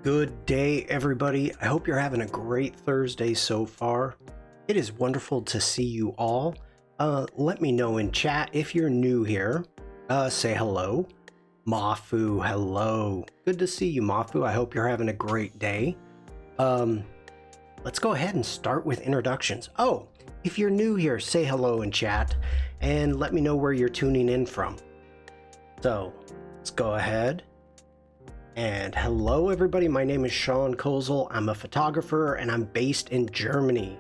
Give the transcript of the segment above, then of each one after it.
Good day, everybody. I hope you're having a great Thursday so far. It is wonderful to see you all. Let me know in chat if you're new here. Say hello. Mafu, hello. Good to see you, Mafu. I hope you're having a great day. Let's go ahead and start with introductions. Oh, if you're new here, say hello in chat and let me know where you're tuning in from. So, let's go ahead. And hello everybody, my name is Shawn Kosel. I'm a photographer and I'm based in Germany.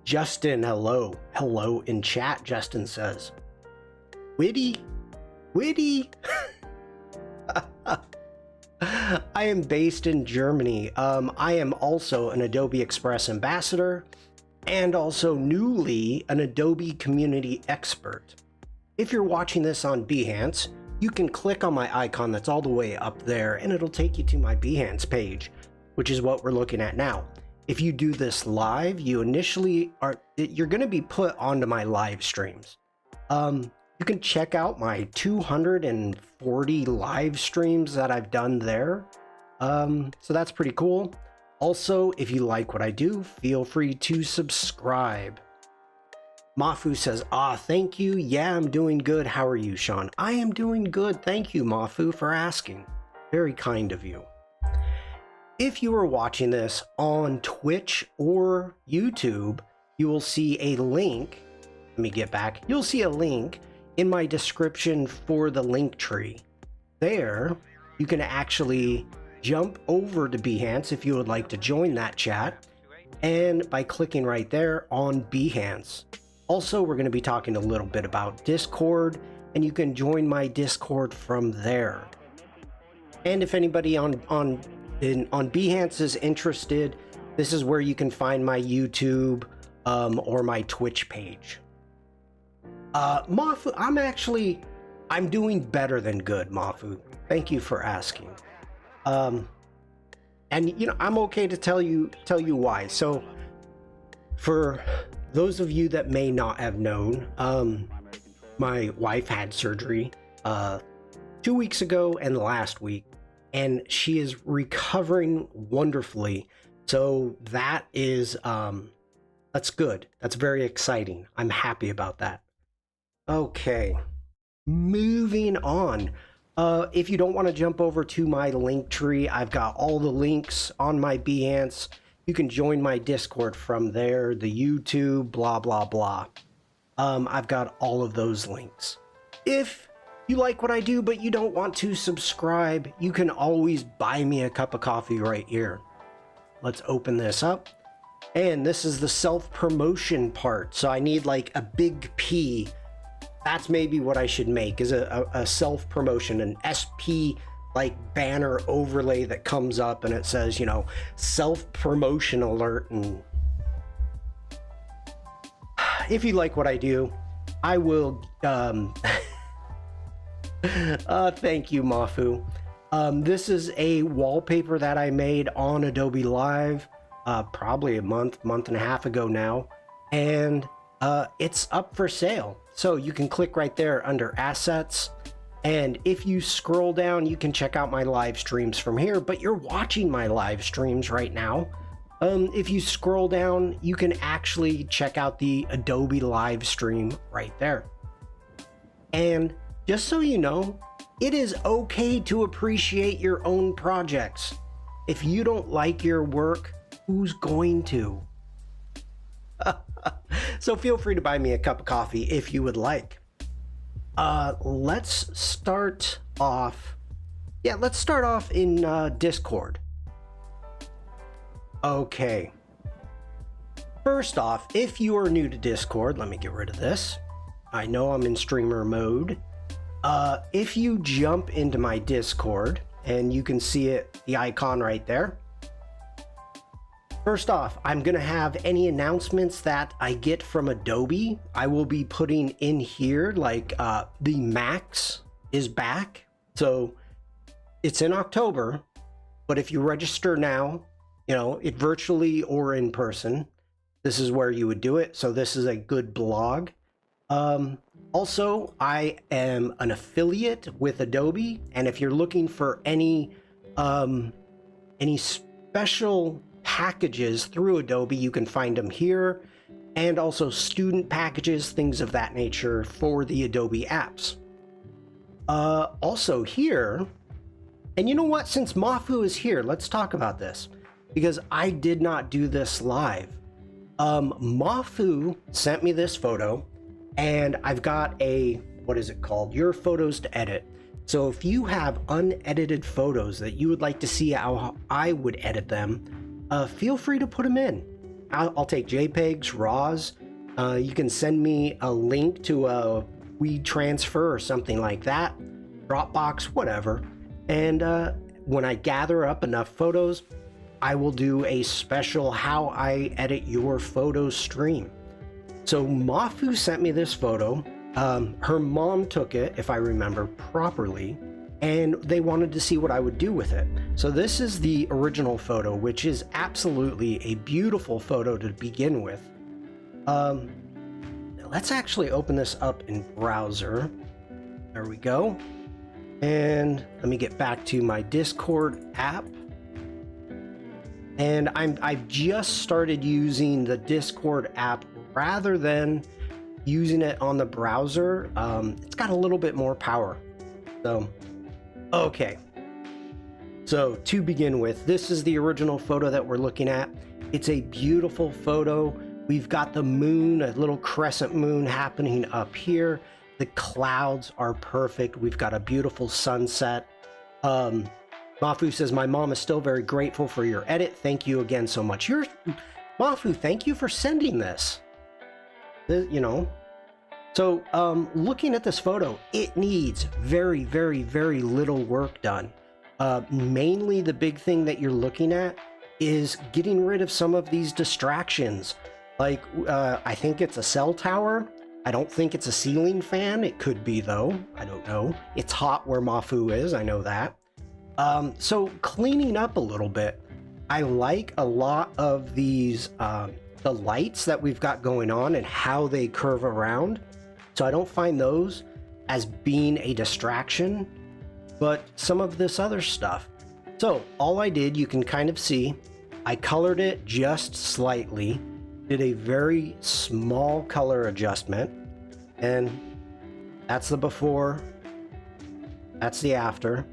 Justin, hello. Hello in chat, Justin says. Witty. I am based in Germany. I am also an Adobe Express ambassador and also newly an Adobe community expert. If you're watching this on Behance, you can click on my icon that's all the way up there and it'll take you to my Behance page, which is what we're looking at now. If you do this live, you're going to be put onto my live streams. You can check out my 240 live streams that I've done there. So that's pretty cool. Also, if you like what I do, feel free to subscribe. Mafu says, thank you. Yeah, I'm doing good. How are you, Shawn? I am doing good. Thank you, Mafu, for asking. Very kind of you. If you are watching this on Twitch or YouTube, you will see a link. Let me get back. You'll see a link in my description for the link tree. There, you can actually jump over to Behance if you would like to join that chat, and by clicking right there on Behance. Also, we're going to be talking a little bit about Discord, and you can join my Discord from there. And if anybody on Behance is interested, this is where you can find my YouTube or my Twitch page. Mafu, I'm doing better than good, Mafu. Thank you for asking. And you know, I'm okay to tell you why. So, for those of you that may not have known, my wife had surgery 2 weeks ago and last week, and she is recovering wonderfully. So that is that's good. That's very exciting. I'm happy about that. Okay, moving on. If you don't want to jump over to my link tree, I've got all the links on my Behance. You can join my Discord from there, the YouTube, blah, blah, blah. I've got all of those links. If you like what I do, but you don't want to subscribe, you can always buy me a cup of coffee right here. Let's open this up. And this is the self-promotion part. So I need like a big P. That's maybe what I should make, is a self-promotion, an SP like banner overlay that comes up and it says, you know, self-promotion alert. And if you like what I do, I will thank you, Mafu. This is a wallpaper that I made on Adobe Live probably a month and a half ago now, and it's up for sale. So you can click right there under assets. And if you scroll down, you can check out my live streams from here, but you're watching my live streams right now. If you scroll down, you can actually check out the Adobe live stream right there. And just so you know, it is okay to appreciate your own projects. If you don't like your work, who's going to? So feel free to buy me a cup of coffee if you would like. Let's start off. Yeah, let's start off in Discord. Okay. First off, if you are new to Discord, let me get rid of this. I know I'm in streamer mode. If you jump into my Discord, and you can see it, the icon right there. First off, I'm going to have any announcements that I get from Adobe, I will be putting in here, like the Max is back. So it's in October, but if you register now, you know, it virtually or in person, this is where you would do it. So this is a good blog. Also, I am an affiliate with Adobe, and if you're looking for any any special packages through Adobe, you can find them here, and also student packages, things of that nature for the Adobe apps. Also here, and you know what, since Mafu is here, let's talk about this, because I did not do this live. Mafu sent me this photo, and I've got a, what is it called? Your photos to edit. So if you have unedited photos that you would like to see how I would edit them, feel free to put them in. I'll take JPEGs, RAWs. You can send me a link to a WeTransfer or something like that, Dropbox, whatever. And when I gather up enough photos, I will do a special how I edit your photos stream. So Mafu sent me this photo. Her mom took it, if I remember properly, and they wanted to see what I would do with it. So this is the original photo, which is absolutely a beautiful photo to begin with. Let's actually open this up in browser. There we go. And let me get back to my Discord app. And I've just started using the Discord app rather than using it on the browser. It's got a little bit more power. So, okay. So to begin with, this is the original photo that we're looking at. It's a beautiful photo. We've got the moon, a little crescent moon happening up here. The clouds are perfect. We've got a beautiful sunset. Mafu says, my mom is still very grateful for your edit. Thank you again so much. Mafu, thank you for sending this. You know, so looking at this photo, it needs very, very, very little work done. Mainly the big thing that you're looking at is getting rid of some of these distractions. Like, I think it's a cell tower. I don't think it's a ceiling fan. It could be though. I don't know. It's hot where Mafu is. I know that. So cleaning up a little bit. I like a lot of these, the lights that we've got going on and how they curve around. So I don't find those as being a distraction, but some of this other stuff. So all I did, you can kind of see, I colored it just slightly, did a very small color adjustment, and that's the before, that's the after,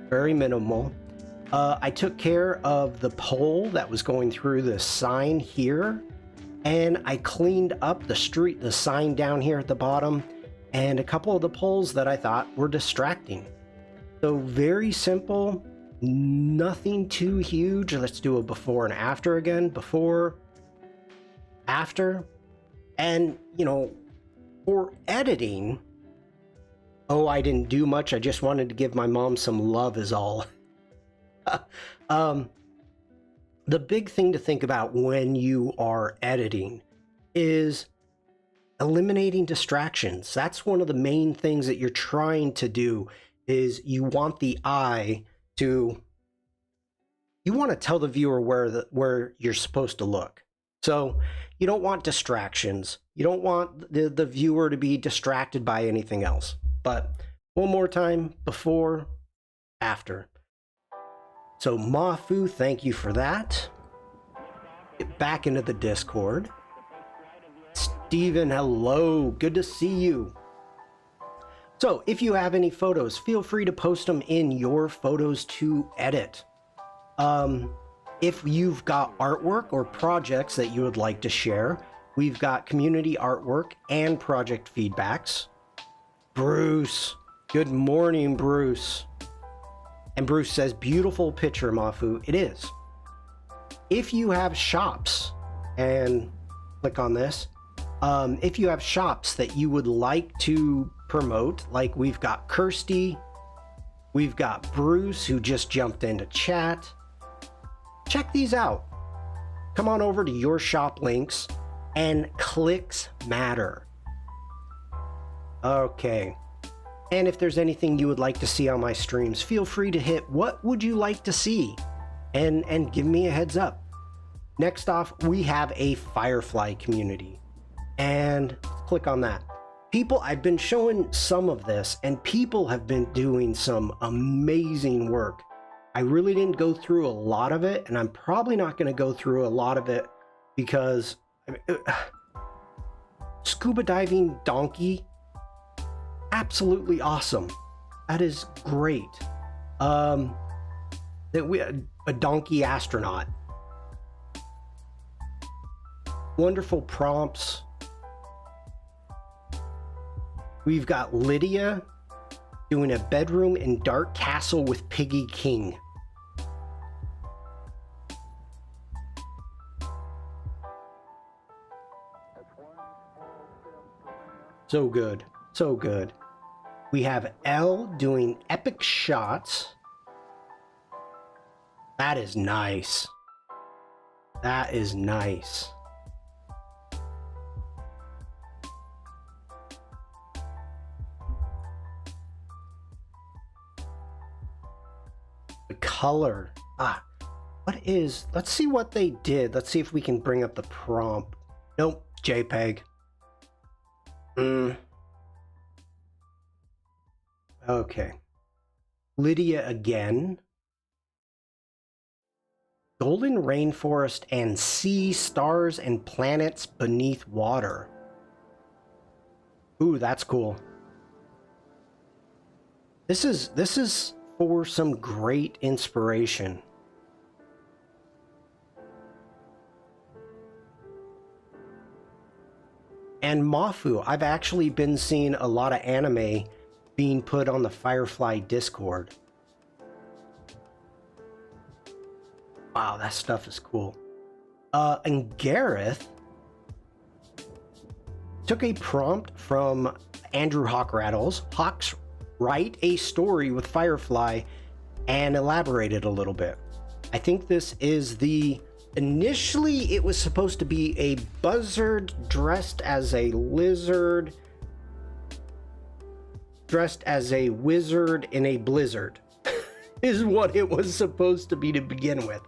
very minimal. I took care of the pole that was going through the sign here, and I cleaned up the sign down here at the bottom, and a couple of the poles that I thought were distracting. So very simple, nothing too huge. Let's do a before and after again. Before, after, and you know, for editing, oh, I didn't do much. I just wanted to give my mom some love is all. The big thing to think about when you are editing is eliminating distractions. That's one of the main things that you're trying to do, is you want the eye to, you want to tell the viewer where you're supposed to look. So you don't want distractions. You don't want the viewer to be distracted by anything else. But one more time, before, after. So Mafu, thank you for that. Get back into the Discord. Steven, hello, good to see you. So if you have any photos, feel free to post them in your photos to edit. If you've got artwork or projects that you would like to share, we've got community artwork and project feedbacks. Bruce, good morning, Bruce. And Bruce says, beautiful picture, Mafu. It is. If you have shops, and click on this, if you have shops that you would like to promote, like we've got Kirsty, we've got Bruce, who just jumped into chat. Check these out. Come on over to your shop links, and clicks matter. Okay. And if there's anything you would like to see on my streams, feel free to hit what would you like to see, and give me a heads up. Next off, we have a Firefly community, and click on that. People, I've been showing some of this, and people have been doing some amazing work. I really didn't go through a lot of it, and I'm probably not going to go through a lot of it because scuba diving donkey, absolutely awesome. That is great. That we a donkey astronaut. Wonderful prompts. We've got Lydia doing a bedroom in Dark Castle with Piggy King. So good, so good. We have Elle doing epic shots. That is nice. That is nice. The color. Let's see what they did. Let's see if we can bring up the prompt. Nope, JPEG. Okay. Lydia again. Golden rainforest and sea, stars and planets beneath water. Ooh, that's cool. This is for some great inspiration. And Mafu, I've actually been seeing a lot of anime being put on the Firefly Discord. Wow, that stuff is cool. And Gareth took a prompt from Andrew Hawkrattles. Hawks write a story with Firefly and elaborated a little bit. I think this is initially it was supposed to be a buzzard dressed as a lizard, dressed as a wizard in a blizzard, is what it was supposed to be to begin with.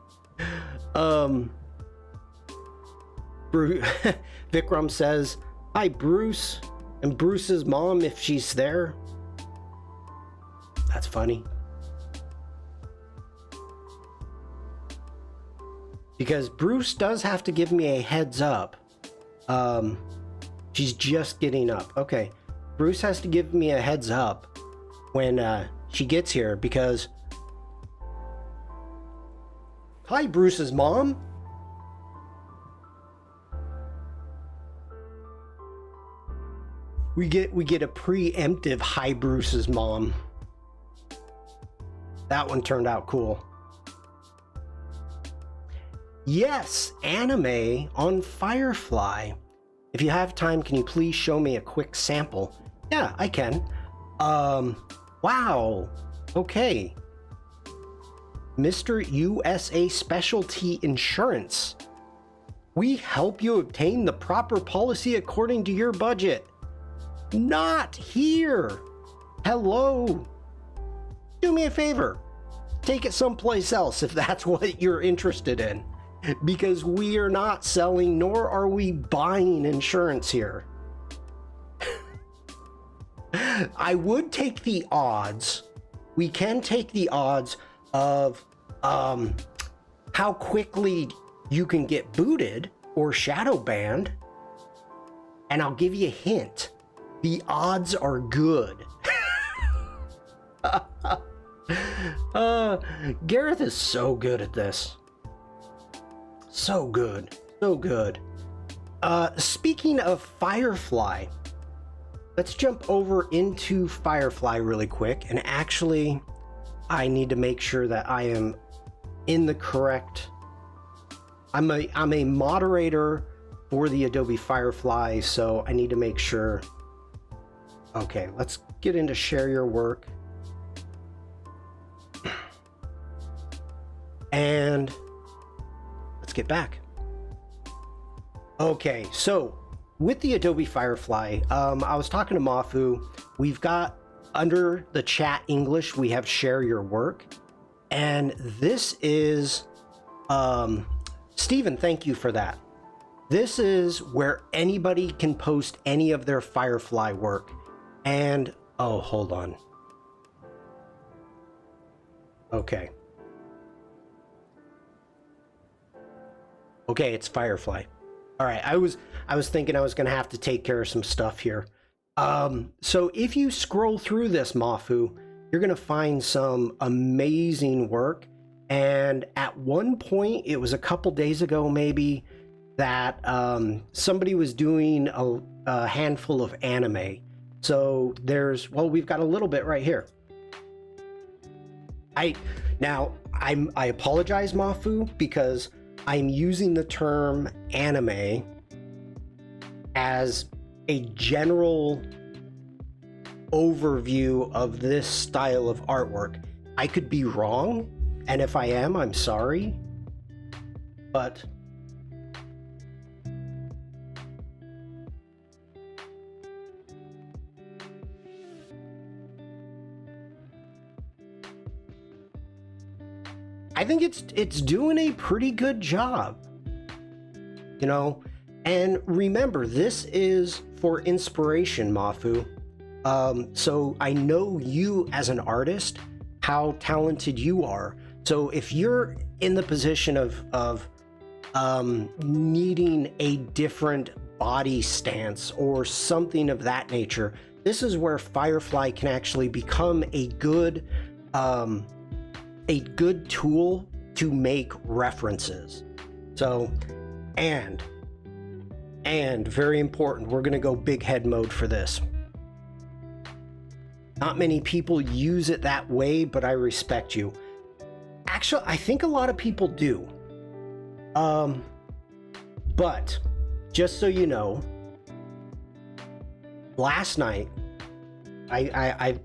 Vikram says, hi Bruce, and Bruce's mom if she's there. That's funny. Because Bruce does have to give me a heads up. She's just getting up. Okay. Bruce has to give me a heads up when she gets here because... Hi, Bruce's mom. We get a preemptive hi, Bruce's mom. That one turned out cool. Yes, anime on Firefly. If you have time, can you please show me a quick sample? Yeah, I can. Wow. Okay. Mr. USA Specialty Insurance. We help you obtain the proper policy according to your budget. Not here. Hello. Do me a favor. Take it someplace else if that's what you're interested in. Because we are not selling, nor are we buying insurance here. I would take the odds. We can take the odds of how quickly you can get booted or shadow banned. And I'll give you a hint. The odds are good. Gareth is so good at this. So good. So good. Speaking of Firefly, let's jump over into Firefly really quick. And actually, I need to make sure that I am in the correct... I'm a moderator for the Adobe Firefly, so I need to make sure... Okay, let's get into share your work. And let's get back. Okay, so with the Adobe Firefly, I was talking to Mafu. We've got under the chat English, we have share your work. And this is, Stephen, thank you for that. This is where anybody can post any of their Firefly work. And, oh, hold on. Okay. Okay, it's Firefly. All right, I was thinking I was gonna have to take care of some stuff here. So if you scroll through this, Mafu, you're gonna find some amazing work. And at one point, it was a couple days ago maybe, that somebody was doing a handful of anime. So we've got a little bit right here. I apologize, Mafu, because I'm using the term anime as a general overview of this style of artwork. I could be wrong, and if I am, I'm sorry, but I think it's doing a pretty good job, you know. And remember, this is for inspiration, Mafu. So I know you as an artist, how talented you are. So if you're in the position of needing a different body stance or something of that nature, this is where Firefly can actually become a good tool to make references. So, and very important, we're going to go big head mode for this. Not many people use it that way, but I respect you. Actually, I think a lot of people do. But just so you know, last night, I've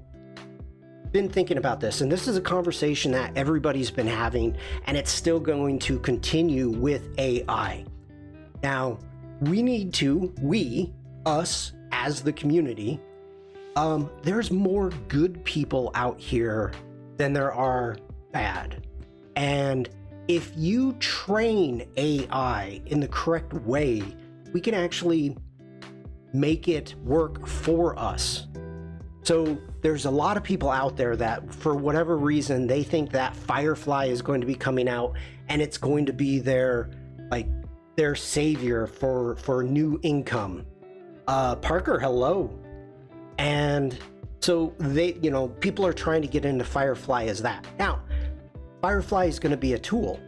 been thinking about this, and this is a conversation that everybody's been having, and it's still going to continue with AI. Now, us as the community, there's more good people out here than there are bad. And if you train AI in the correct way, we can actually make it work for us. So there's a lot of people out there that, for whatever reason, they think that Firefly is going to be coming out and it's going to be their savior for new income. Parker, hello. And so people are trying to get into Firefly as that. Now, Firefly is going to be a tool.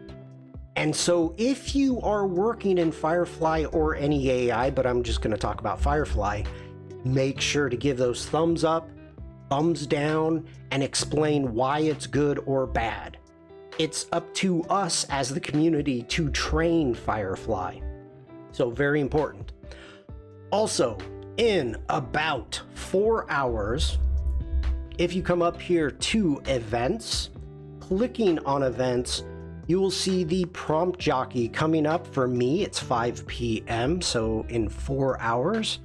And so if you are working in Firefly or any AI, but I'm just going to talk about Firefly, make sure to give those thumbs up, thumbs down, and explain why it's good or bad. It's up to us as the community to train Firefly. So very important. Also, in about 4 hours, if you come up here to events, clicking on events, you will see the prompt jockey coming up. For me, it's 5 p.m. So in 4 hours,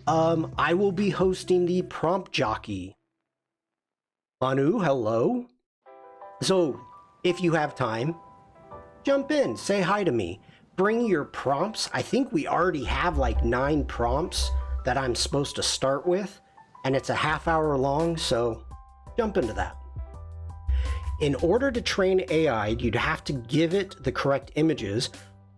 I will be hosting the prompt jockey. Manu, hello. So if you have time, jump in, say hi to me, bring your prompts. I think we already have like 9 prompts that I'm supposed to start with, and it's a half-hour long, so jump into that. In order to train AI, you'd have to give it the correct images.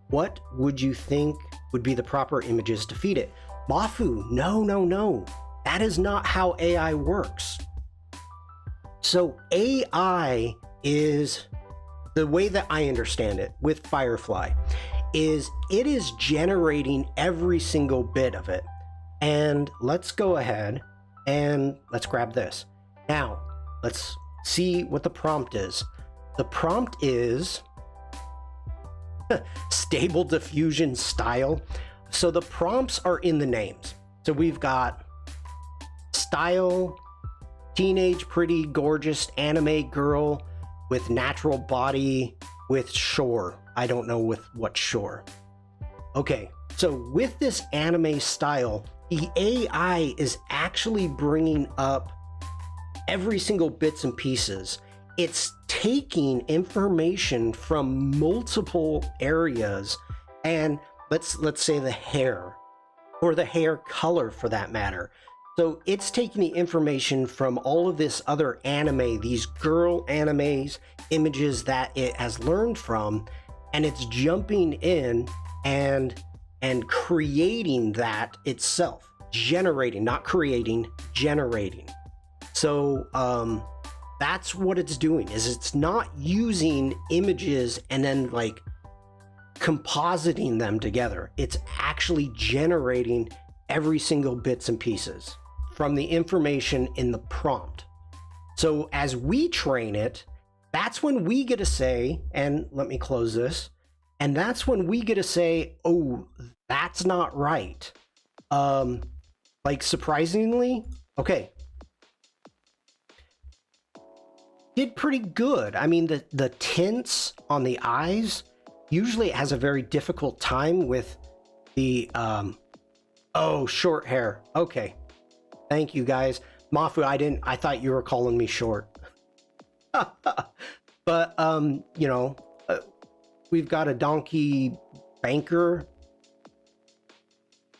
What would you think would be the proper images to feed it? Mafu, no. That is not how AI works. So AI is, the way that I understand it with Firefly, is it is generating every single bit of it. And let's go ahead and let's grab this. Now, let's see what the prompt is. The prompt is stable diffusion style. So the prompts are in the names. So we've got style, teenage, pretty, gorgeous, anime girl with natural body with shore. I don't know with what shore. Okay, so with this anime style, the AI is actually bringing up every single bits and pieces. It's taking information from multiple areas, and let's say the hair, or the hair color for that matter. So it's taking the information from all of this other anime, these girl animes, images that it has learned from, and it's jumping in and creating that itself, generating, not creating, generating. So that's what it's doing, is it's not using images and then like compositing them together. It's actually generating every single bits and pieces from the information in the prompt. So as we train it, that's when we get to say, and let me close this, and that's when we get to say, oh, that's not right. Like surprisingly, okay, did pretty good. I mean, the tints on the eyes, usually it has a very difficult time with the, oh, short hair. Okay. Thank you guys. Mafu, I thought you were calling me short. But, you know, we've got a donkey banker.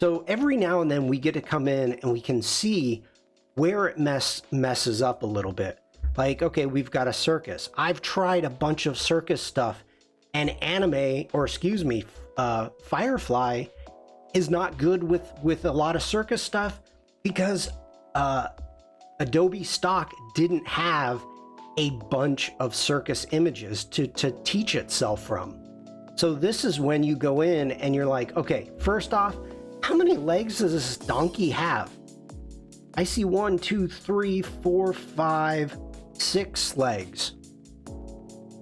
So every now and then we get to come in and we can see where it messes up a little bit. Like, okay, we've got a circus. I've tried a bunch of circus stuff, and anime, or excuse me, Firefly is not good with a lot of circus stuff because Adobe stock didn't have a bunch of circus images to teach itself from. So this is when you go in and you're like, okay, first off, how many legs does this donkey have? I see 1, 2, 3, 4, 5, 6 legs.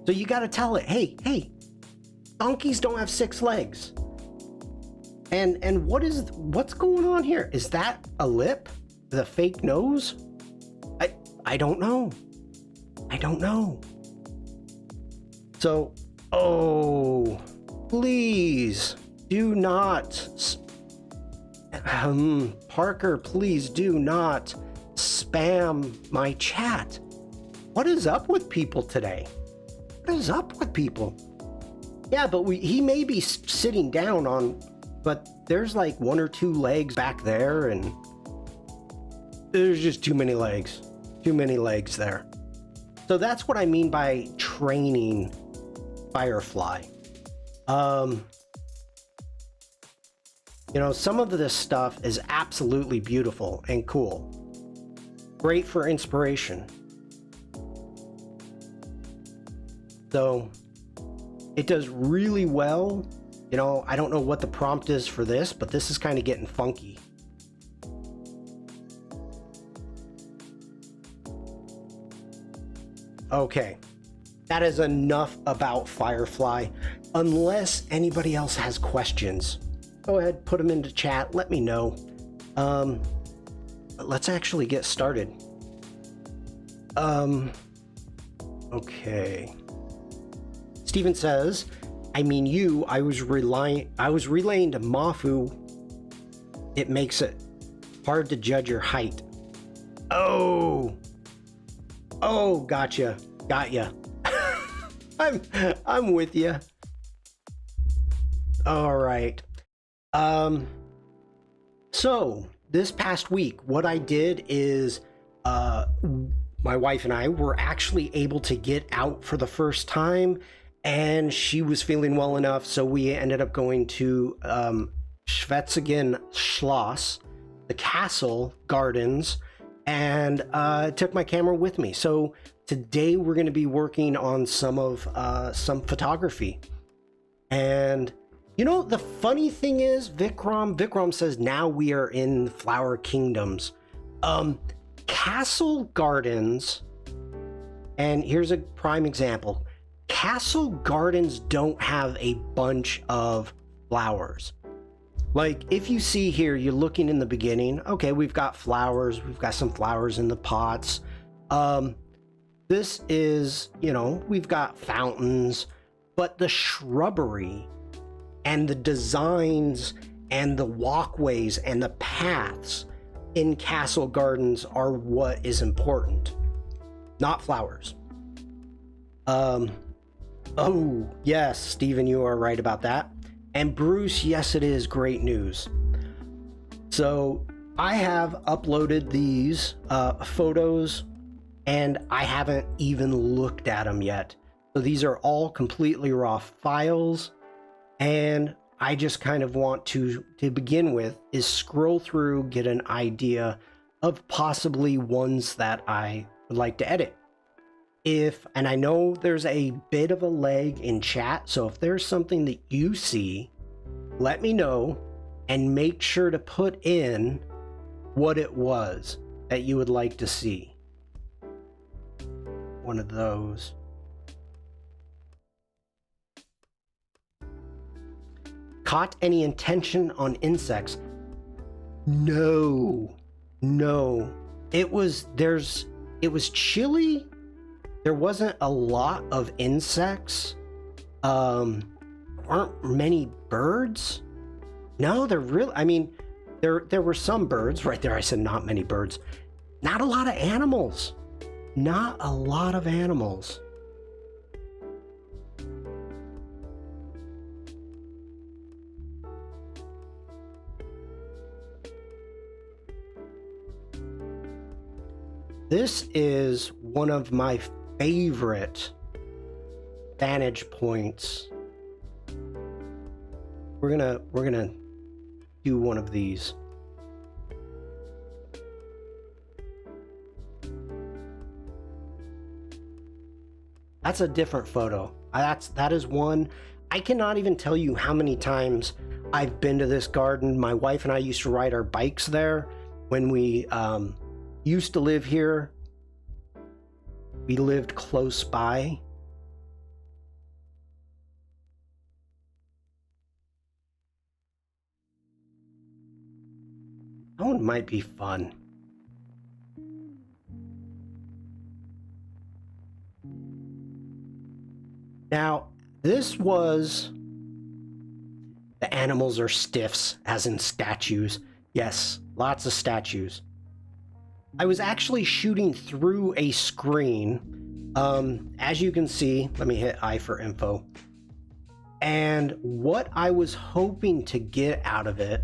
So you got to tell it, hey, donkeys don't have 6 legs. And what's going on here? Is that a lip? The fake nose? I don't know. I don't know. So, oh, please do not, Parker, please do not spam my chat. What is up with people today? What is up with people? Yeah, but he may be sitting down on, but there's like 1 or 2 legs back there, and there's just too many legs. Too many legs there. So that's what I mean by training Firefly. You know, some of this stuff is absolutely beautiful and cool. Great for inspiration. So it does really well. You know, I don't know what the prompt is for this, but this is kind of getting funky. Okay, that is enough about Firefly. Unless anybody else has questions, go ahead, put them into chat, let me know. Let's actually get started. Okay. Steven says, I mean I was relaying to Mafu. It makes it hard to judge your height. Oh, gotcha. Got ya. I'm with you. All right. So this past week, what I did is, my wife and I were actually able to get out for the first time, and she was feeling well enough, so we ended up going to Schwetzigen Schloss, the castle gardens, and took my camera with me. So today we're going to be working on some photography. And you know, the funny thing is, Vikram says now we are in Flower Kingdoms. Castle gardens, and here's a prime example. Castle gardens don't have a bunch of flowers. Like, if you see here, you're looking in the beginning, okay, we've got flowers, we've got some flowers in the pots. This is, you know, we've got fountains, but the shrubbery and the designs and the walkways and the paths in castle gardens are what is important, not flowers. Oh, yes, Stephen, you are right about that. And Bruce, yes, it is great news. So I have uploaded these photos, and I haven't even looked at them yet. So these are all completely raw files, and I just kind of want to begin with, is scroll through, get an idea of possibly ones that I would like to edit. And I know there's a bit of a lag in chat, so if there's something that you see, let me know, and make sure to put in what it was that you would like to see. One of those. Caught any intention on insects? No. It was chilly. There wasn't a lot of insects. Weren't many birds. No, there were some birds right there. I said not many birds. Not a lot of animals. Not a lot of animals. This is one of my favorite vantage points. We're gonna do one of these. That's a different photo. That is one. I cannot even tell you how many times I've been to this garden. My wife and I used to ride our bikes there when we used to live here. We lived close by. That one might be fun. Now, this was... The animals are stiffs, as in statues. Yes, lots of statues. I was actually shooting through a screen. As you can see, let me hit I for info. And what I was hoping to get out of it,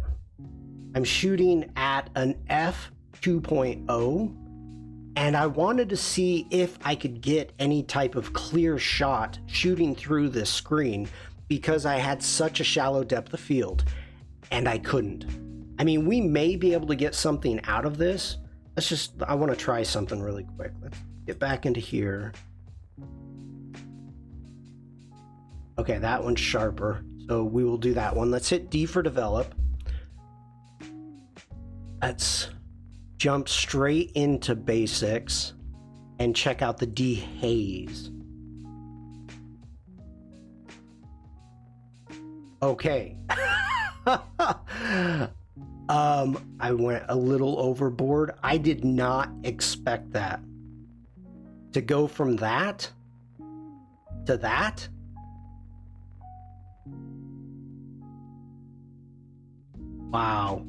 I'm shooting at an f2.0, and I wanted to see if I could get any type of clear shot shooting through this screen, because I had such a shallow depth of field, and I couldn't. I mean, we may be able to get something out of this. I want to try something really quick. Let's get back into here. Okay, that one's sharper, so we will do that one. Let's hit D for develop. Let's jump straight into basics and check out the dehaze. Okay. I went a little overboard. I did not expect that. To go from that to that? Wow.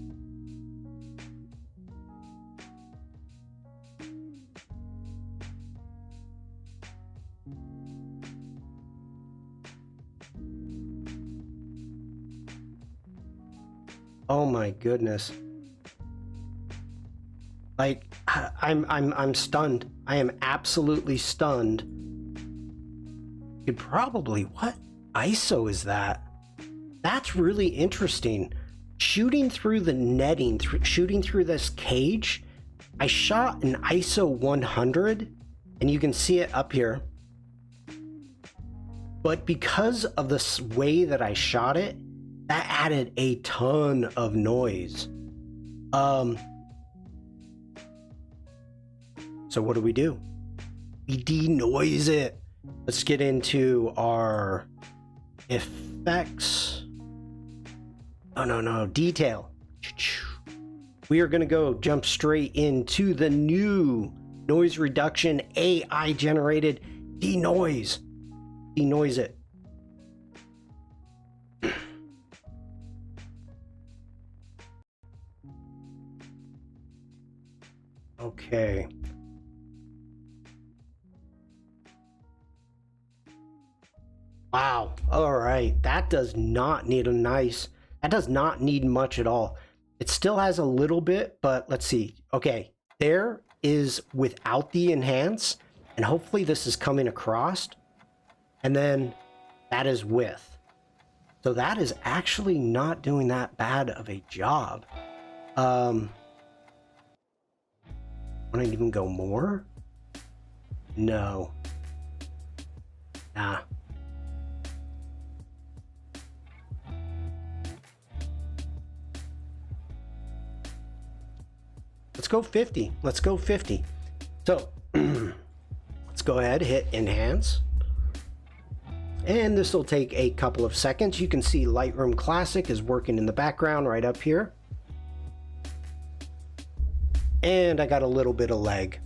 Oh my goodness. Like, I'm stunned. I am absolutely stunned. You'd probably, what ISO is that? That's really interesting. Shooting through the netting, shooting through this cage, I shot an ISO 100, and you can see it up here. But because of the way that I shot it, that added a ton of noise. So what do? We denoise it. Let's get into our effects. Oh, no, detail. We are gonna jump straight into the new noise reduction AI generated denoise. Denoise it. Okay. Wow. All right. That does not need that does not need much at all. It still has a little bit, but let's see. Okay. There is without the enhance, and hopefully this is coming across. And then that is width. So that is actually not doing that bad of a job. Want to even go more? No. Nah. Let's go 50. Let's go 50. So let's go ahead, hit enhance. And this will take a couple of seconds. You can see Lightroom Classic is working in the background right up here. And I got a little bit of lag.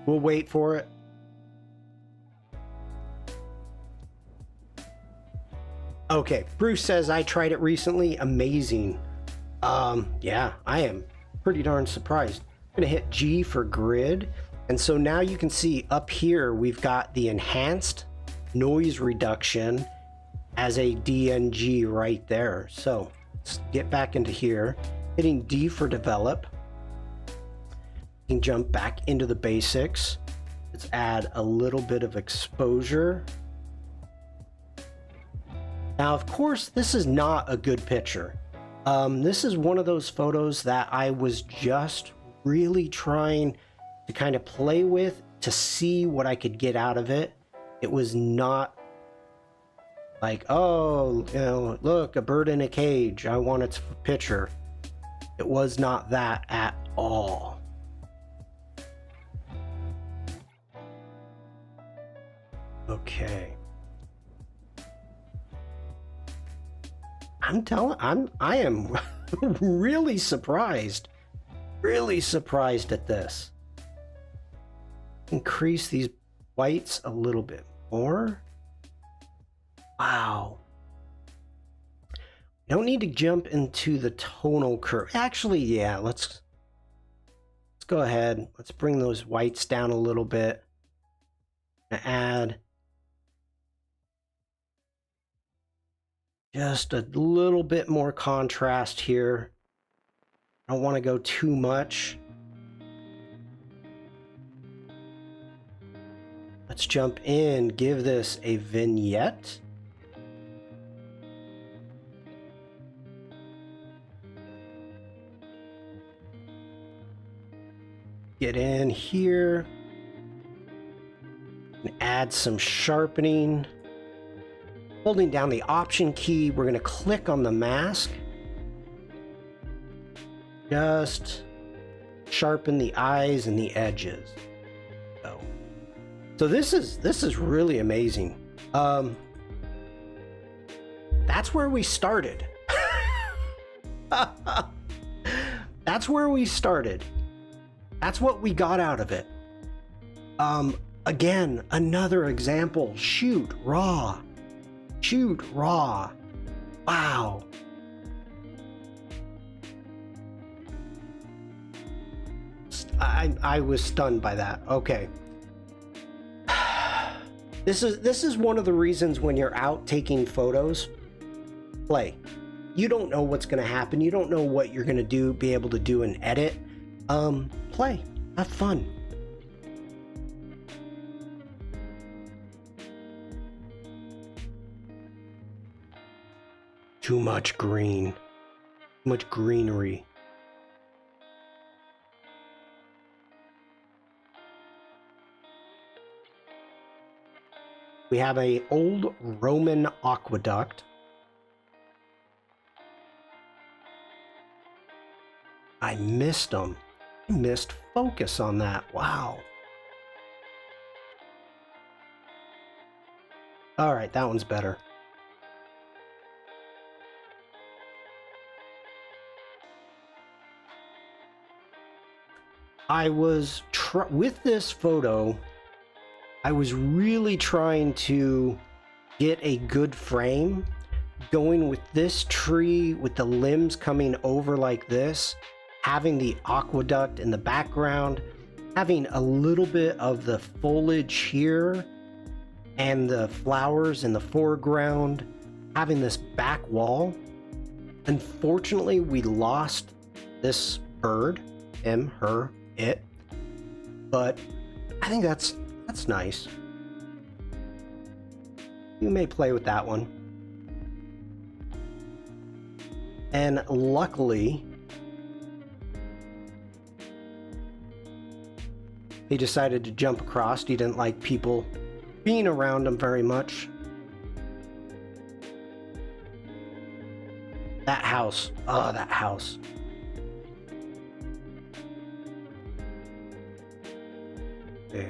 We'll wait for it. Okay, Bruce says, I tried it recently. Amazing. Yeah, I am pretty darn surprised. I'm gonna hit G for grid. And so now you can see up here, we've got the enhanced noise reduction as a DNG right there. So let's get back into here, hitting D for develop. You can jump back into the basics. Let's add a little bit of exposure. Now, of course, this is not a good picture. This is one of those photos that I was just really trying to kind of play with to see what I could get out of it. It was not like, oh, you know, look, a bird in a cage, I want its picture. It was not that at all. Okay. I am really surprised at this. Increase these whites a little bit more. Wow. You don't need to jump into the tonal curve. Actually, yeah, let's go ahead. Let's bring those whites down a little bit. Add just a little bit more contrast here. I don't want to go too much. Let's jump in, give this a vignette. Get in here and add some sharpening. Holding down the Option key, we're going to click on the mask. Just sharpen the eyes and the edges. So this is really amazing. That's where we started. That's where we started. That's what we got out of it. Again, another example. Shoot raw. Shoot raw. Wow. I was stunned by that. Okay. This is one of the reasons when you're out taking photos, play. You don't know what's going to happen. You don't know what you're going to be able to do and edit. Play. Have fun. Too much green. Too much greenery. We have an old Roman aqueduct. I missed them. I missed focus on that. Wow. All right, that one's better. I was with this photo, I was really trying to get a good frame, going with this tree with the limbs coming over like this, having the aqueduct in the background, having a little bit of the foliage here, and the flowers in the foreground, having this back wall. Unfortunately, we lost this bird, him, her, it, but I think that's nice. You may play with that one. And luckily, he decided to jump across. He didn't like people being around him very much. That house. Oh, that house. Okay.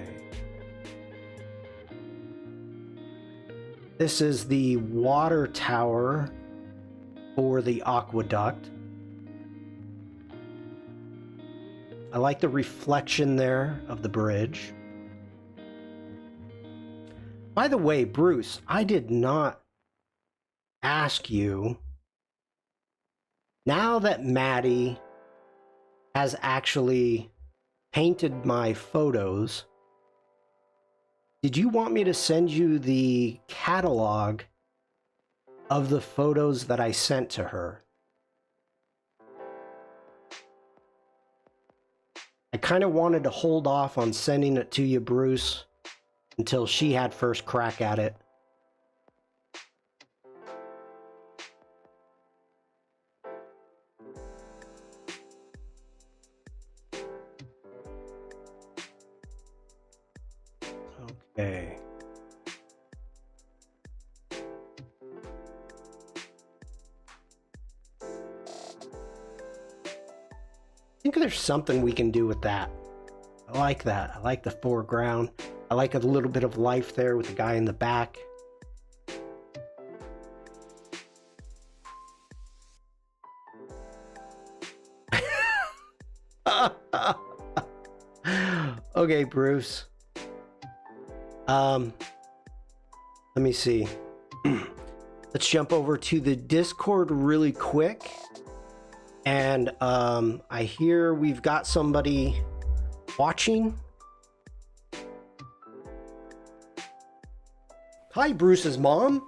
This is the water tower for the aqueduct. I like the reflection there of the bridge. By the way, Bruce, I did not ask you, now that Maddie has actually painted my photos, did you want me to send you the catalog of the photos that I sent to her? I kind of wanted to hold off on sending it to you, Bruce, until she had first crack at it. Okay. I think there's something we can do with that. I like that. I like the foreground. I like a little bit of life there with the guy in the back. Okay, Bruce. Let me see. Let's jump over to the Discord really quick. And I hear we've got somebody watching. Hi, Bruce's mom.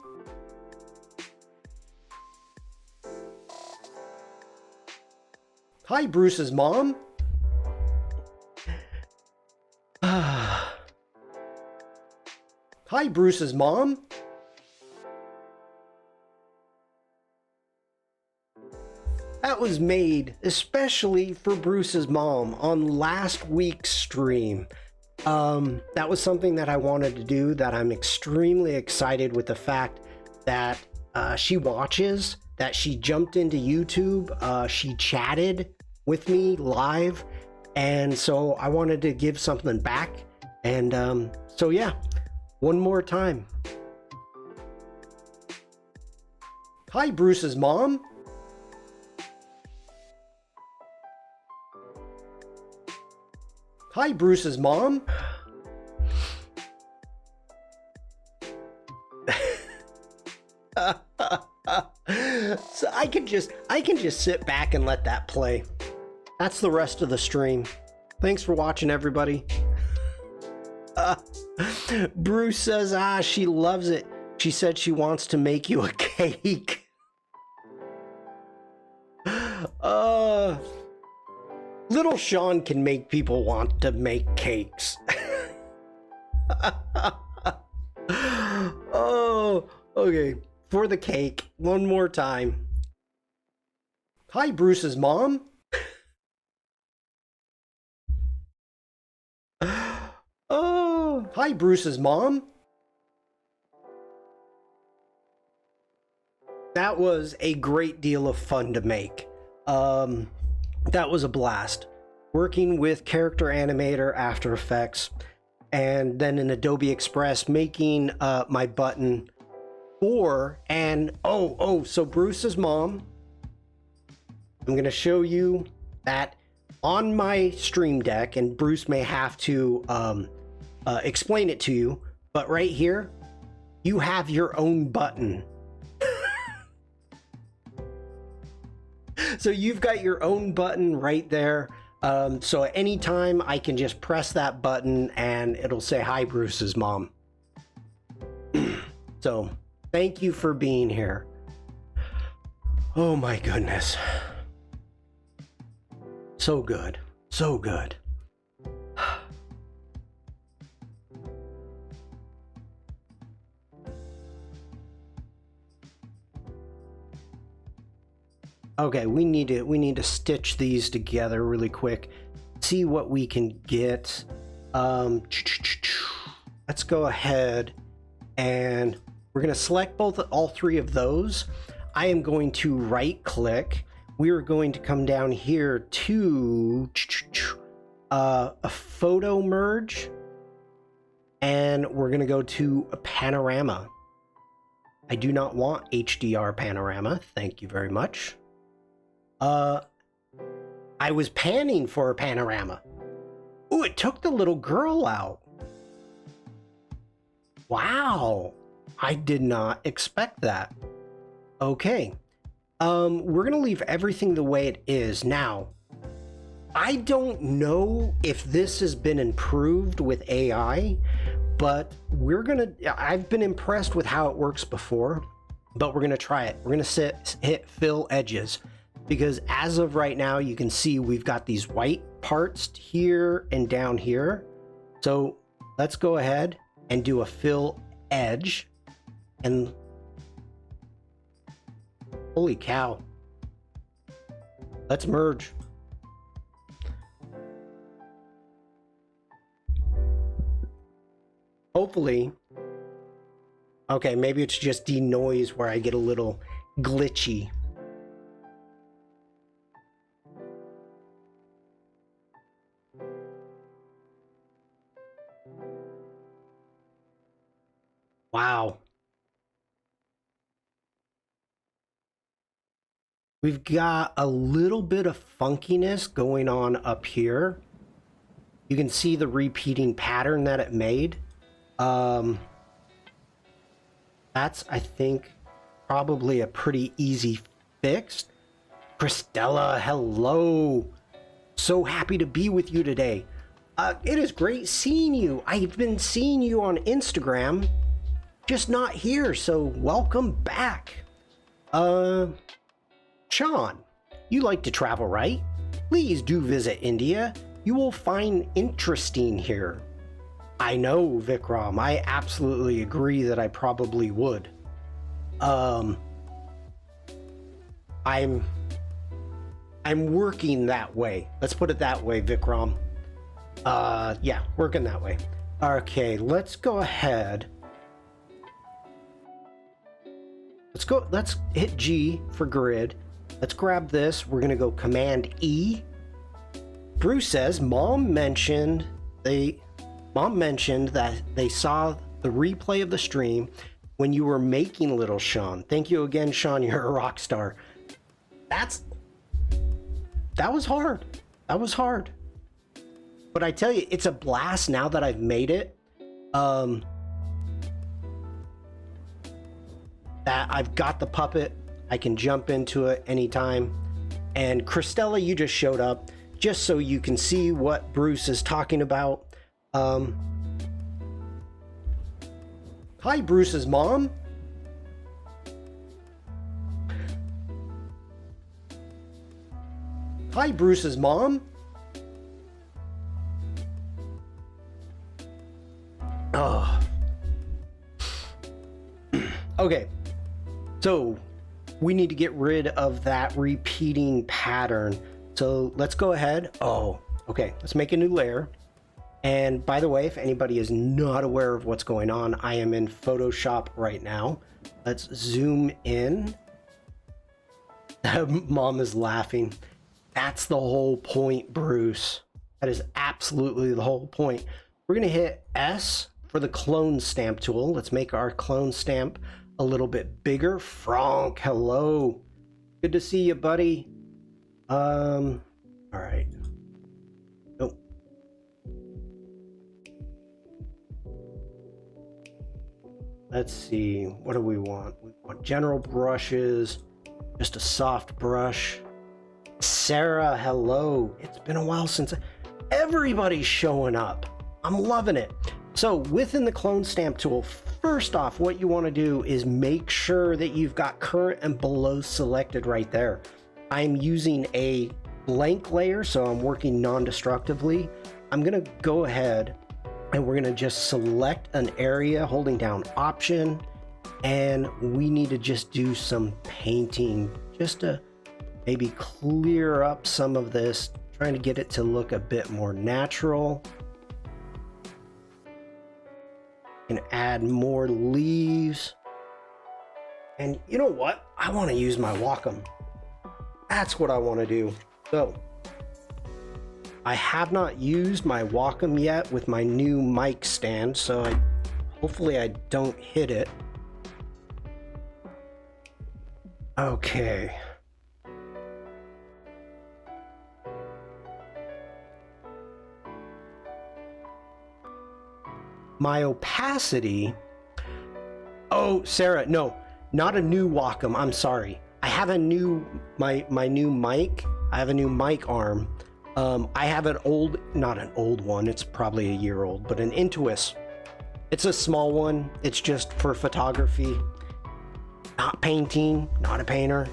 Hi, Bruce's mom. Hi, Bruce's mom. That was made especially for Bruce's mom on last week's stream. That was something that I wanted to do, that I'm extremely excited with the fact that she watches, that she jumped into YouTube, she chatted with me live, and so I wanted to give something back. And so yeah, one more time. Hi, Bruce's mom. Hi, Bruce's mom. So I can just sit back and let that play. That's the rest of the stream. Thanks for watching, everybody. Bruce says, she loves it. She said she wants to make you a cake. Little Shawn can make people want to make cakes. Oh, okay. For the cake, one more time. Hi, Bruce's mom. Oh, hi, Bruce's mom. That was a great deal of fun to make. That was a blast. Working with Character Animator, After Effects, and then in Adobe Express, making my button for, and so Bruce's mom, I'm gonna show you that on my stream deck, and Bruce may have to explain it to you, but right here, you have your own button. So you've got your own button right there. So at any time I can just press that button and it'll say, hi, Bruce's mom. So thank you for being here. Oh my goodness. So good. So good. Okay, we need to stitch these together really quick. See what we can get. Let's go ahead and we're going to select all three of those. I am going to right click. We are going to come down here to a photo merge, and we're going to go to a panorama. I do not want HDR panorama. Thank you very much. I was panning for a panorama. Ooh, it took the little girl out. Wow. I did not expect that. Okay. We're going to leave everything the way it is. Now, I don't know if this has been improved with AI, but I've been impressed with how it works before, but we're going to try it. We're going to hit fill edges. Because as of right now, you can see we've got these white parts here and down here. So let's go ahead and do a fill edge. And holy cow. Let's merge. Hopefully. Okay, maybe it's just denoise where I get a little glitchy. Wow. We've got a little bit of funkiness going on up here. You can see the repeating pattern that it made. That's, I think, probably a pretty easy fix. Christella, hello. So happy to be with you today. It is great seeing you. I've been seeing you on Instagram, just not here, so welcome back. Shawn, you like to travel, right? Please do visit India. You will find interesting here. I know, Vikram. I absolutely agree that I probably would. I'm working that way. Let's put it that way, Vikram. Yeah, working that way. Okay, let's go ahead. Let's hit G for grid. Let's grab this. We're gonna go Command E. Bruce says, Mom mentioned that they saw the replay of the stream when you were making Little Shawn. Thank you again, Shawn. You're a rock star. That was hard. That was hard. But I tell you, it's a blast now that I've made it. That I've got the puppet. I can jump into it anytime. And Christella, you just showed up just so you can see what Bruce is talking about. Hi, Bruce's mom. Hi, Bruce's mom. Oh. Okay. So we need to get rid of that repeating pattern. So let's go ahead. Oh, okay. Let's make a new layer. And by the way, if anybody is not aware of what's going on, I am in Photoshop right now. Let's zoom in. Mom is laughing. That's the whole point, Bruce. That is absolutely the whole point. We're going to hit S for the clone stamp tool. Let's make our clone stamp a little bit bigger. Frank, hello. Good to see you, buddy. All right. Nope. Let's see. What do we want? We want general brushes, just a soft brush. Sarah, hello. It's been a while since everybody's showing up. I'm loving it. So within the clone stamp tool, first off, what you want to do is make sure that you've got current and below selected right there. I'm using a blank layer, so I'm working non-destructively. I'm going to go ahead and we're going to just select an area holding down Option, and we need to just do some painting just to maybe clear up some of this, trying to get it to look a bit more natural. Can add more leaves. And you know what? I want to use my Wacom. That's what I want to do. So I have not used my Wacom yet with my new mic stand, so hopefully I don't hit it. Okay. My opacity. Oh, Sarah, no, not a new Wacom. I'm sorry. I have a new my new mic. I have a new mic arm. I have an old, not an old one. It's probably a year old, but an Intuos. It's a small one. It's just for photography, not painting. Not a painter.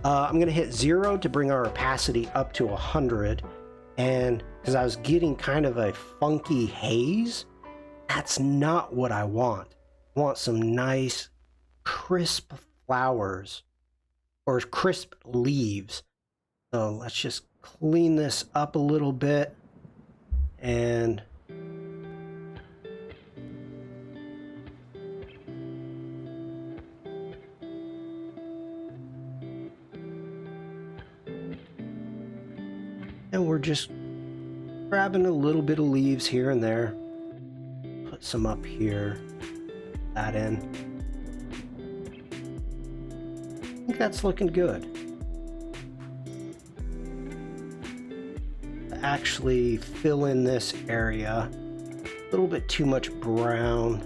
I'm gonna hit 0 to bring our opacity up to 100, and because I was getting kind of a funky haze. That's not what I want. I want some nice, crisp flowers or crisp leaves. So let's just clean this up a little bit. And we're just grabbing a little bit of leaves here and there. Put some up here, that in. I think that's looking good. Actually fill in this area. A little bit too much brown.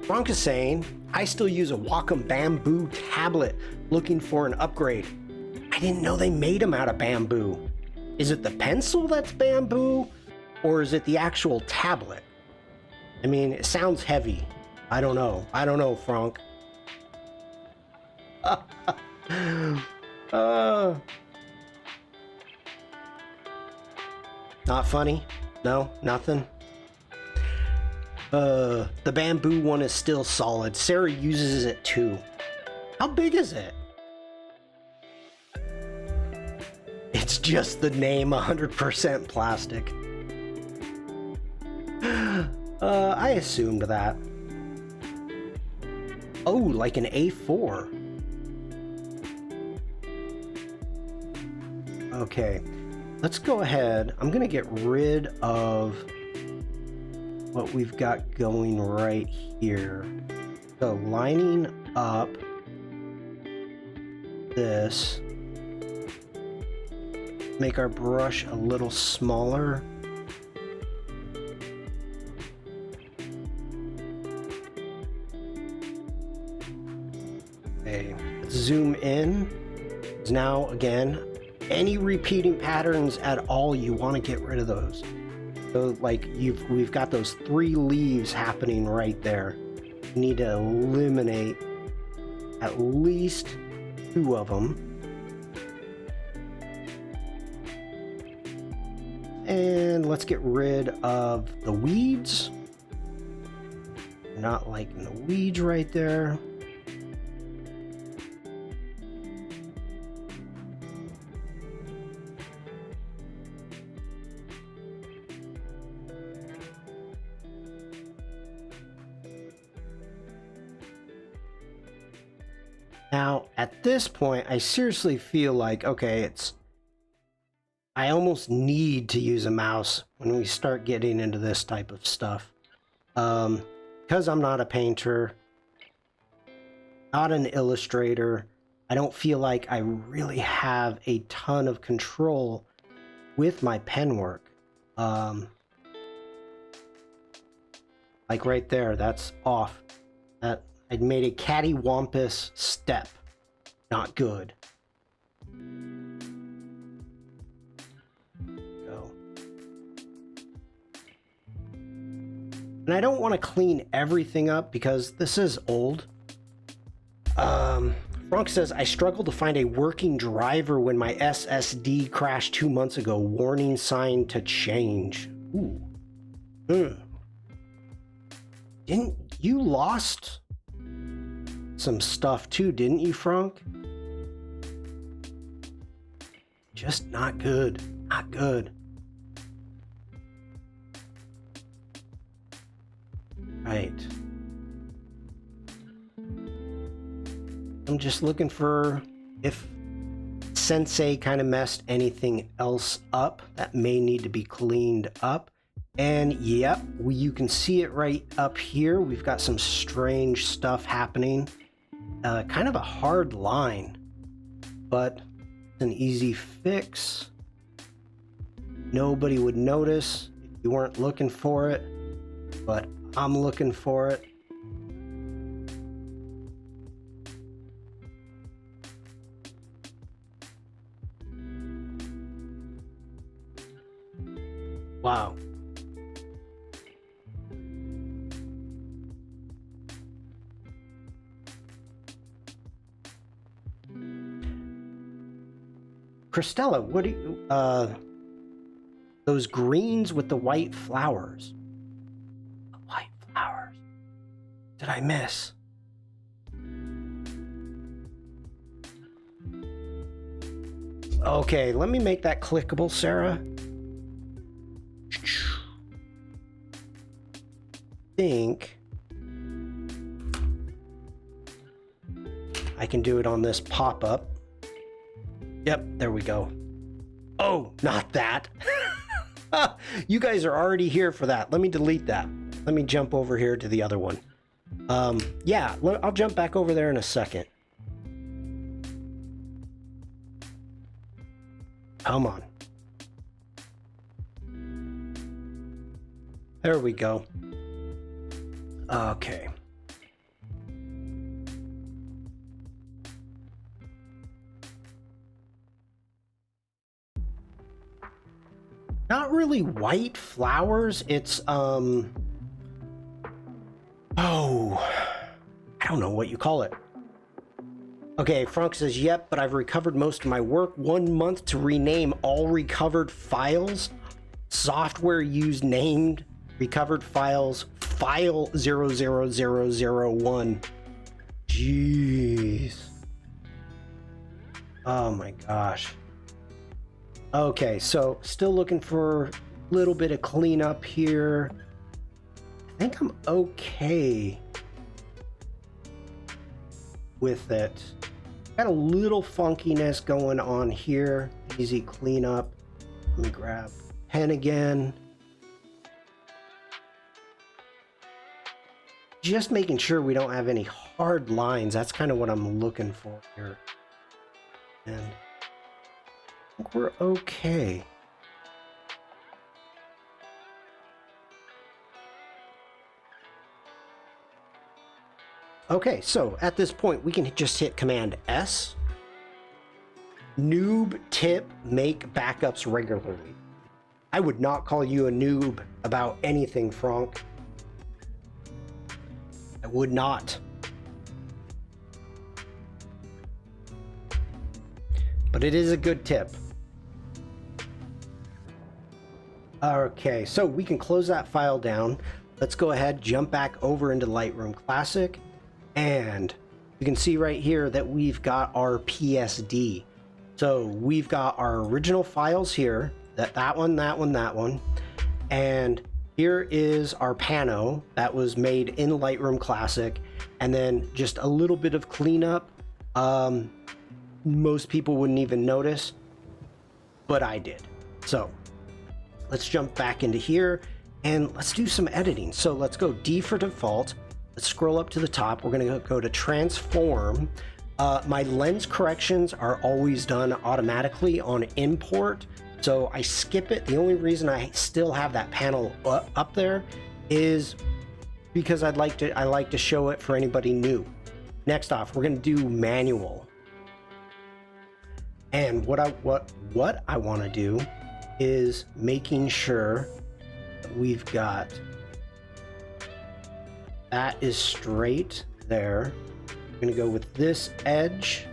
Ronk is saying, I still use a Wacom bamboo tablet looking for an upgrade. I didn't know they made them out of bamboo. Is it the pencil that's bamboo, or is it the actual tablet? I mean, it sounds heavy. I don't know. I don't know, Frank. Not funny? No, nothing? The bamboo one is still solid. Sarah uses it too. How big is it? It's just the name, 100% plastic. I assumed that. Oh, like an A4. Okay, let's go ahead. I'm gonna get rid of what we've got going right here. So lining up this. Make our brush a little smaller. Okay, let's zoom in. Now again, any repeating patterns at all, you want to get rid of those. So like we've got those 3 leaves happening right there. You need to eliminate at least 2 of them. And let's get rid of the weeds. Not liking the weeds right there. Now, at this point, I seriously feel like, okay, I almost need to use a mouse when we start getting into this type of stuff. Because I'm not a painter, not an illustrator, I don't feel like I really have a ton of control with my pen work. Like right there, that's off. That I made a cattywampus step. Not good. And I don't want to clean everything up because this is old. Frank says, I struggled to find a working driver when my SSD crashed 2 months ago. Warning sign to change. Ooh. Didn't you lost some stuff too, didn't you, Frank? Just not good. Not good. Right. I'm just looking for if Sensei kind of messed anything else up that may need to be cleaned up. And yep, you can see it right up here. We've got some strange stuff happening. Kind of a hard line, but it's an easy fix. Nobody would notice if you weren't looking for it, but I'm looking for it. Wow. Christella, what do you, those greens with the white flowers. The white flowers. Did I miss? Okay, let me make that clickable, Sarah. Think I can do it on this pop-up. Yep, there we go. Oh, not that. You guys are already here for that. Let me delete that. Let me jump over here to the other one. Yeah, I'll jump back over there in a second. Come on. There we go. Okay. Not really white flowers. It's, oh, I don't know what you call it. Okay, Frank says, yep, but I've recovered most of my work. 1 month to rename all recovered files. Software used named recovered files file 00001. Jeez. Oh my gosh. Okay, so still looking for a little bit of cleanup here. I think I'm okay with it. Got a little funkiness going on here. Easy cleanup. Let me grab pen again. Just making sure we don't have any hard lines. That's kind of what I'm looking for here. And I think we're okay. Okay, so at this point, we can just hit Command S. Noob tip, make backups regularly. I would not call you a noob about anything, Frank. I would not. But it is a good tip. Okay, so we can close that file down. Let's go ahead, jump back over into Lightroom Classic. And you can see right here that we've got our PSD. So we've got our original files here, that one. And here is our pano that was made in Lightroom Classic. And then just a little bit of cleanup. Most people wouldn't even notice, but I did. So let's jump back into here and let's do some editing. So let's go D for default. Let's scroll up to the top. We're going to go to transform. My lens corrections are always done automatically on import, so I skip it. The only reason I still have that panel up there is because I like to show it for anybody new. Next off, we're going to do manual. And what I want to do is making sure that we've got That is straight there. I'm gonna go with this edge,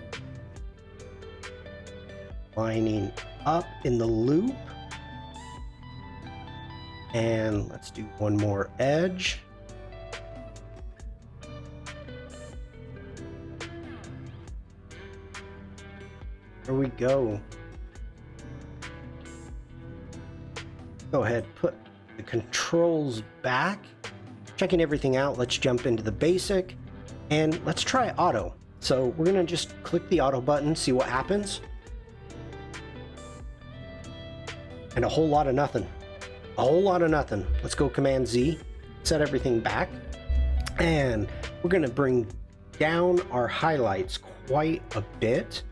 lining up in the loop. And let's do one more edge. There we go. Go ahead, put the controls back. Checking everything out, let's jump into the basic and let's try auto. So we're gonna just click the auto button, see what happens. And a whole lot of nothing. A whole lot of nothing. Let's go Command Z, set everything back. And we're gonna bring down our highlights quite a bit.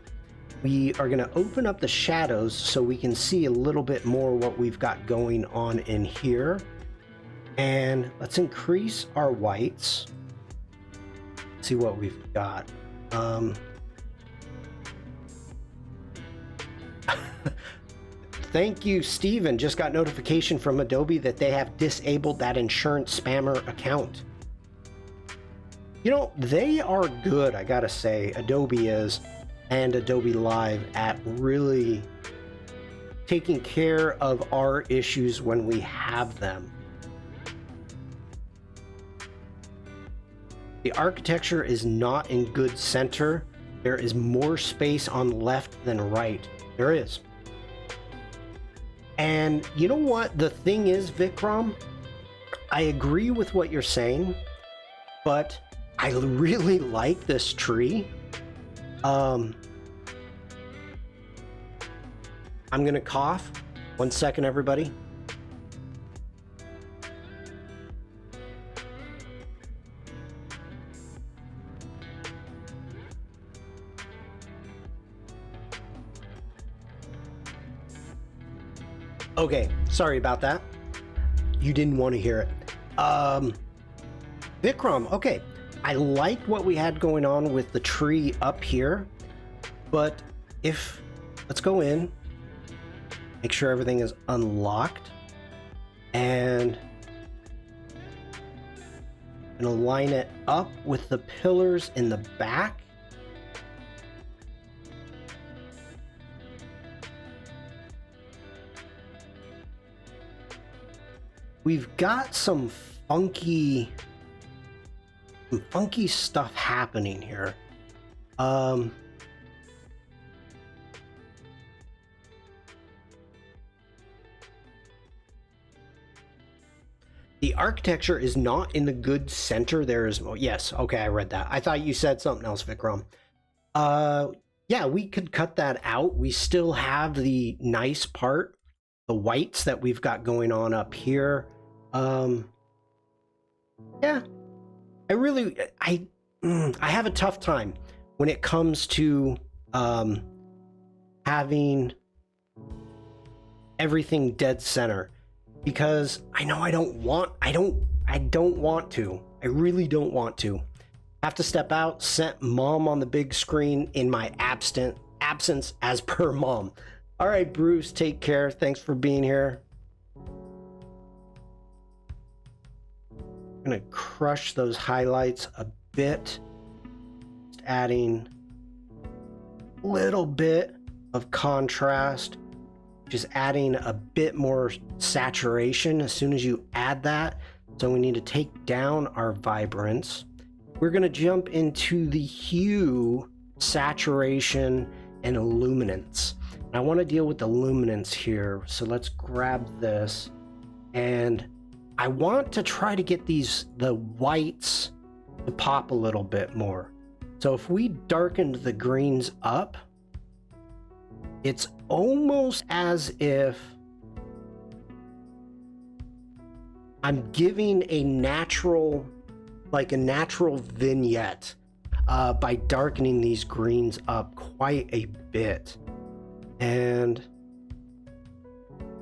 We are gonna open up the shadows so we can see a little bit more what we've got going on in here. And let's increase our whites. See what we've got. Thank you, Steven. Just got notification from Adobe that they have disabled that insurance spammer account. You know, they are good, I gotta say. Adobe is, and Adobe Live, at really taking care of our issues when we have them. The architecture is not in good center. There is more space on left than right. There is. And you know what the thing is, Vikram? I agree with what you're saying, but I really like this tree. I'm gonna cough. 1 second, everybody. Okay, sorry about that. You didn't want to hear it. Vikram, okay. I like what we had going on with the tree up here, but let's go in, make sure everything is unlocked, and I'm gonna line it up with the pillars in the back. We've got some funky stuff happening here. The architecture is not in the good center. There is, oh, yes, okay, I read that. I thought you said something else, Vikram. Yeah, we could cut that out. We still have the nice part, the whites that we've got going on up here. Yeah, I have a tough time when it comes to having everything dead center, because I know I don't want to. I really don't want to. Have to step out, sent mom on the big screen in my absence as per mom. All right, Bruce, take care. Thanks for being here. I'm gonna crush those highlights a bit, just adding a little bit of contrast, just adding a bit more saturation as soon as you add that. So we need to take down our vibrance. We're gonna jump into the hue, saturation, and luminance. I want to deal with the luminance here, so let's grab this, and I want to try to get the whites to pop a little bit more. So if we darkened the greens up, it's almost as if I'm giving a natural vignette by darkening these greens up quite a bit.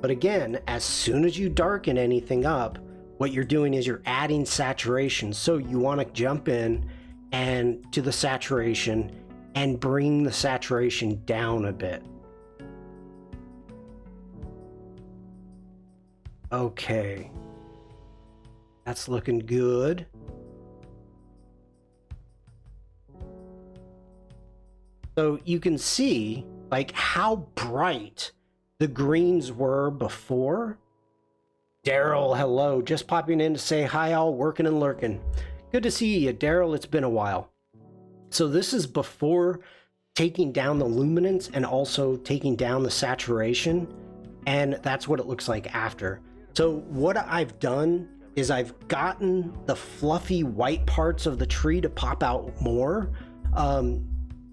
But again, as soon as you darken anything up, what you're doing is you're adding saturation. So you want to jump in and to the saturation and bring the saturation down a bit. Okay. That's looking good. So you can see like how bright the greens were before. Daryl, hello, just popping in to say hi, all working and lurking. Good to see you, Daryl. It's been a while. So this is before taking down the luminance and also taking down the saturation, and that's what it looks like after. So what I've done is I've gotten the fluffy white parts of the tree to pop out more.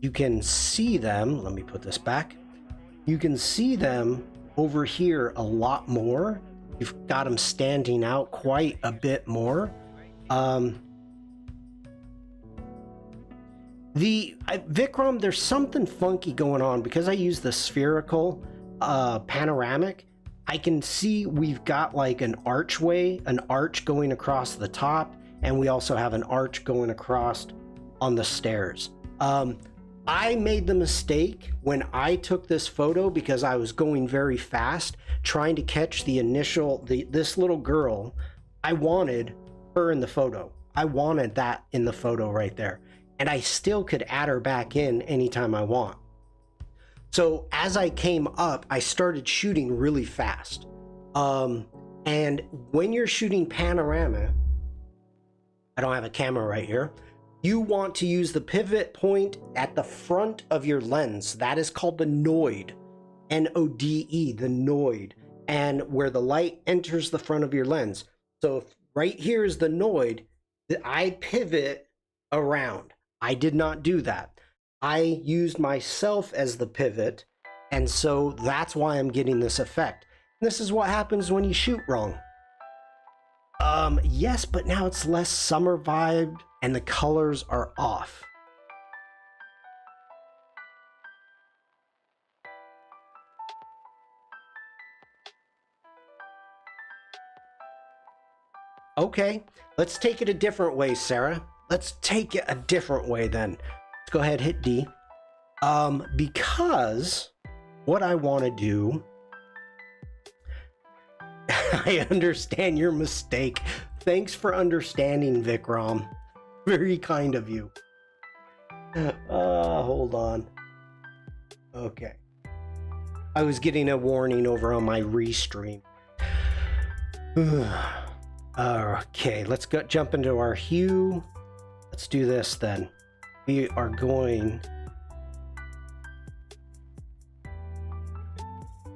You can see them, let me put this back. You can see them over here a lot more. You've got them standing out quite a bit more. Vikram, there's something funky going on because I use the spherical panoramic. I can see we've got like an archway, an arch going across the top, and we also have an arch going across on the stairs. I made the mistake when I took this photo because I was going very fast trying to catch this little girl. I wanted her in the photo. I wanted that in the photo right there. And I still could add her back in anytime I want. So as I came up, I started shooting really fast. And when you're shooting panorama, I don't have a camera right here, you want to use the pivot point at the front of your lens. That is called the noid, N-O-D-E, the noid, and where the light enters the front of your lens. So if right here is the noid, I pivot around. I did not do that. I used myself as the pivot, and so that's why I'm getting this effect. This is what happens when you shoot wrong. Yes, but now it's less summer vibe and the colors are off. Okay, let's take it a different way, Sarah. Let's take it a different way then. Let's go ahead, hit D. Because what I want to do, I understand your mistake. Thanks for understanding, Vikram. Very kind of you. Hold on. Okay. I was getting a warning over on my restream. Okay, let's go jump into our hue. Let's do this then. We are going...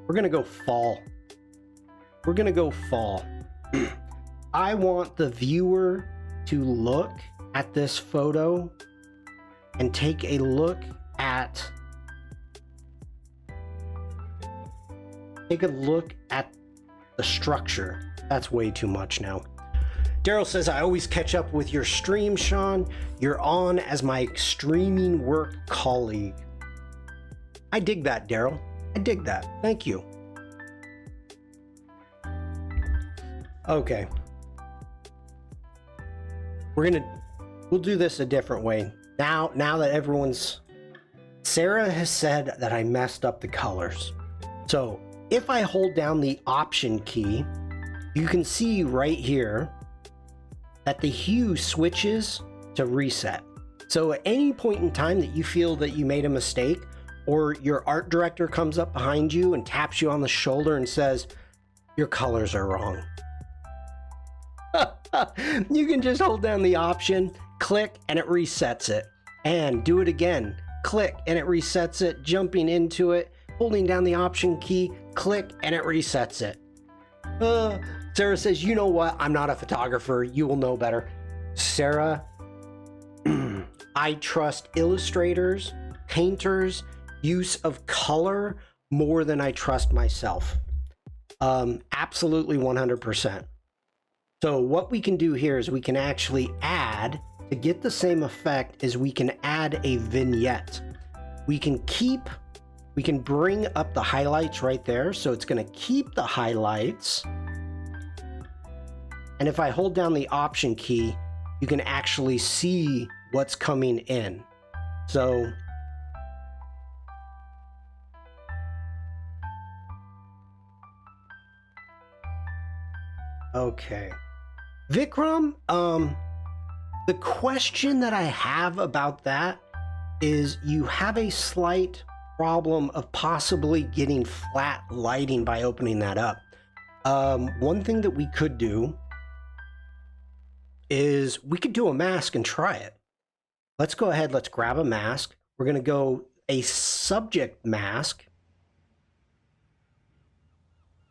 We're gonna go fall. We're gonna go fall. I want the viewer to look at this photo and take a look at the structure. That's way too much now. Daryl says, I always catch up with your stream, Shawn. You're on as my streaming work colleague. I dig that, Daryl. I dig that. Thank you. Okay. We'll do this a different way. Now that everyone's... Sarah has said that I messed up the colors. So if I hold down the Option key, you can see right here that the hue switches to reset. So at any point in time that you feel that you made a mistake, or your art director comes up behind you and taps you on the shoulder and says, your colors are wrong. You can just hold down the Option, click, and it resets it. And do it again. Click, and it resets it. Jumping into it, holding down the Option key, click, and it resets it. Sarah says, you know what? I'm not a photographer. You will know better. Sarah, I trust illustrators, painters, use of color more than I trust myself. Absolutely 100%. So what we can do here is we can actually add, to get the same effect, is we can add a vignette. We can bring up the highlights right there. So it's going to keep the highlights. And if I hold down the Option key, you can actually see what's coming in. So okay. Vikram, the question that I have about that is you have a slight problem of possibly getting flat lighting by opening that up. One thing that we could do is we could do a mask and try it. Let's go ahead, let's grab a mask. We're going to go a subject mask.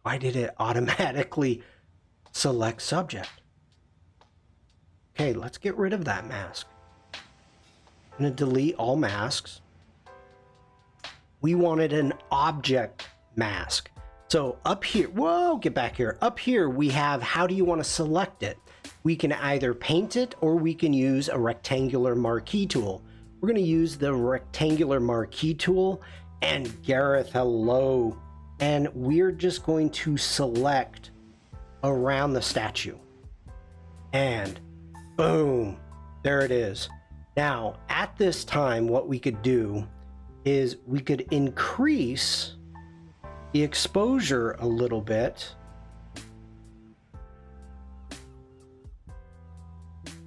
Why did it automatically select subject? Okay, let's get rid of that mask. I'm going to delete all masks. We wanted an object mask. So up here, whoa, get back here. Up here we have, how do you want to select it? We can either paint it or we can use a rectangular marquee tool. We're going to use the rectangular marquee tool, and Gareth, hello. And we're just going to select around the statue. And boom, there it is. Now, at this time, what we could do is we could increase the exposure a little bit.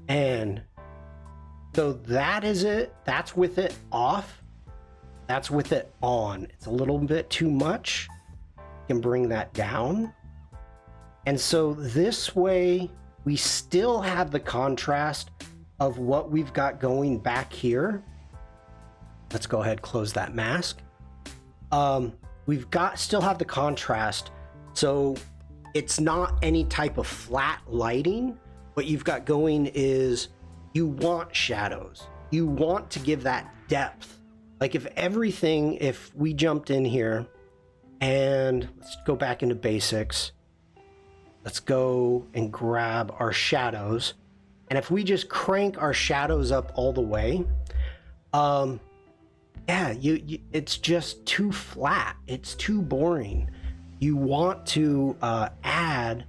And so that is it. That's with it off. That's with it on. It's a little bit too much. You can bring that down. And so this way, we still have the contrast of what we've got going back here. Let's go ahead, close that mask. We've got, still have the contrast. So it's not any type of flat lighting. What you've got going is you want shadows. You want to give that depth. Like if we jumped in here and let's go back into basics. Let's go and grab our shadows. And if we just crank our shadows up all the way, yeah, it's just too flat. It's too boring. You want to add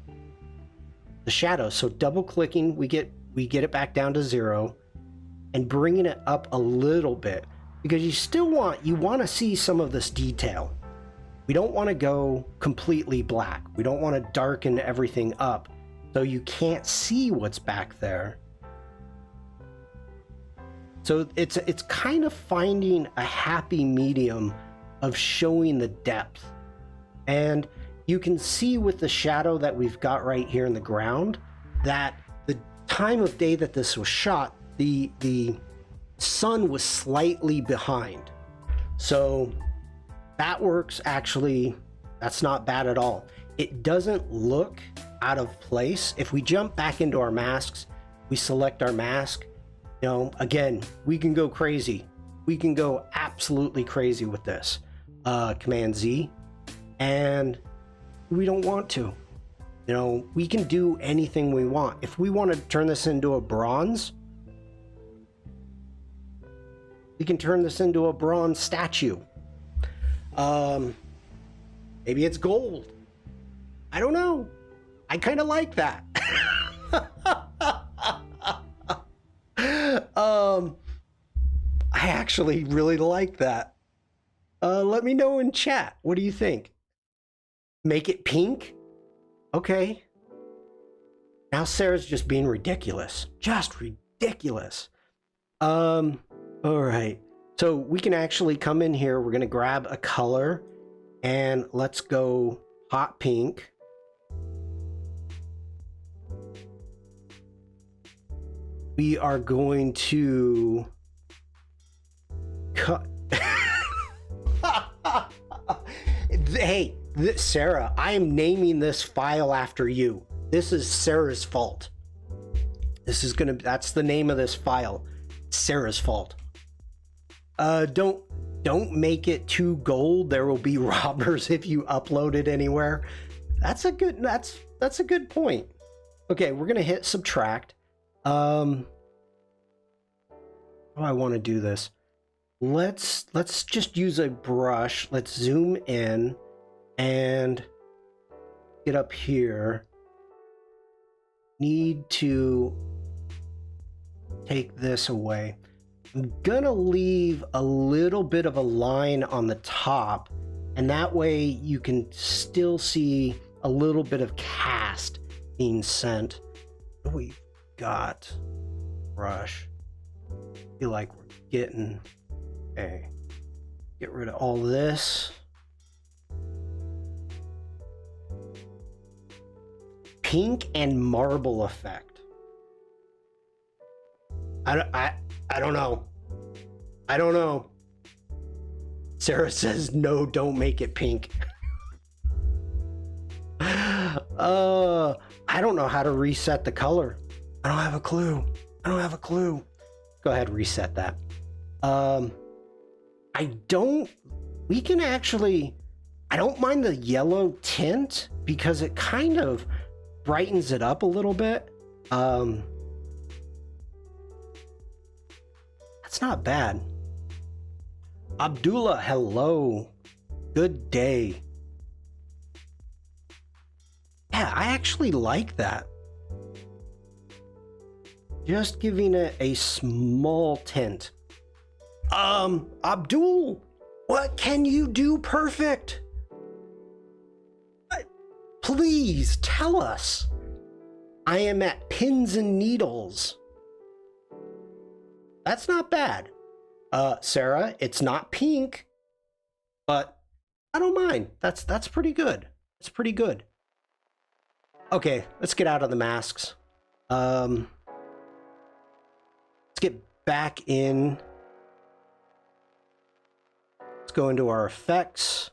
the shadows. So double clicking, we get it back down to 0 and bringing it up a little bit, because you want to see some of this detail. We don't want to go completely black. We don't want to darken everything up so you can't see what's back there. So it's kind of finding a happy medium of showing the depth. And you can see with the shadow that we've got right here in the ground that the time of day that this was shot, the sun was slightly behind. So that works. Actually, that's not bad at all. It doesn't look out of place. If we jump back into our masks, we select our mask, you know, again, we can go crazy. We can go absolutely crazy with this. Command Z, and we don't want to. You know, we can do anything we want. If we want to turn this into a bronze, we can turn this into a bronze statue. Maybe it's gold. I don't know. I kind of like that. I actually really like that. Let me know in chat. What do you think? Make it pink? Okay. Now Sarah's just being ridiculous. Just ridiculous. All right. So we can actually come in here. We're going to grab a color and let's go hot pink. We are going to cut. Hey, Sarah, I am naming this file after you. This is Sarah's fault. That's the name of this file. Sarah's fault. Don't make it too gold. There will be robbers if you upload it anywhere. That's a good point. Okay, we're gonna hit subtract. How do I want to do this? Let's just use a brush. Let's zoom in and get up here. Need to take this away. I'm gonna leave a little bit of a line on the top, and that way you can still see a little bit of cast being sent. We've got brush. I feel like we're getting Okay. Get rid of all this. Pink and marble effect. I don't know. I don't know. Sarah says, no, don't make it pink. I don't know how to reset the color. I don't have a clue. I don't have a clue. Go ahead, reset that. We can actually, I don't mind the yellow tint because it kind of brightens it up a little bit. That's not bad. Abdullah, hello. Good day. Yeah, I actually like that. Just giving it a small tint. Abdul, what can you do perfect? Please tell us. I am at pins and needles. That's not bad. Sarah, it's not pink, but I don't mind. That's pretty good. It's pretty good. Okay, let's get out of the masks. Let's get back in. Let's go into our effects.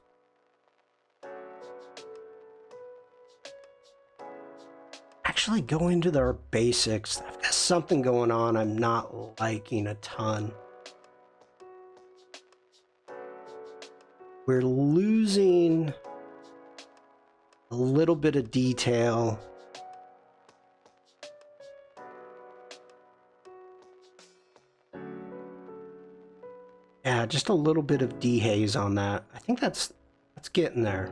Actually go into our basics. I've got something going on I'm not liking a ton. We're losing a little bit of detail. Yeah, just a little bit of dehaze on that. I think that's getting there.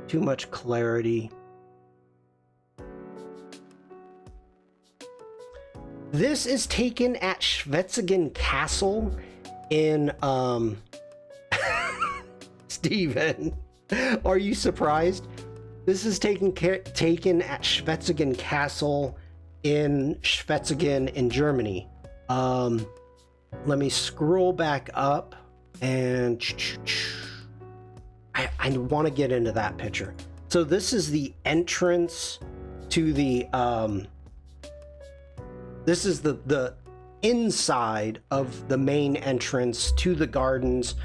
Too much clarity. This is taken at Schwetzingen Castle in Steven, are you surprised? This is taken at Schwetzingen Castle in Schwetzingen in Germany. Let me scroll back up and I want to get into that picture. So this is the entrance to the this is the inside of the main entrance to the gardens,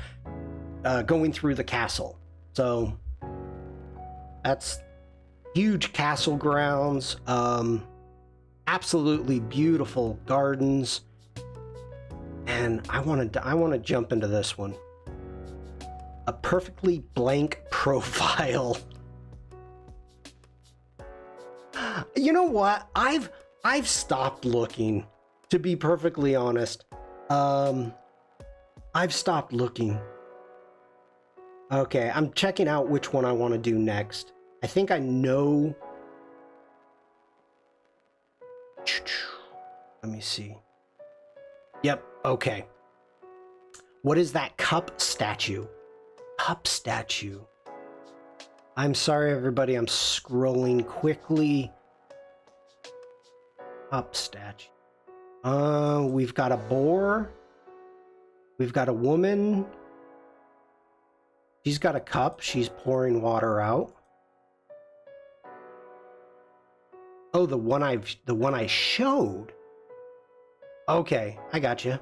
going through the castle. So that's huge castle grounds, absolutely beautiful gardens, and I want to jump into this one. A perfectly blank profile. You know what? I've stopped looking, to be perfectly honest. I've stopped looking. Okay, I'm checking out which one I want to do next. I think I know. Let me see. Yep, okay. What is that cup statue? Cup statue. I'm sorry, everybody. I'm scrolling quickly. Cup statue. We've got a boar. We've got a woman. She's got a cup. She's pouring water out. Oh, the one I showed. Okay, I got you.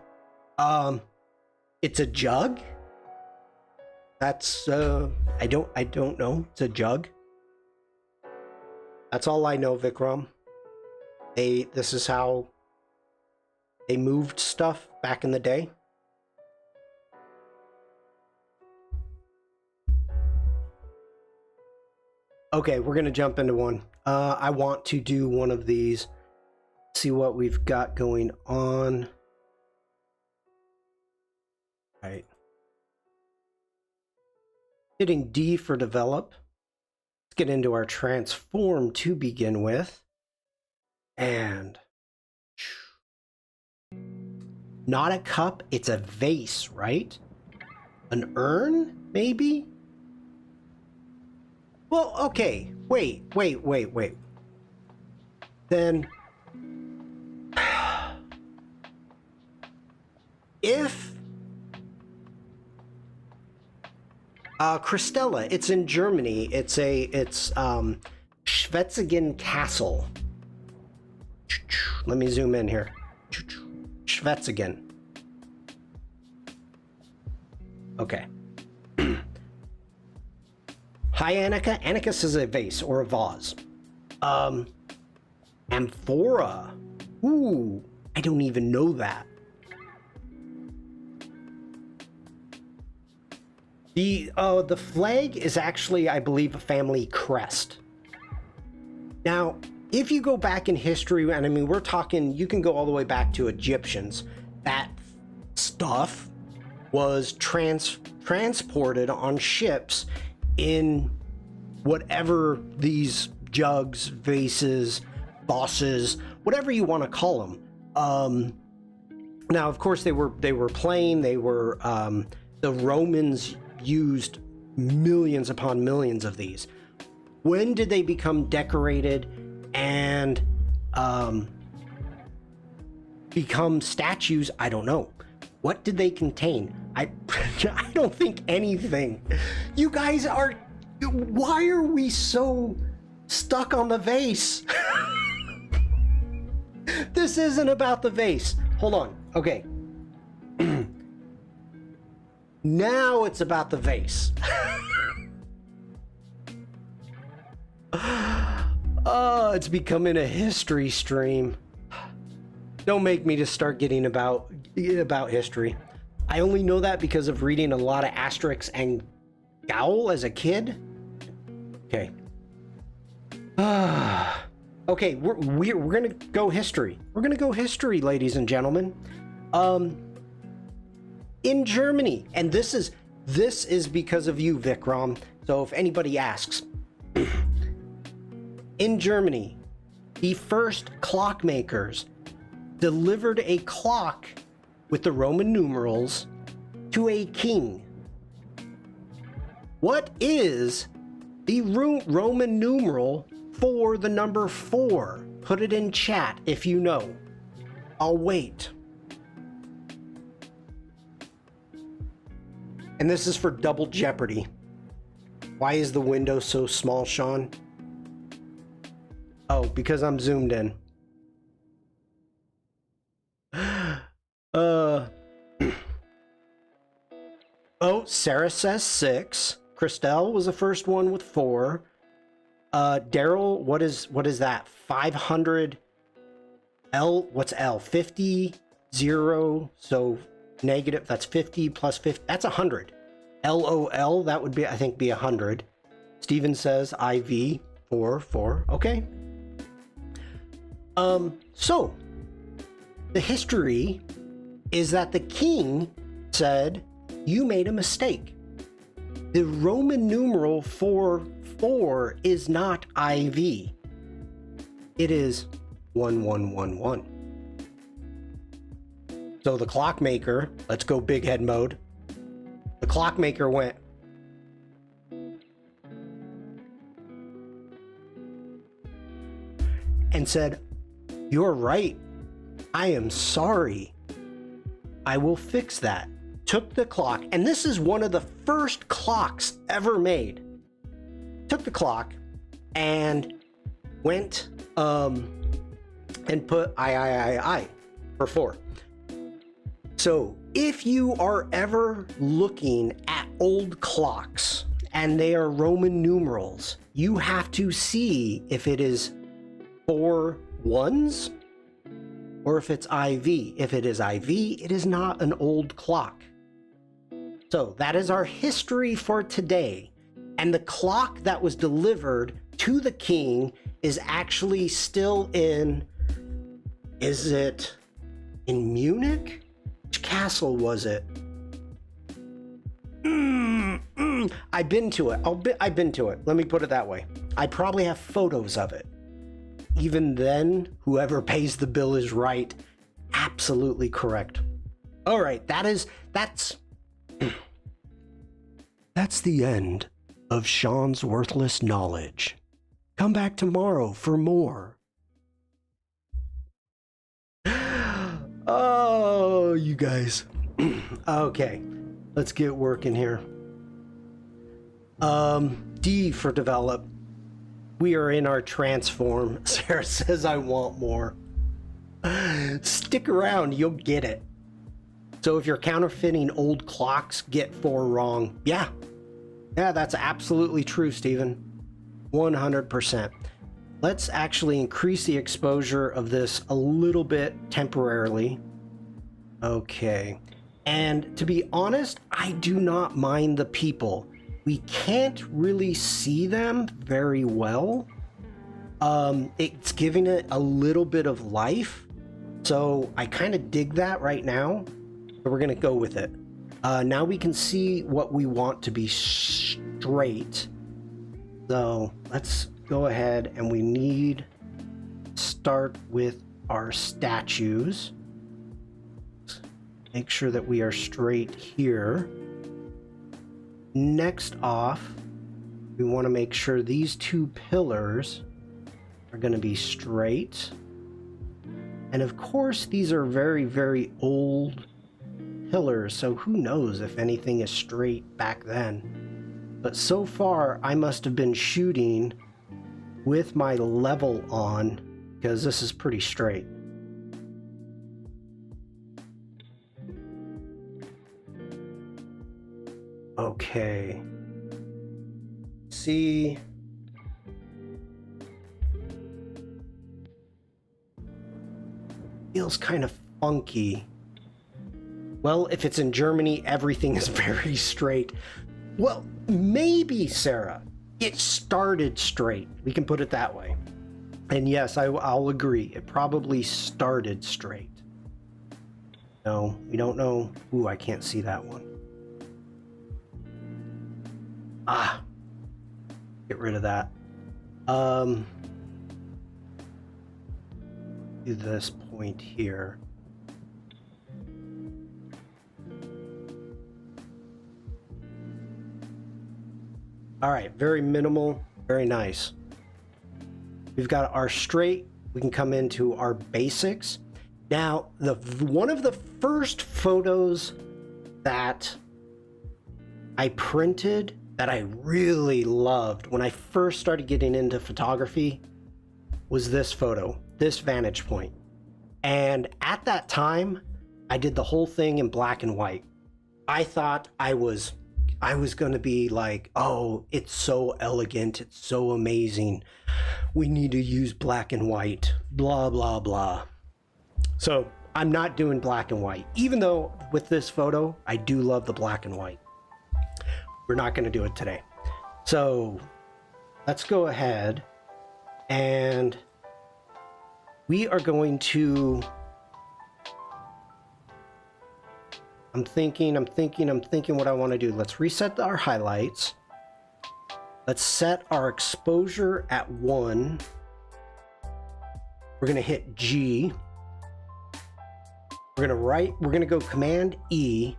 It's a jug. That's I don't know. It's a jug. That's all I know, Vikram. This is how they moved stuff back in the day. Okay, we're gonna jump into one. I want to do one of these. See what we've got going on. All right. Hitting D for develop. Let's get into our transform to begin with. And not a cup, it's a vase, right? An urn, maybe? Well, okay. Wait. Then if Christella, it's in Germany. It's Schwetzigen Castle. Let me zoom in here. Schwetzigen. Okay. Hi, Annika. Annika says a vase or a vase. Amphora. Ooh, I don't even know that. The flag is actually, I believe, a family crest. Now, if you go back in history, and I mean, we're talking, you can go all the way back to Egyptians, that stuff was transported on ships in whatever these jugs, vases, bosses, whatever you want to call them. Now, of course, they were plain. They were the Romans used millions upon millions of these. When did they become decorated and become statues? I don't know. What did they contain? I don't think anything. You guys are, why are we so stuck on the vase? This isn't about the vase. Hold on. Okay. Now it's about the vase. Oh, it's becoming a history stream. Don't make me just start getting about history. I only know that because of reading a lot of Asterix and Gowl as a kid. Okay. Okay, we're gonna go history. We're gonna go history, ladies and gentlemen. In Germany, and this is because of you, Vikram. So if anybody asks, in Germany, the first clockmakers delivered a clock with the Roman numerals to a king. What is the Roman numeral for the number 4? Put it in chat if you know. I'll wait. And this is for double jeopardy. Why is the window so small, Shawn? Oh, because I'm zoomed in. Oh, Sarah says 6. Christelle was the first one with 4. Daryl, what is that? 500 L, what's L? 50, 0, so negative, that's 50 plus 50, that's 100. LOL, that would be, I think, be 100. Steven says IV, 4. Okay. So the history is that the king said, you made a mistake. The Roman numeral for 4 is not IV. It is 1111. So the clockmaker, let's go big head mode. The clockmaker went, and said, you're right. I am sorry. I will fix that. Took the clock, and this is one of the first clocks ever made. Took the clock and went and put I for 4. So if you are ever looking at old clocks and they are Roman numerals, you have to see if it is 4 1s or if it's IV. If it is IV, it is not an old clock. So that is our history for today. And the clock that was delivered to the king is actually still in, is it in Munich? Which castle was it? I've been to it. I've been to it. Let me put it that way. I probably have photos of it. Even then, whoever pays the bill is right. Absolutely correct. All right, that's the end of Shawn's worthless knowledge. Come back tomorrow for more. Oh, you guys. Okay, let's get working here. D for develop. We are in our transform. Sarah says I want more. Stick around, you'll get it. So if you're counterfeiting old clocks, get 4 wrong. Yeah, that's absolutely true, Stephen. 100%. Let's actually increase the exposure of this a little bit temporarily. Okay. And to be honest, I do not mind the people. We can't really see them very well. It's giving it a little bit of life. So I kind of dig that right now. So we're going to go with it. Now we can see what we want to be straight. So let's go ahead, and we need to start with our statues. Make sure that we are straight here. Next off, we want to make sure these 2 pillars are going to be straight. And of course, these are very, very old pillars, so who knows if anything is straight back then. But so far, I must have been shooting with my level on, because this is pretty straight. Okay. See. Feels kind of funky. Well, if it's in Germany, everything is very straight. Well, maybe, Sarah, it started straight. We can put it that way. And yes, I'll agree. It probably started straight. No, we don't know. Ooh, I can't see that one. Ah, get rid of that. Do this point here. All right, very minimal, very nice. We've got our straight. We can come into our basics. Now, one of the first photos that I printed that I really loved when I first started getting into photography was this photo, this vantage point. And at that time, I did the whole thing in black and white. I thought I was going to be like, oh, it's so elegant, it's so amazing, we need to use black and white, blah, blah, blah. So I'm not doing black and white, even though with this photo, I do love the black and white. We're not going to do it today. So let's go ahead, and we are going to, I'm thinking what I want to do. Let's reset our highlights. Let's set our exposure at 1. We're going to hit G. We're going to go Command E,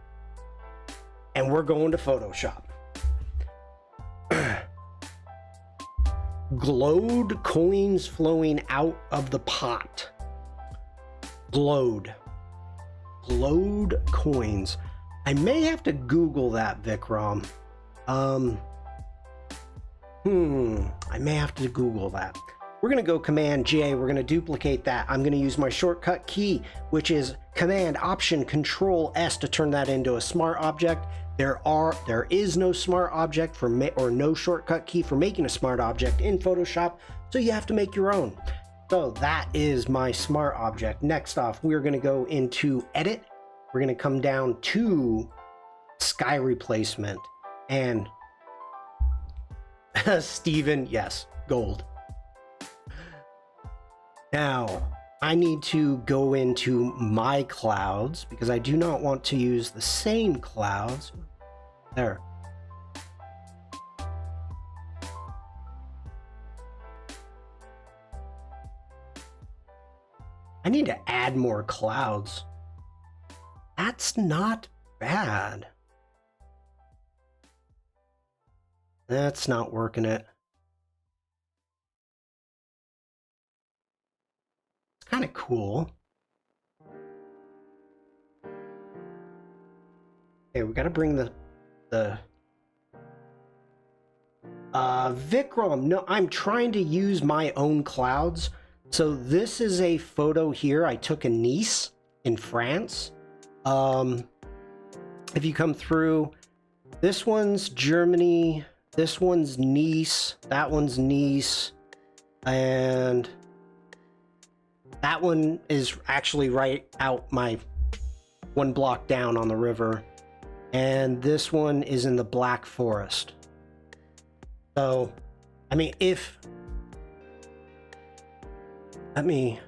and we're going to Photoshop. Glowed coins flowing out of the pot. Glowed coins. I may have to Google that, Vikram. I may have to Google that. We're going to go Command J. We're going to duplicate that. I'm going to use my shortcut key, which is Command Option Control S to turn that into a smart object. There is no smart object or no shortcut key for making a smart object in Photoshop, so you have to make your own. So that is my smart object. Next off, we're going to go into Edit. We're going to come down to Sky Replacement, and Steven, yes, gold. Now, I need to go into my clouds because I do not want to use the same clouds. There. I need to add more clouds. That's not bad. That's not working it. It's kind of cool. Okay, we got to bring the Vikram. No, I'm trying to use my own clouds. So this is a photo here I took in Nice in France. If you come through, this one's Germany, this one's Nice, that one's Nice, and that one is actually right out my one block down on the river, and this one is in the Black Forest. So, I mean, let me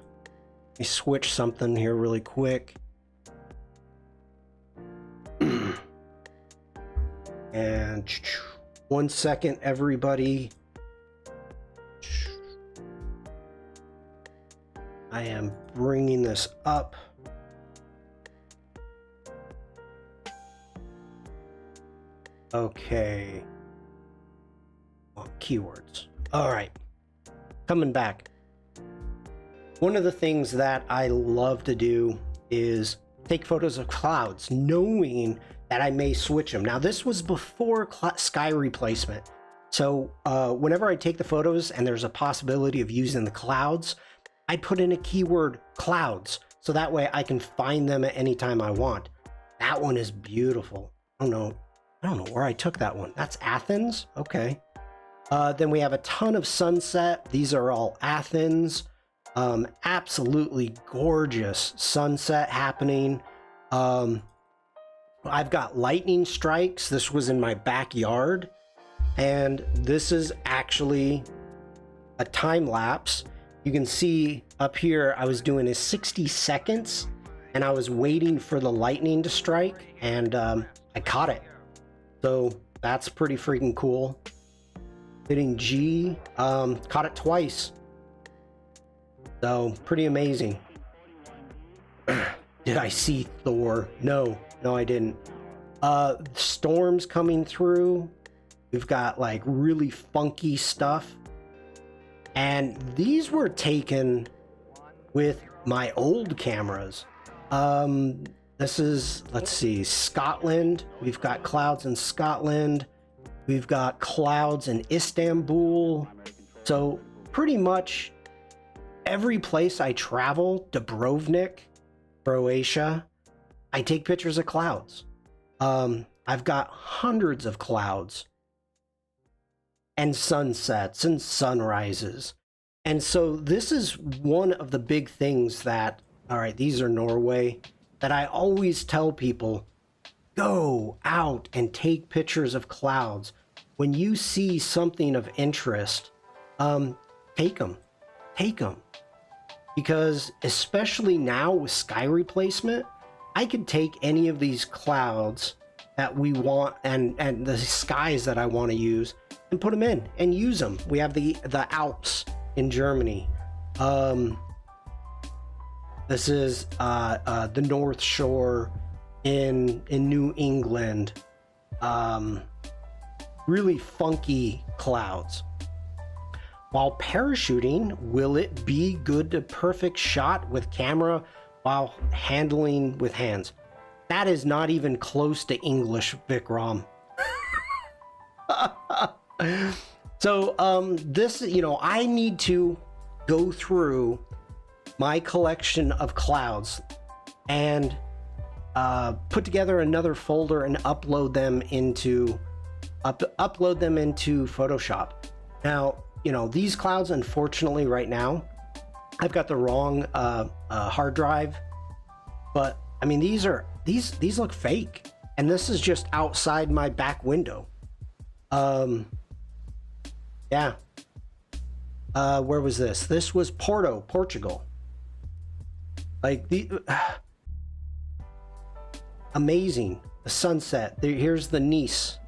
switch something here really quick. And 1 second, everybody. I am bringing this up. Okay. Oh, keywords. All right. Coming back. One of the things that I love to do is take photos of clouds, knowing that I may switch them. Now, this was before sky replacement. So whenever I take the photos and there's a possibility of using the clouds, I put in a keyword clouds. So that way I can find them at any time I want. That one is beautiful. I don't know where I took that one. That's Athens. Okay. Then we have a ton of sunset. These are all Athens. Absolutely gorgeous sunset happening. I've got lightning strikes. This was in my backyard, and this is actually a time lapse. You can see up here I was doing a 60 seconds and I was waiting for the lightning to strike, and I caught it. So that's pretty freaking cool. Hitting G, caught it twice. So pretty amazing. Did I see Thor? No, I didn't. Storms coming through. We've got like really funky stuff. And these were taken with my old cameras. This is, let's see, Scotland. We've got clouds in Scotland. We've got clouds in Istanbul. So pretty much every place I travel, Dubrovnik, Croatia, I take pictures of clouds. I've got hundreds of clouds and sunsets and sunrises. And so this is one of the big things that, all right, these are Norway, that I always tell people, go out and take pictures of clouds. When you see something of interest, take them. Because especially now with sky replacement, I could take any of these clouds that we want and the skies that I want to use and put them in and use them. We have the Alps in Germany. This is the North Shore in New England. Really funky clouds. While parachuting, will it be good to perfect shot with camera while handling with hands? That is not even close to English, Vikram. So this, I need to go through my collection of clouds and put together another folder and upload them into Photoshop. Now, these clouds, unfortunately, right now, I've got the wrong hard drive, but I mean, these look fake, and this is just outside my back window. Yeah. Where was this? This was Porto, Portugal. Like amazing. The sunset. Here's the Nice.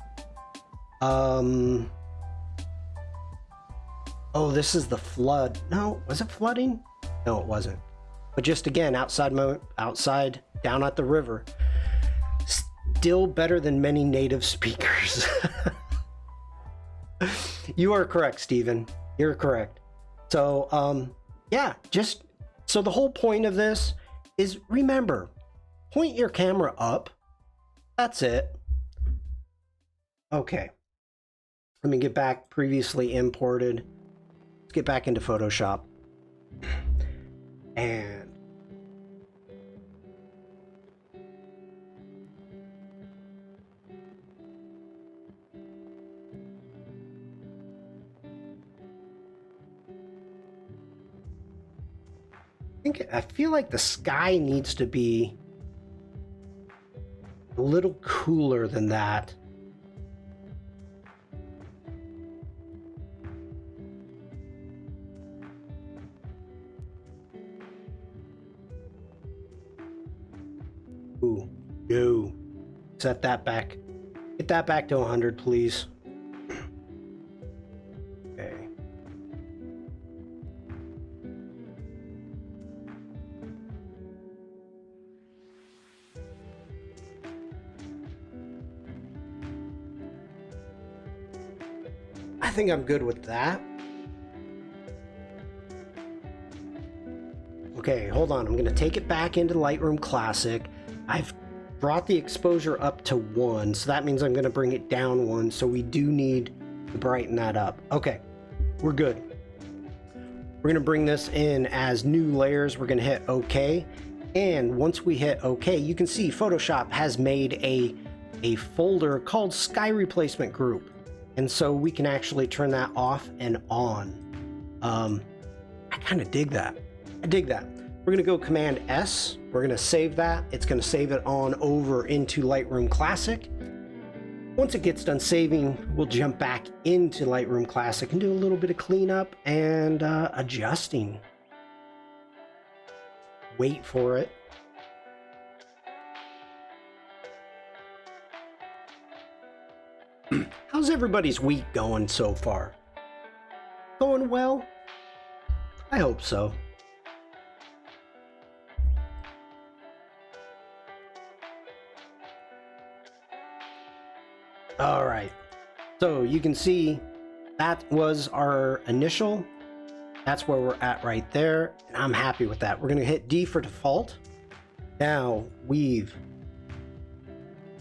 Oh, this is the flood. No, was it flooding? No, it wasn't. But just again, outside, down at the river. Still better than many native speakers. You are correct, Stephen. You're correct. So, yeah, so the whole point of this is, remember, point your camera up That's it. Okay. Let me get back previously imported. Let's get back into Photoshop. And I feel like the sky needs to be a little cooler than that. Ooh, no. Set that back. Get that back to 100, please. Okay. I think I'm good with that. Okay, hold on. I'm going to take it back into Lightroom Classic. I've brought the exposure up to 1, so that means I'm going to bring it down 1, so we do need to brighten that up. Okay, we're good. We're going to bring this in as new layers. We're going to hit OK, and once we hit OK, you can see Photoshop has made a folder called Sky Replacement Group, and so we can actually turn that off and on. I kind of dig that. I dig that. We're going to go Command S. We're going to save that. It's going to save it on over into Lightroom Classic. Once it gets done saving, we'll jump back into Lightroom Classic and do a little bit of cleanup and adjusting. Wait for it. How's everybody's week going so far? Going well? I hope so. All right, so you can see that was our initial. That's where we're at right there, and I'm happy with that. We're going to hit D for default. Now we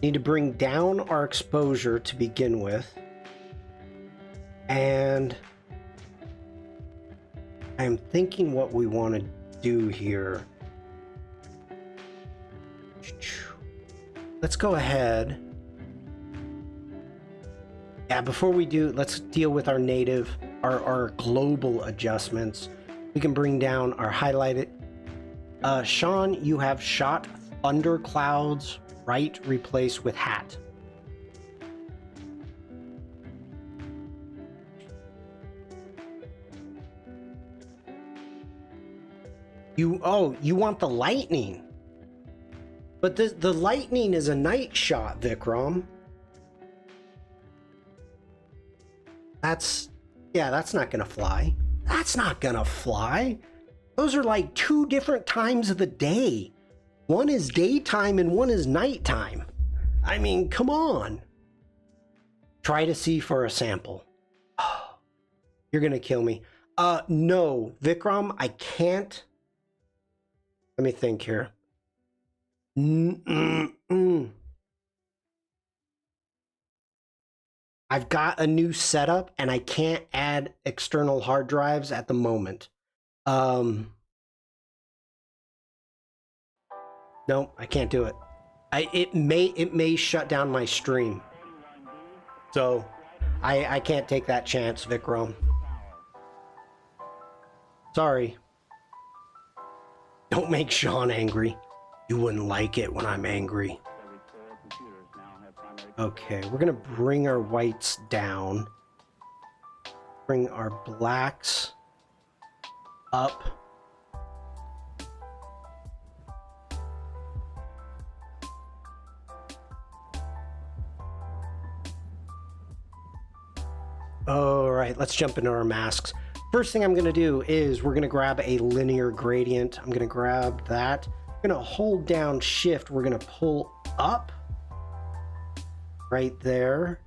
need to bring down our exposure to begin with, and I'm thinking what we want to do here. Let's go ahead. Yeah, before we do, let's deal with our native, our global adjustments. We can bring down our highlighted. Shawn, you have shot thunderclouds, right, replaced with hat. You want the lightning. But the lightning is a night shot, Vikram. That's not gonna fly. That's not gonna fly. Those are like 2 different times of the day. One is daytime and one is nighttime. I mean, come on. Try to see for a sample. Oh, you're gonna kill me. No, Vikram, I can't. Let me think here. I've got a new setup and I can't add external hard drives at the moment. No, I can't do it. It may shut down my stream. So I can't take that chance, Vikram. Sorry. Don't make Shawn angry. You wouldn't like it when I'm angry. Okay, we're gonna bring our whites down. Bring our blacks up. All right, let's jump into our masks. First thing I'm gonna do is we're gonna grab a linear gradient. I'm gonna grab that. I'm gonna hold down Shift. We're gonna pull up. Right there.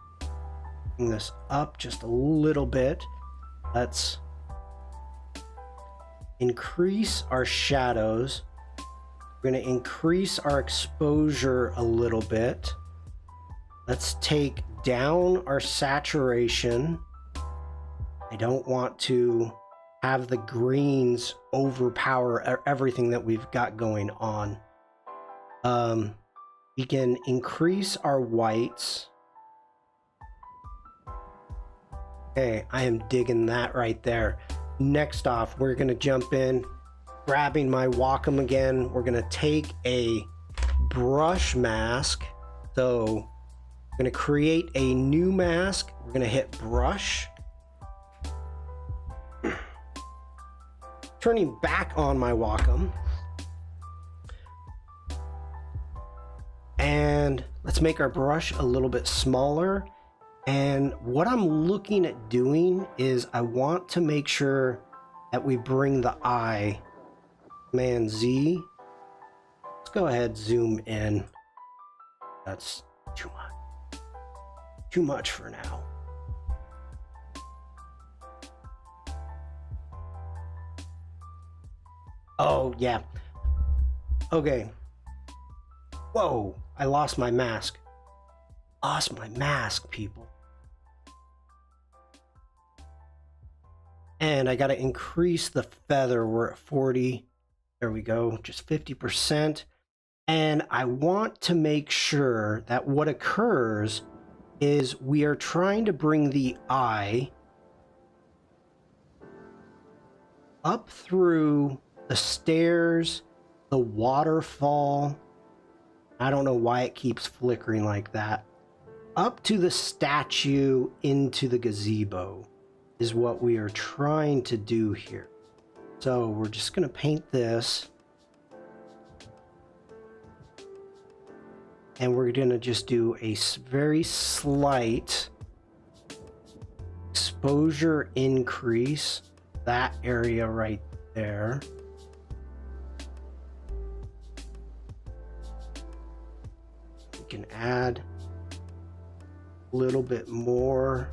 Bring this up just a little bit. Let's increase our shadows. We're going to increase our exposure a little bit. Let's take down our saturation. I don't want to have the greens overpower everything that we've got going on. We can increase our whites. Okay, I am digging that right there. Next off, we're gonna jump in, grabbing my Wacom again. We're gonna take a brush mask. So I'm gonna create a new mask. We're gonna hit brush. Turning back on my Wacom. And let's make our brush a little bit smaller. And what I'm looking at doing is I want to make sure that we bring the eye, Command Z. Let's go ahead, zoom in. That's too much. Too much for now. Oh, yeah. Okay. Whoa, I lost my mask. Lost my mask, people. And I got to increase the feather. We're at 40. There we go, just 50%. And I want to make sure that what occurs is we are trying to bring the eye up through the stairs, the waterfall. I don't know why it keeps flickering like that. Up to the statue, into the gazebo is what we are trying to do here. So we're just going to paint this. And we're going to just do a very slight exposure increase. That area right there. We can add a little bit more.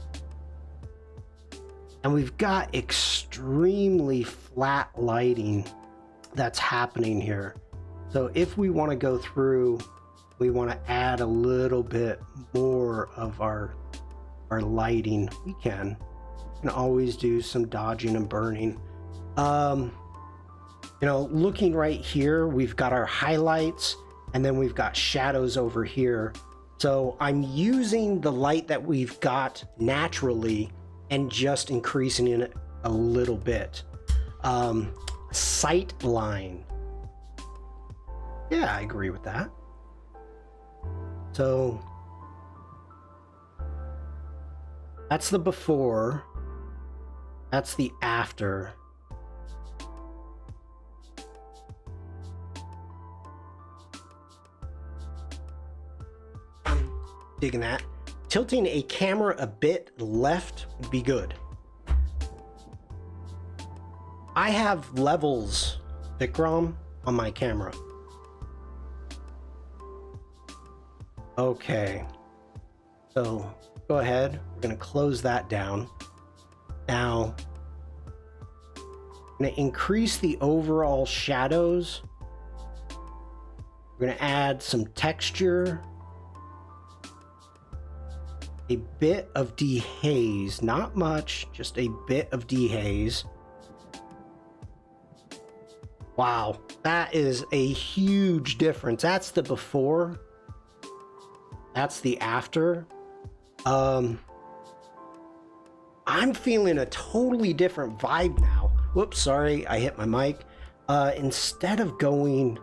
And we've got extremely flat lighting that's happening here. So if we want to go through, we want to add a little bit more of our lighting, we can. We can always do some dodging and burning. You know, looking right here, we've got our highlights and then we've got shadows over here. So I'm using the light that we've got naturally and just increasing it a little bit. Sight line. Yeah, I agree with that. So that's the before. That's the after. I'm digging that. Tilting a camera a bit left would be good. I have levels, Vikram, on my camera. Okay, so go ahead. We're going to close that down. Now, I'm going to increase the overall shadows. We're going to add some texture. A bit of dehaze, not much, just a bit of dehaze. Wow, that is a huge difference. That's the before. That's the after. I'm feeling a totally different vibe now. Whoops, sorry, I hit my mic. Instead of going,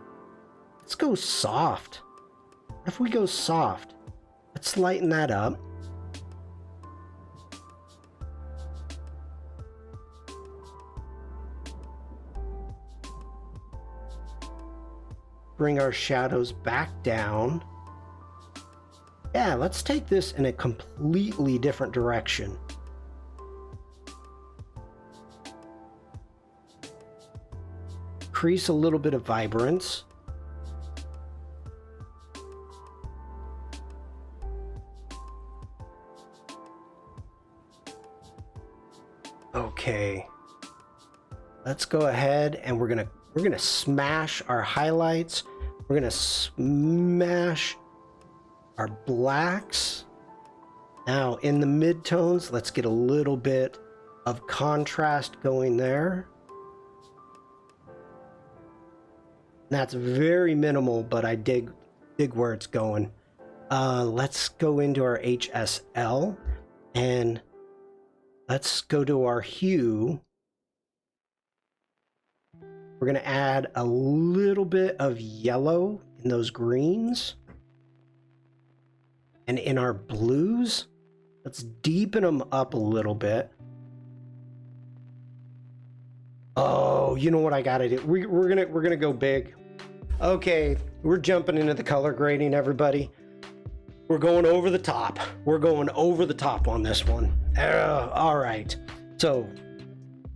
let's go soft. If we go soft, let's lighten that up. Bring our shadows back down. Yeah, let's take this in a completely different direction. Increase a little bit of vibrance. Okay. Let's go ahead and we're gonna smash our highlights. We're gonna smash our blacks. Now in the midtones, let's get a little bit of contrast going there. That's very minimal, but I dig where it's going. Let's go into our HSL and let's go to our hue. We're going to add a little bit of yellow in those greens. And in our blues, let's deepen them up a little bit. Oh, you know what I got to do? We're gonna go big. Okay, we're jumping into the color grading, everybody. We're going over the top. We're going over the top on this one. All right. So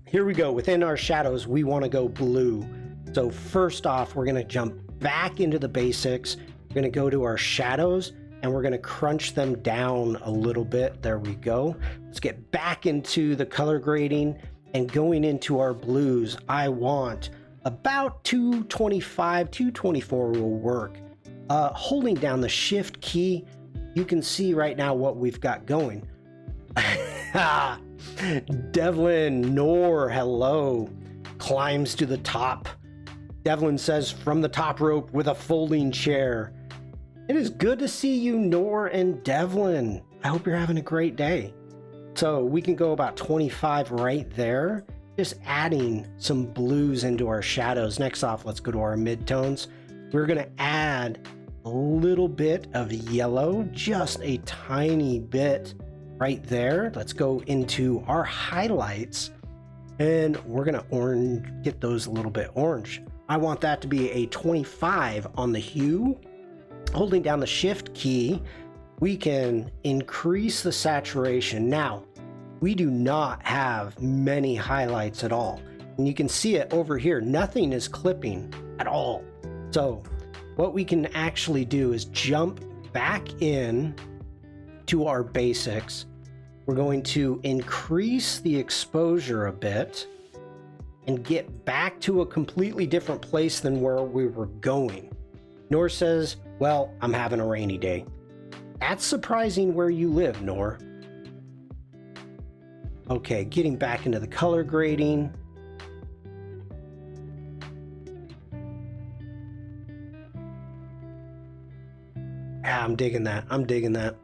here we go. Within our shadows, we want to go blue. So first off, we're going to jump back into the basics. We're going to go to our shadows and we're going to crunch them down a little bit. There we go. Let's get back into the color grading and going into our blues. I want about 225, 224 will work. Holding down the shift key, you can see right now what we've got going. Devlin Noor, hello, climbs to the top. Devlin says, from the top rope with a folding chair. It is good to see you, Noor and Devlin. I hope you're having a great day. So we can go about 25 right there, just adding some blues into our shadows. Next off, let's go to our midtones. We're going to add a little bit of yellow, just a tiny bit right there. Let's go into our highlights and we're going to get those a little bit orange. I want that to be a 25 on the hue. Holding down the shift key, we can increase the saturation. Now, we do not have many highlights at all. And you can see it over here. Nothing is clipping at all. So what we can actually do is jump back in to our basics. We're going to increase the exposure a bit and get back to a completely different place than where we were going. Noor says, well, I'm having a rainy day. That's surprising where you live, Noor. Okay, getting back into the color grading. Yeah, I'm digging that. I'm digging that.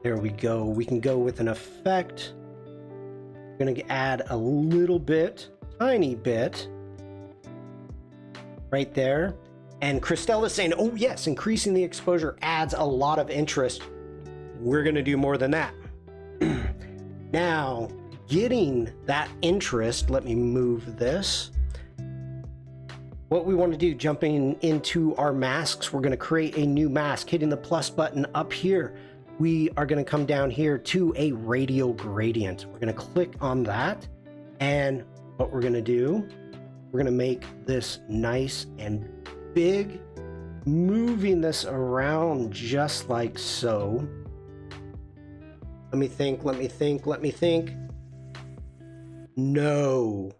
There we go. We can go with an effect. We're going to add a little bit, tiny bit, right there. And Christelle is saying, oh yes, increasing the exposure adds a lot of interest. We're going to do more than that. Now, getting that interest, let me move this. What we want to do, jumping into our masks, we're going to create a new mask, hitting the plus button up here. We are going to come down here to a radial gradient. We're going to click on that. And what we're going to do, we're going to make this nice and big, moving this around just like so. Let me think. No.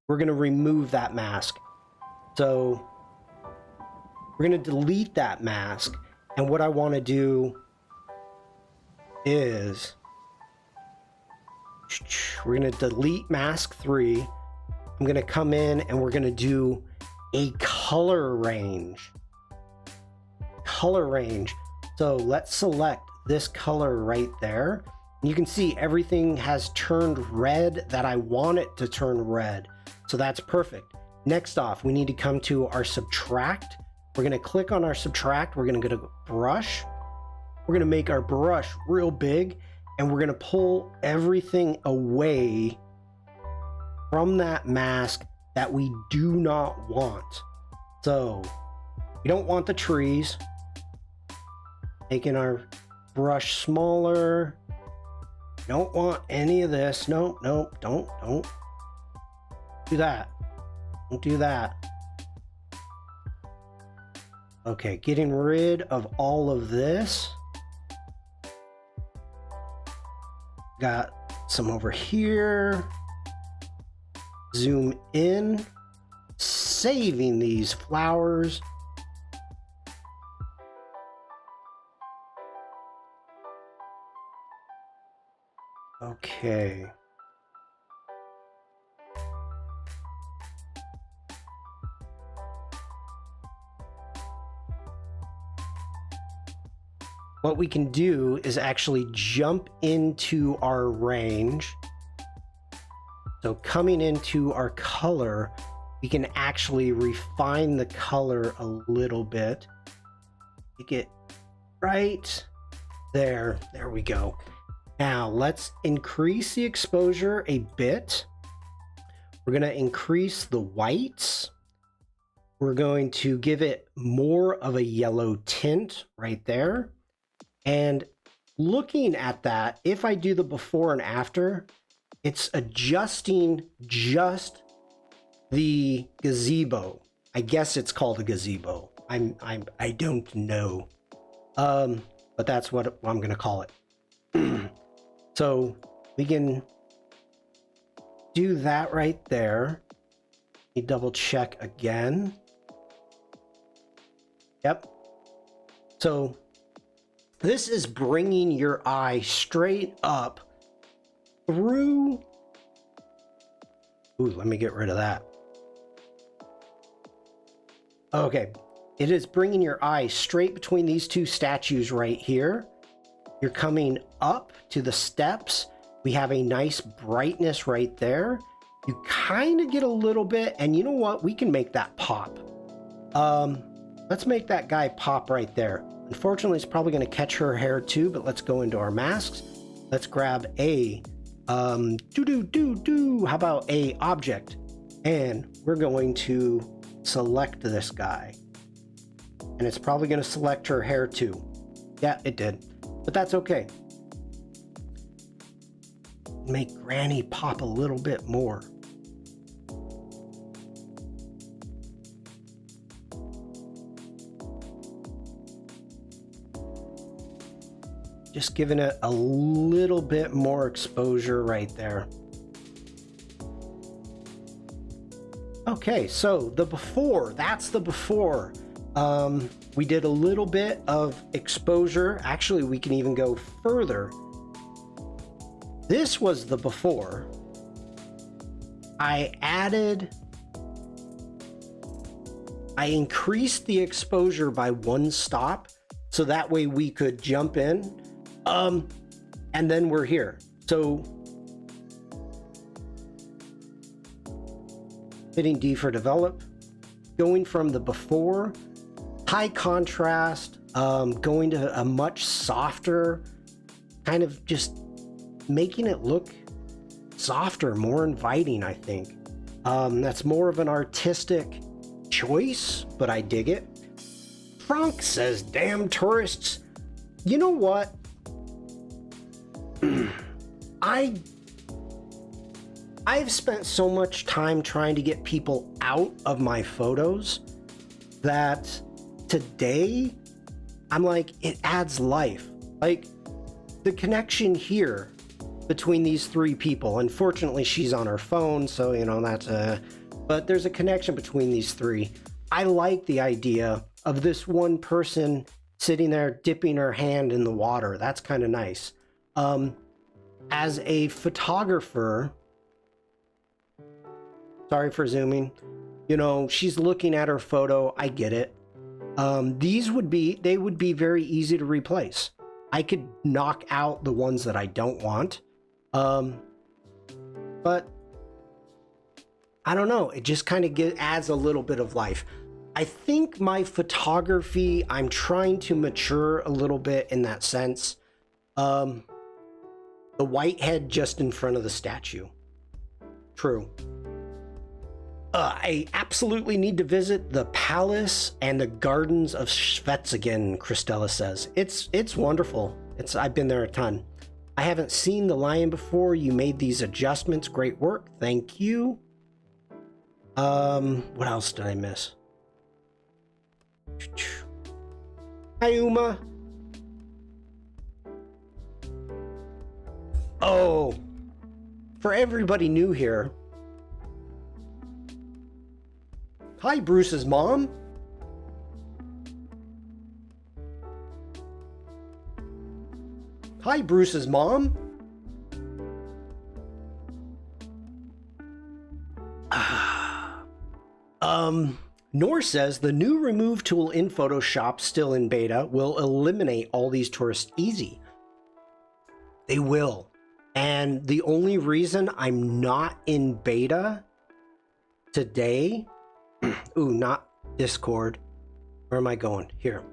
We're going to remove that mask. So we're going to delete that mask. And what I want to do is we're going to delete mask 3. I'm going to come in and we're going to do a color range. So let's select this color right there. You can see everything has turned red that I want it to turn red. So that's perfect. Next off, we need to come to our subtract. We're going to click on our subtract. We're going to go to brush. We're going to make our brush real big and we're going to pull everything away from that mask that we do not want. So we don't want the trees. Making our brush smaller. Don't want any of this. Nope, don't do that. Don't do that. Okay, getting rid of all of this. Got some over here. Zoom in. Saving these flowers. Okay. What we can do is actually jump into our range. So coming into our color, we can actually refine the color a little bit. Make it right there. There we go. Now let's increase the exposure a bit. We're going to increase the whites. We're going to give it more of a yellow tint right there. And looking at that, if I do the before and after, it's adjusting just the gazebo. I guess it's called a gazebo. I don't know. But that's what I'm going to call it. So we can do that right there. Let me double check again. Yep. So this is bringing your eye straight up through. Ooh, let me get rid of that. Okay. It is bringing your eye straight between these two statues right here. You're coming up to the steps. We have a nice brightness right there. You kind of get a little bit, and you know what? We can make that pop. Let's make that guy pop right there. Unfortunately, it's probably going to catch her hair too, but let's go into our masks. Let's grab a, how about a object? And we're going to select this guy. And it's probably going to select her hair too. Yeah, it did. But that's okay. Make Granny pop a little bit more. Just giving it a little bit more exposure right there. Okay, so the before, that's the before. We did a little bit of exposure. Actually, we can even go further. This was the before. I increased the exposure by 1 stop, so that way we could jump in. And then we're here. So hitting D for develop, going from the before, high contrast, going to a much softer, kind of just making it look softer, more inviting, I think. That's more of an artistic choice, but I dig it. Frank says, damn tourists. You know what? I've spent so much time trying to get people out of my photos that today I'm like, it adds life. Like the connection here between these 3 people. Unfortunately, she's on her phone, so you know that's but there's a connection between these 3. I like the idea of this one person sitting there dipping her hand in the water. That's kind of nice. As a photographer, sorry for zooming, you know, she's looking at her photo. I get it. They would be very easy to replace. I could knock out the ones that I don't want. But I don't know. It just kind of adds a little bit of life. I think my photography, I'm trying to mature a little bit in that sense. The white head just in front of the statue. True. I absolutely need to visit the palace and the gardens of Schwetzingen, Christella says. It's wonderful. I've been there a ton. I haven't seen the lion before. You made these adjustments. Great work. Thank you. What else did I miss? Hi, Uma. Oh, for everybody new here. Hi, Bruce's mom. Hi, Bruce's mom. Nor says the new remove tool in Photoshop, still in beta, will eliminate all these tourists easy. They will. And the only reason I'm not in beta today, ooh, not Discord. Where am I going? Here.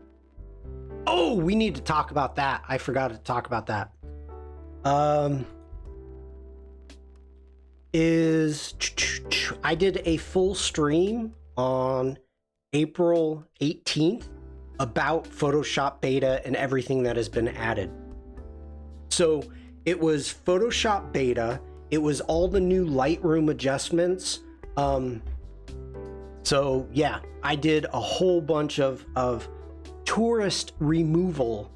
Oh, we need to talk about that. I forgot to talk about that. I did a full stream on April 18th about Photoshop beta and everything that has been added. So it was Photoshop beta. It was all the new Lightroom adjustments. So yeah, I did a whole bunch of tourist removal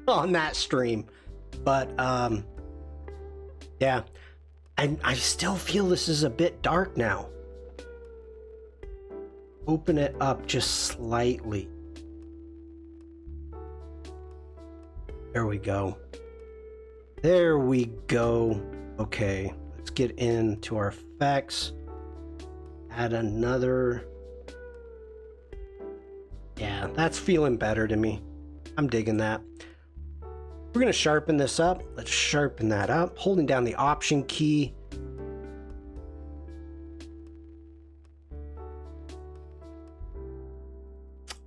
on that stream. But yeah, I still feel this is a bit dark now. Open it up just slightly. There we go. There we go. Okay, let's get into our effects. Add another. Yeah, that's feeling better to me. I'm digging that. We're going to sharpen this up. Let's sharpen that up. Holding down the Option key.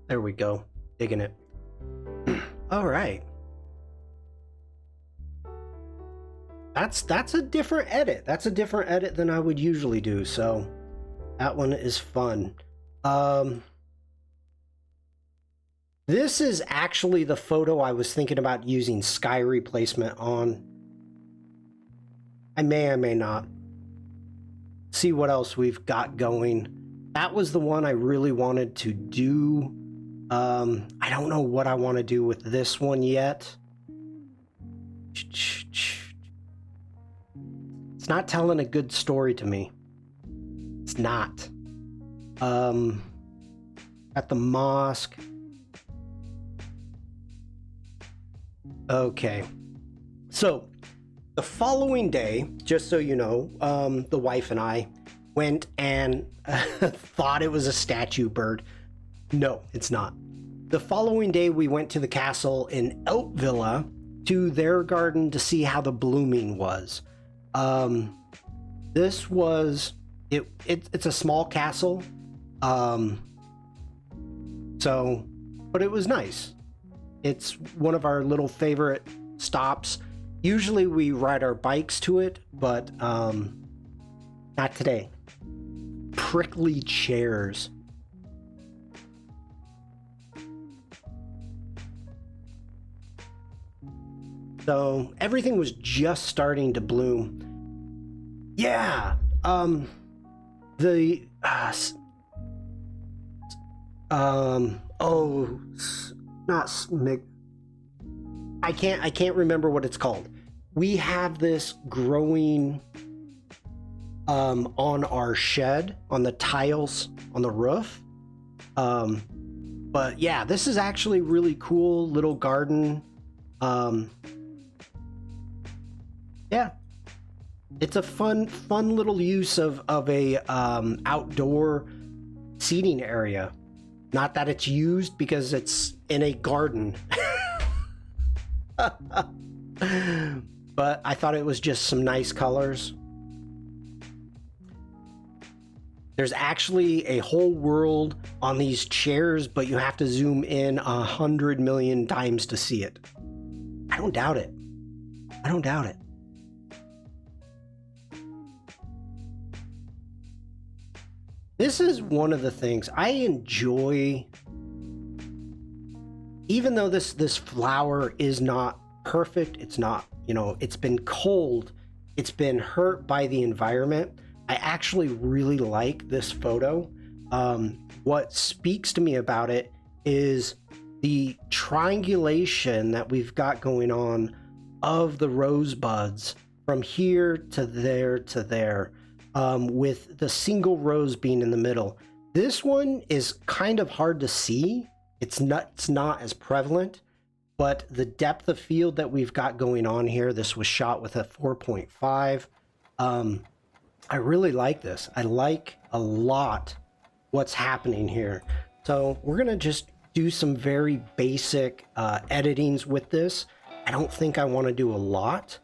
There we go. Digging it. All right. That's a different edit. That's a different edit than I would usually do. So that one is fun. This is actually the photo I was thinking about using sky replacement on. I may or may not. See what else we've got going. That was the one I really wanted to do. I don't know what I want to do with this one yet. It's not telling a good story to me. It's not. At the mosque. Okay. So the following day, just so you know, the wife and I went and thought it was a statue bird. No, it's not. The following day, we went to the castle in Eltvilla to their garden to see how the blooming was. This was it's a small castle, so, but it was nice. It's one of our little favorite stops. Usually we ride our bikes to it, but not today. Prickly chairs. So everything was just starting to bloom. Yeah. Oh, not Smig. I can't remember what it's called. We have this growing on our shed, on the tiles on the roof. But yeah, this is actually really cool little garden. Yeah, it's a fun little use of a outdoor seating area. Not that it's used because it's in a garden. But I thought it was just some nice colors. There's actually a whole world on these chairs, but you have to zoom in 100 million times to see it. I don't doubt it. I don't doubt it. This is one of the things I enjoy. Even though this flower is not perfect, it's not, you know, it's been cold, it's been hurt by the environment. I actually really like this photo. What speaks to me about it is the triangulation that we've got going on of the rosebuds from here to there to there, with the single rose being in the middle. This one is kind of hard to see. It's not as prevalent, but the depth of field that we've got going on here, this was shot with a 4.5. I really like this. I like a lot what's happening here. So we're gonna just do some very basic editings with this. I don't think I want to do a lot.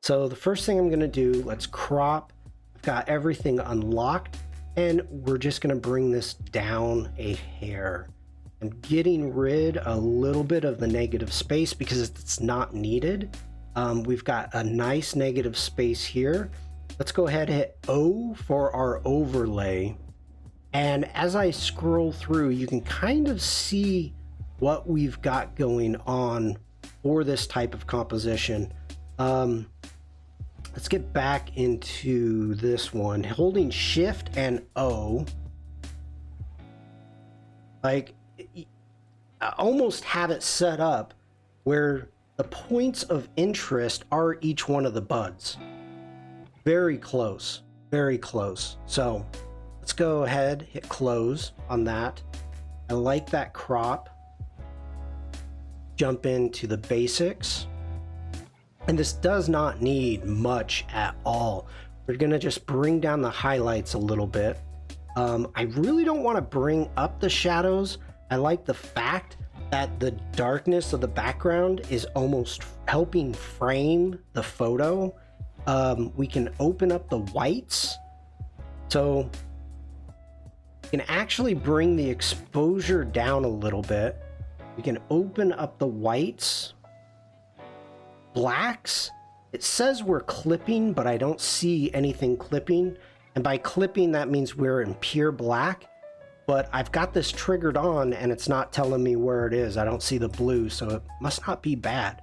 So the first thing I'm gonna do, let's crop. I've got everything unlocked, and we're just gonna bring this down a hair. I'm getting rid a little bit of the negative space because it's not needed. We've got a nice negative space here. Let's go ahead and hit O for our overlay. And as I scroll through, you can kind of see what we've got going on for this type of composition. Let's get back into this one. Holding Shift and O, like, I almost have it set up where the points of interest are each one of the buds. Very close, very close. So let's go ahead, hit close on that. I like that crop. Jump into the basics. And this does not need much at all. We're gonna just bring down the highlights a little bit. I really don't want to bring up the shadows. I like the fact that the darkness of the background is almost helping frame the photo. We can open up the whites. So we can actually bring the exposure down a little bit. We can open up the whites. Blacks, it says we're clipping, but I don't see anything clipping. And by clipping, that means we're in pure black. But I've got this triggered on and it's not telling me where it is. I don't see the blue, so it must not be bad.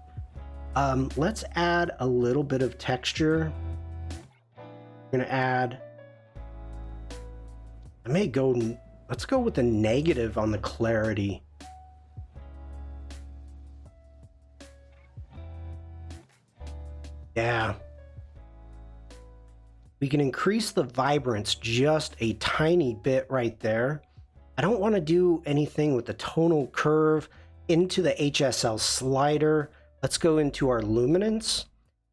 Let's add a little bit of texture. I'm gonna add, let's go with the negative on the clarity. Yeah. We can increase the vibrance just a tiny bit right there. I don't want to do anything with the tonal curve into the HSL slider. Let's go into our luminance,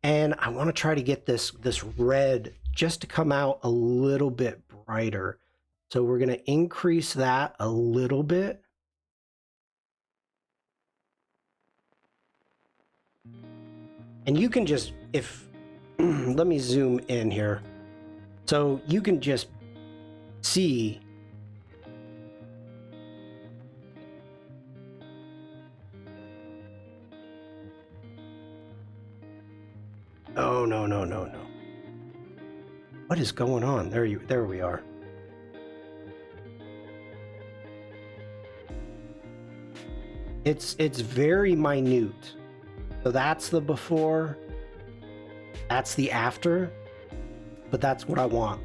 and I want to try to get this red just to come out a little bit brighter. So we're going to increase that a little bit. And you can just, let me zoom in here. So you can just see oh, no. What is going on? There we are. It's very minute. So that's the before, that's the after, but that's what I want.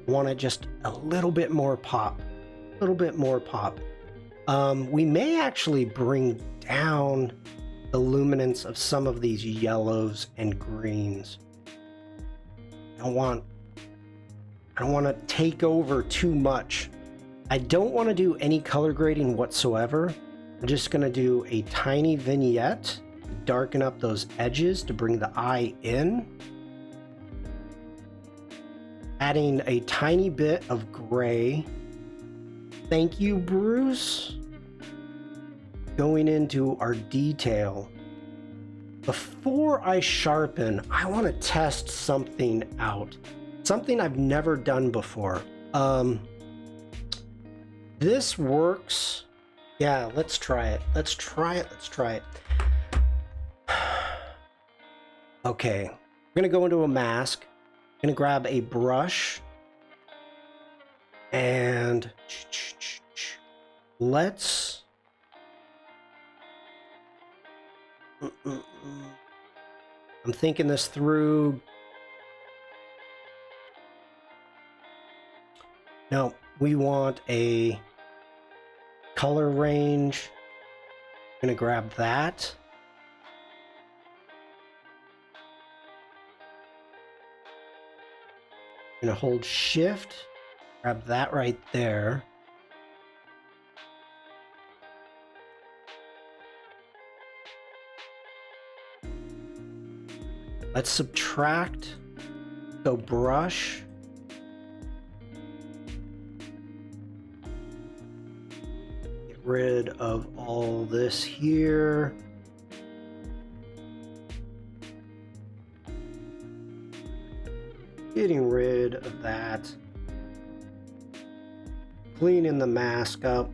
I want it just a little bit more pop, a little bit more pop. We may actually bring down the luminance of some of these yellows and greens. I don't want to take over too much. I don't want to do any color grading whatsoever. I'm just going to do a tiny vignette, darken up those edges to bring the eye in. Adding a tiny bit of gray. Thank you, Bruce. Going into our detail. Before I sharpen, I want to test something out. Something I've never done before. This works. Yeah, let's try it. Let's try it. Okay, I'm gonna go into a mask. I'm gonna grab a brush and let's I'm thinking this through. No, we want a color range. I'm gonna grab that. I'm gonna hold shift, grab that right there. Let's subtract, go brush. rid of all this here. Getting rid of that. Cleaning the mask up.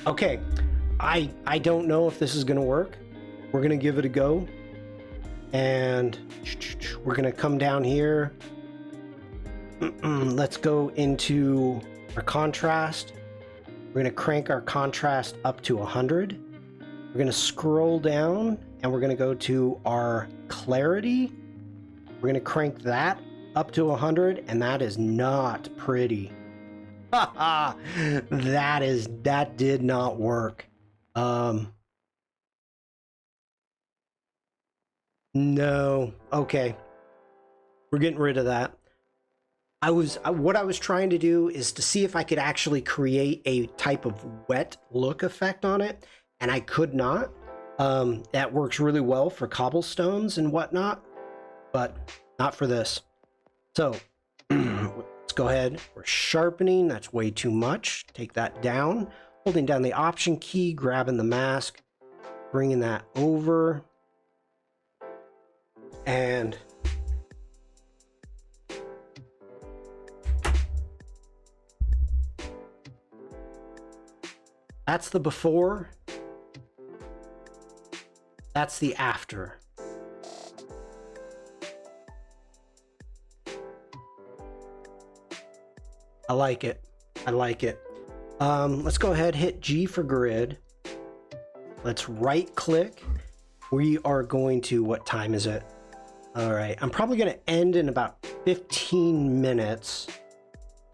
Okay, I don't know if this is gonna work. We're gonna give it a go. And we're gonna come down here. Let's go into our contrast. We're gonna crank our contrast up to 100. We're gonna scroll down and we're gonna go to our clarity. We're gonna crank that up to 100, and that is not pretty. That did not work. No. Okay. We're getting rid of that. What I was trying to do is to see if I could actually create a type of wet look effect on it, and I could not. That works really well for cobblestones and whatnot, but not for this. So let's go ahead. We're sharpening. That's way too much. Take that down. Holding down the Option key, grabbing the mask, bringing that over, and that's the before. That's the after. I like it. I like it. Let's go ahead, hit G for grid. Let's right click. We are going to, what time is it? All right, I'm probably going to end in about 15 minutes.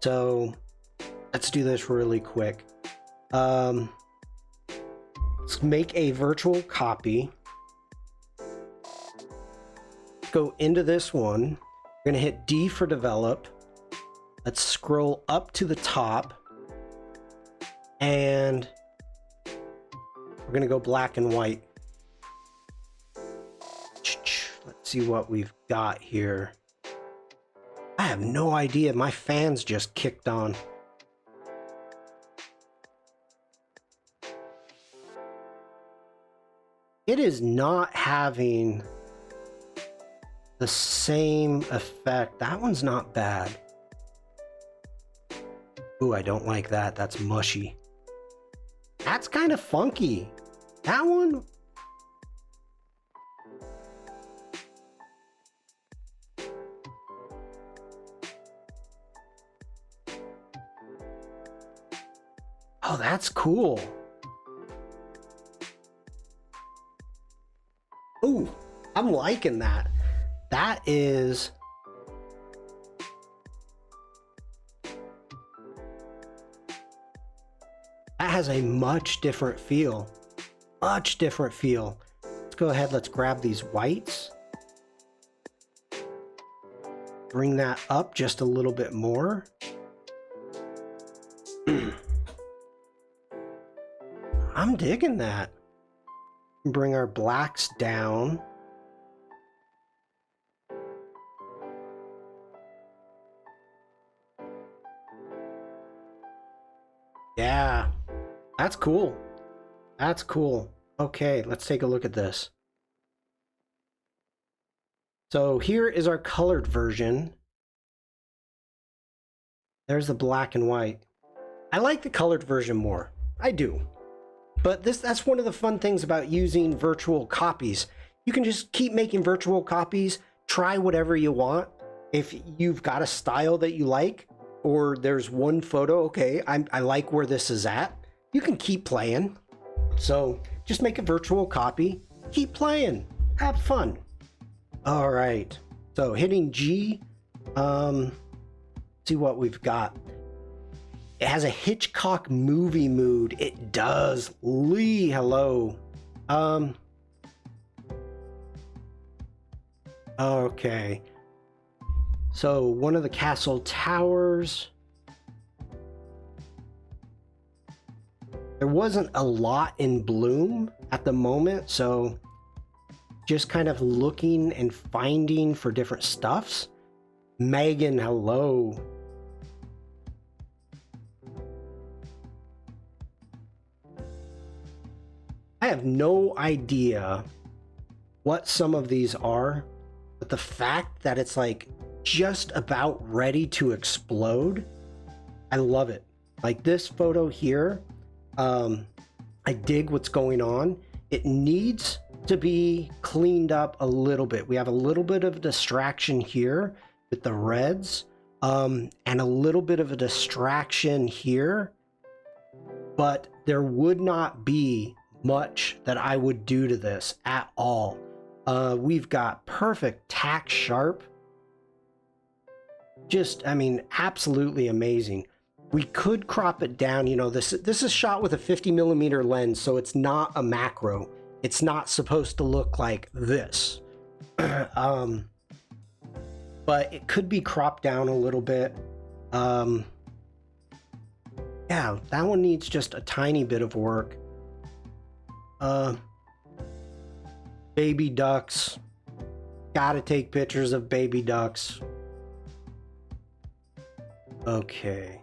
So let's do this really quick. Let's make a virtual copy. Go into this one. We're going to hit D for develop. Let's scroll up to the top. And we're going to go black and white. Let's see what we've got here. I have no idea. My fans just kicked on. It is not having the same effect. That one's not bad. Ooh, I don't like that. That's mushy. That's kind of funky. That one. Oh, that's cool. Ooh, I'm liking that. That is... that has a much different feel. Much different feel. Let's go ahead, let's grab these whites. Bring that up just a little bit more. I'm digging that. Bring our blacks down. Yeah, that's cool. That's cool. Okay, let's take a look at this. So here is our colored version. There's the black and white. I like the colored version more. I do. But that's one of the fun things about using virtual copies. You can just keep making virtual copies, try whatever you want. If you've got a style that you like, or there's one photo, okay, I like where this is at, you can keep playing. So just make a virtual copy, keep playing, have fun. All right, so hitting G, see what we've got. It has a Hitchcock movie mood. It does. Lee, hello. Okay. So one of the castle towers. There wasn't a lot in bloom at the moment, so just kind of looking and finding for different stuffs. Megan, hello. I have no idea what some of these are, but the fact that it's like just about ready to explode, I love it. Like this photo here, I dig what's going on. It needs to be cleaned up a little bit. We have a little bit of distraction here with the reds, and a little bit of a distraction here, but there would not be much that I would do to this at all. We've got perfect tack sharp. Just, I mean, absolutely amazing. We could crop it down. You know, this is shot with a 50mm lens, so it's not a macro. It's not supposed to look like this. But it could be cropped down a little bit. Yeah, that one needs just a tiny bit of work. Baby ducks. Gotta take pictures of baby ducks. Okay.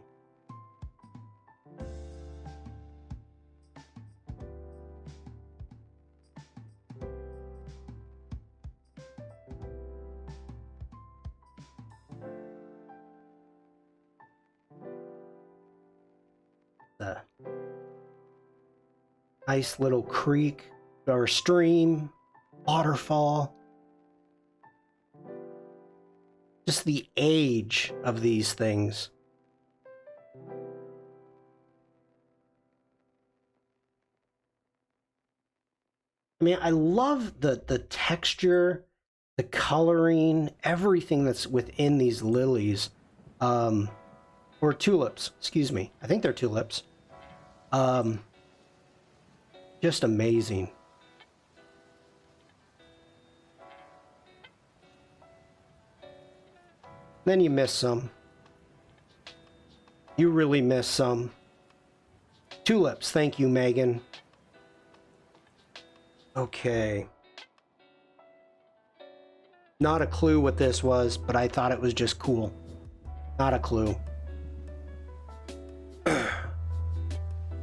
The nice little creek or stream, waterfall. Just the age of these things. I mean, I love the texture, the coloring, everything that's within these lilies. Or tulips, excuse me. I think they're tulips. Just amazing. Then you miss some. You really miss some. Tulips, thank you, Megan. Okay. Not a clue what this was, but I thought it was just cool. Not a clue.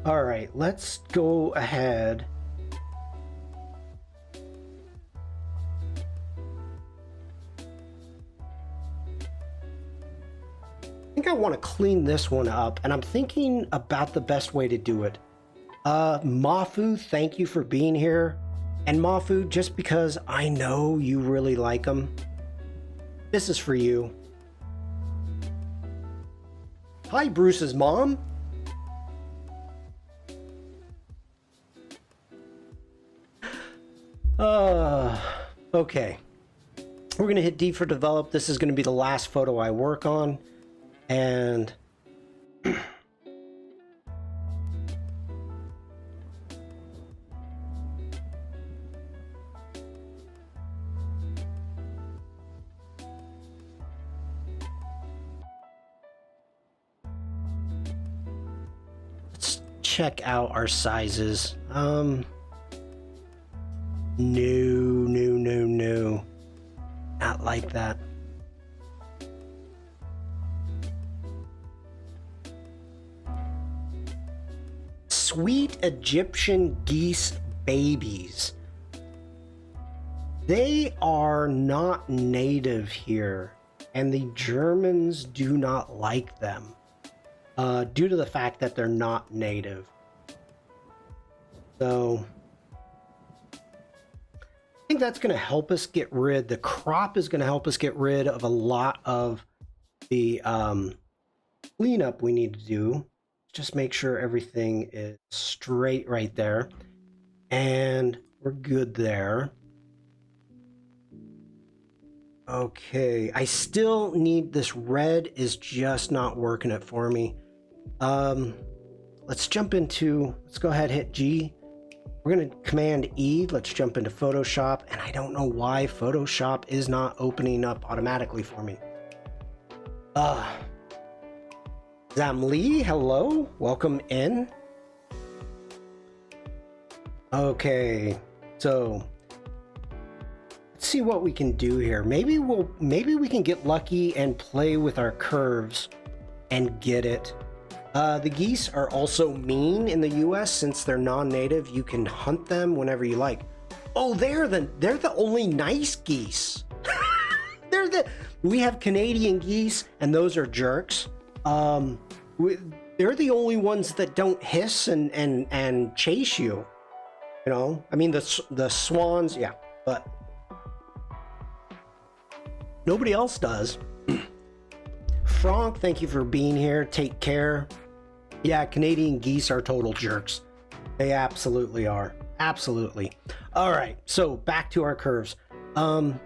All right, let's go ahead. I think I want to clean this one up, and I'm thinking about the best way to do it. Mafu, thank you for being here. And Mafu, just because I know you really like them, this is for you. Hi, Bruce's mom. Okay. We're going to hit D for develop. This is going to be the last photo I work on. And let's check out our sizes. No. Not like that. Sweet Egyptian geese babies. They are not native here, and the Germans do not like them due to the fact that they're not native. So I think that's going to help us get rid, the crop is going to help us get rid of a lot of the cleanup we need to do. Just make sure everything is straight right there. And we're good there. Okay, I still need, this red is just not working it for me. Let's jump into, let's go ahead, hit G. We're going to Command E. Let's jump into Photoshop. And I don't know why Photoshop is not opening up automatically for me. Zamli, hello. Welcome in. Okay. So let's see what we can do here. Maybe we can get lucky and play with our curves and get it. The geese are also mean in the US since they're non-native. You can hunt them whenever you like. Oh, they're the only nice geese. We have Canadian geese and those are jerks. They're the only ones that don't hiss and chase you. You know, I mean the swans, yeah, but nobody else does. Frank, thank you for being here. Take care. Yeah, Canadian geese are total jerks. They absolutely are. Absolutely. All right, so back to our curves. Well,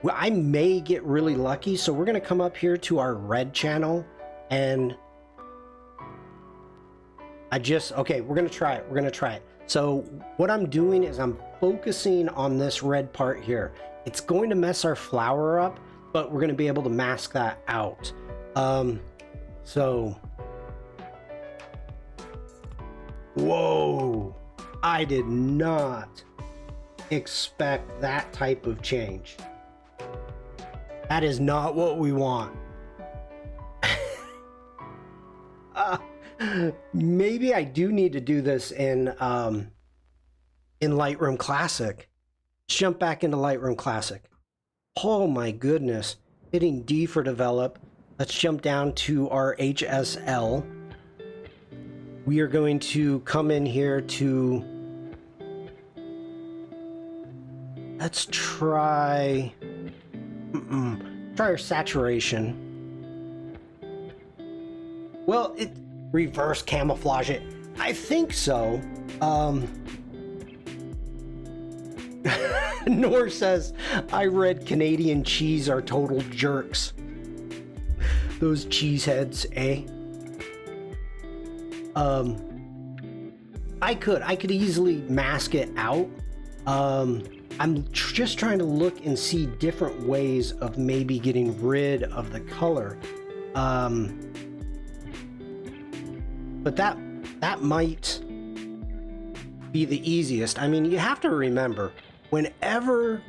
I may get really lucky, so we're gonna come up here to our red channel and okay, we're gonna try it. So what I'm doing is I'm focusing on this red part here. It's going to mess our flower up, but we're gonna be able to mask that out. So, whoa, I did not expect that type of change. That is not what we want. Maybe I do need to do this in Lightroom Classic. Let's jump back into Lightroom Classic. Oh my goodness. Hitting D for develop. Let's jump down to our HSL. We are going to come in here to... Let's try... Try our saturation. Well, it... Reverse camouflage it. I think so. Nor says, I read Canadian cheese are total jerks. Those cheeseheads, eh? I could easily mask it out. I'm just trying to look and see different ways of maybe getting rid of the color. But that might be the easiest. I mean, you have to remember, whenever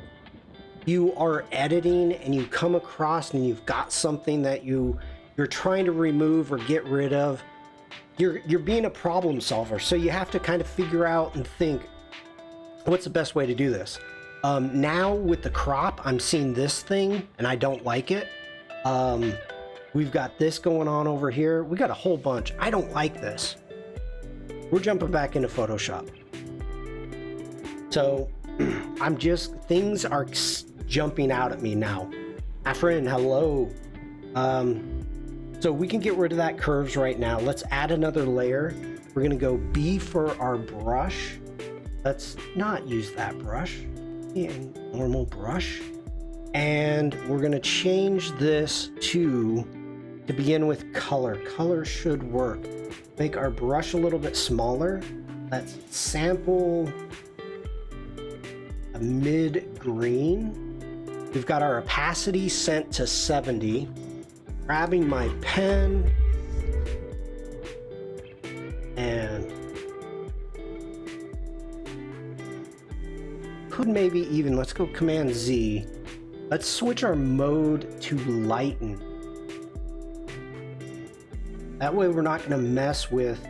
you are editing and you come across and you've got something that you're trying to remove or get rid of, you're being a problem solver. So you have to kind of figure out and think, what's the best way to do this? Now with the crop, I'm seeing this thing and I don't like it. We've got this going on over here. We got a whole bunch. I don't like this. We're jumping back into Photoshop. So things are jumping out at me now. Afrin, hello. So we can get rid of that curves right now. Let's add another layer. We're gonna go B for our brush. Let's not use that brush. Yeah, normal brush. And we're gonna change this to begin with color. Color should work. Make our brush a little bit smaller. Let's sample a mid-green. We've got our opacity set to 70. Grabbing my pen and could maybe even, let's go Command Z. Let's switch our mode to lighten. That way we're not going to mess with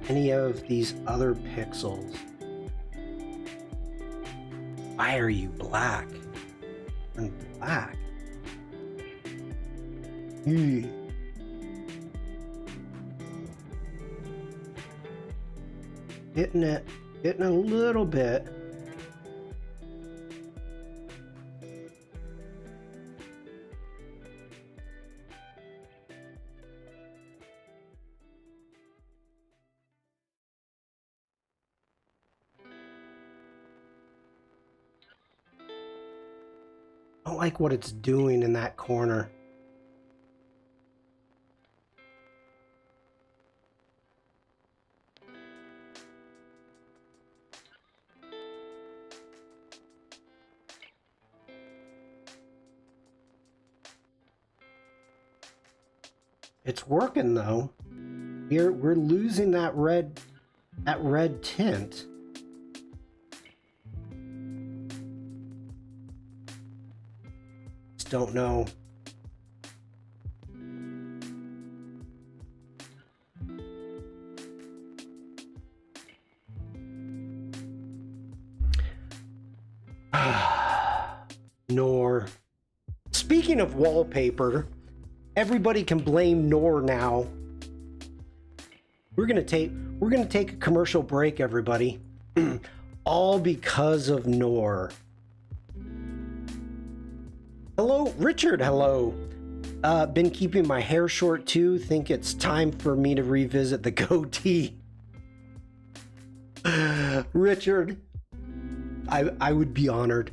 any of these other pixels. Why are you black? I'm black. Hitting a little bit. I don't like what it's doing in that corner. It's working though. We're losing that red tint. just don't know. Nor. Speaking of wallpaper, everybody can blame Nor now. We're gonna take a commercial break, everybody. All because of Nor. Hello, Richard. Hello. Been keeping my hair short too. Think it's time for me to revisit the goatee. Richard, I would be honored.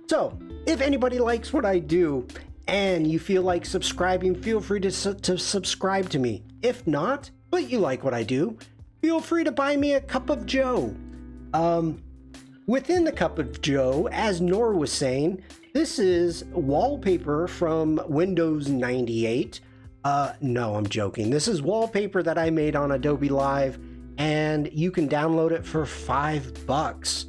So, if anybody likes what I do and you feel like subscribing, feel free to subscribe to me. If not, but you like what I do, feel free to buy me a cup of joe. Within the cup of joe, as Nor was saying, this is wallpaper from Windows 98. No, I'm joking. This is wallpaper that I made on Adobe Live, and you can download it for $5.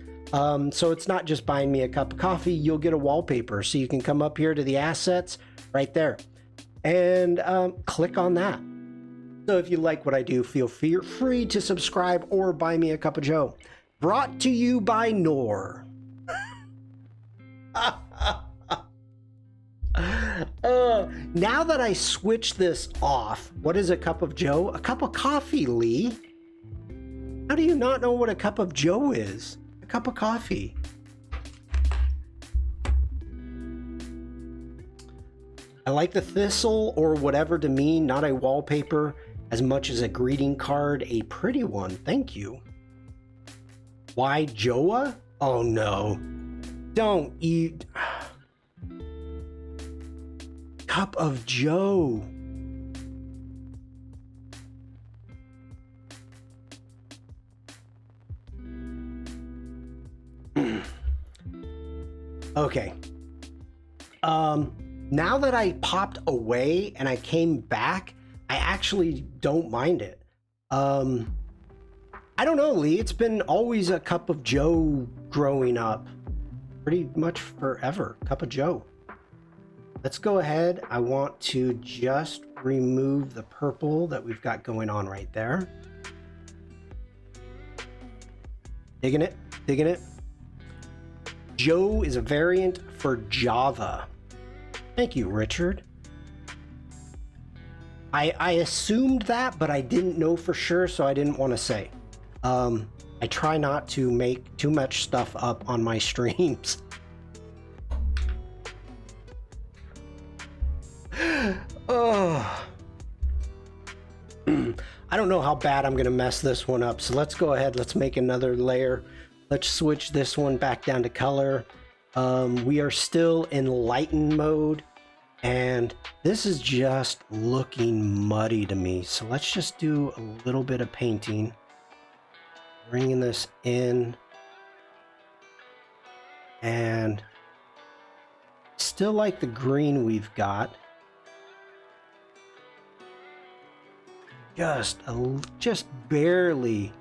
So it's not just buying me a cup of coffee, you'll get a wallpaper. So you can come up here to the assets right there and click on that. So if you like what I do, feel free to subscribe or buy me a cup of joe. Brought to you by Nor. Now that I switch this off, what is a cup of joe? A cup of coffee, Lee. How do you not know what a cup of joe is? A cup of coffee. I like the thistle or whatever to me, not a wallpaper as much as a greeting card. A pretty one, thank you. Why Joa? Oh no. Don't eat. Cup of joe. Okay. Now that I popped away and I came back, I actually don't mind it. I don't know, Lee. It's been always a cup of joe growing up. Pretty much forever. Cup of joe. Let's go ahead. I want to just remove the purple that we've got going on right there. Digging it? Digging it? Joe is a variant for Java. Thank you, Richard. I assumed that, but I didn't know for sure, so I didn't want to say. I try not to make too much stuff up on my streams. Oh. I don't know how bad I'm gonna mess this one up, so let's go ahead. Let's make another layer. Let's switch this one back down to color. We are still in lighten mode, and this is just looking muddy to me. So let's just do a little bit of painting. Bringing this in, and still like the green we've got. Just barely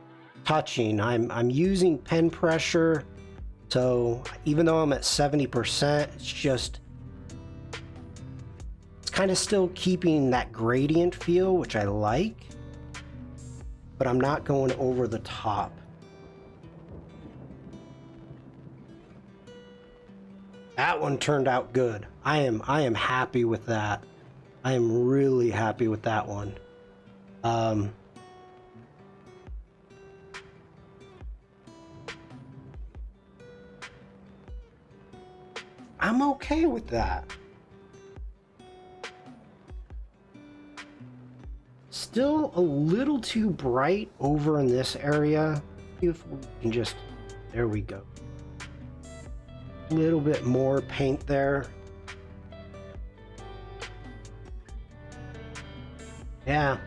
touching. I'm using pen pressure, so even though I'm at 70%, it's kind of still keeping that gradient feel, which I like, but I'm not going over the top. That one turned out good. I am happy with that. I am really happy with that one. I'm okay with that. Still a little too bright over in this area. If we can just, there we go. A little bit more paint there. Yeah.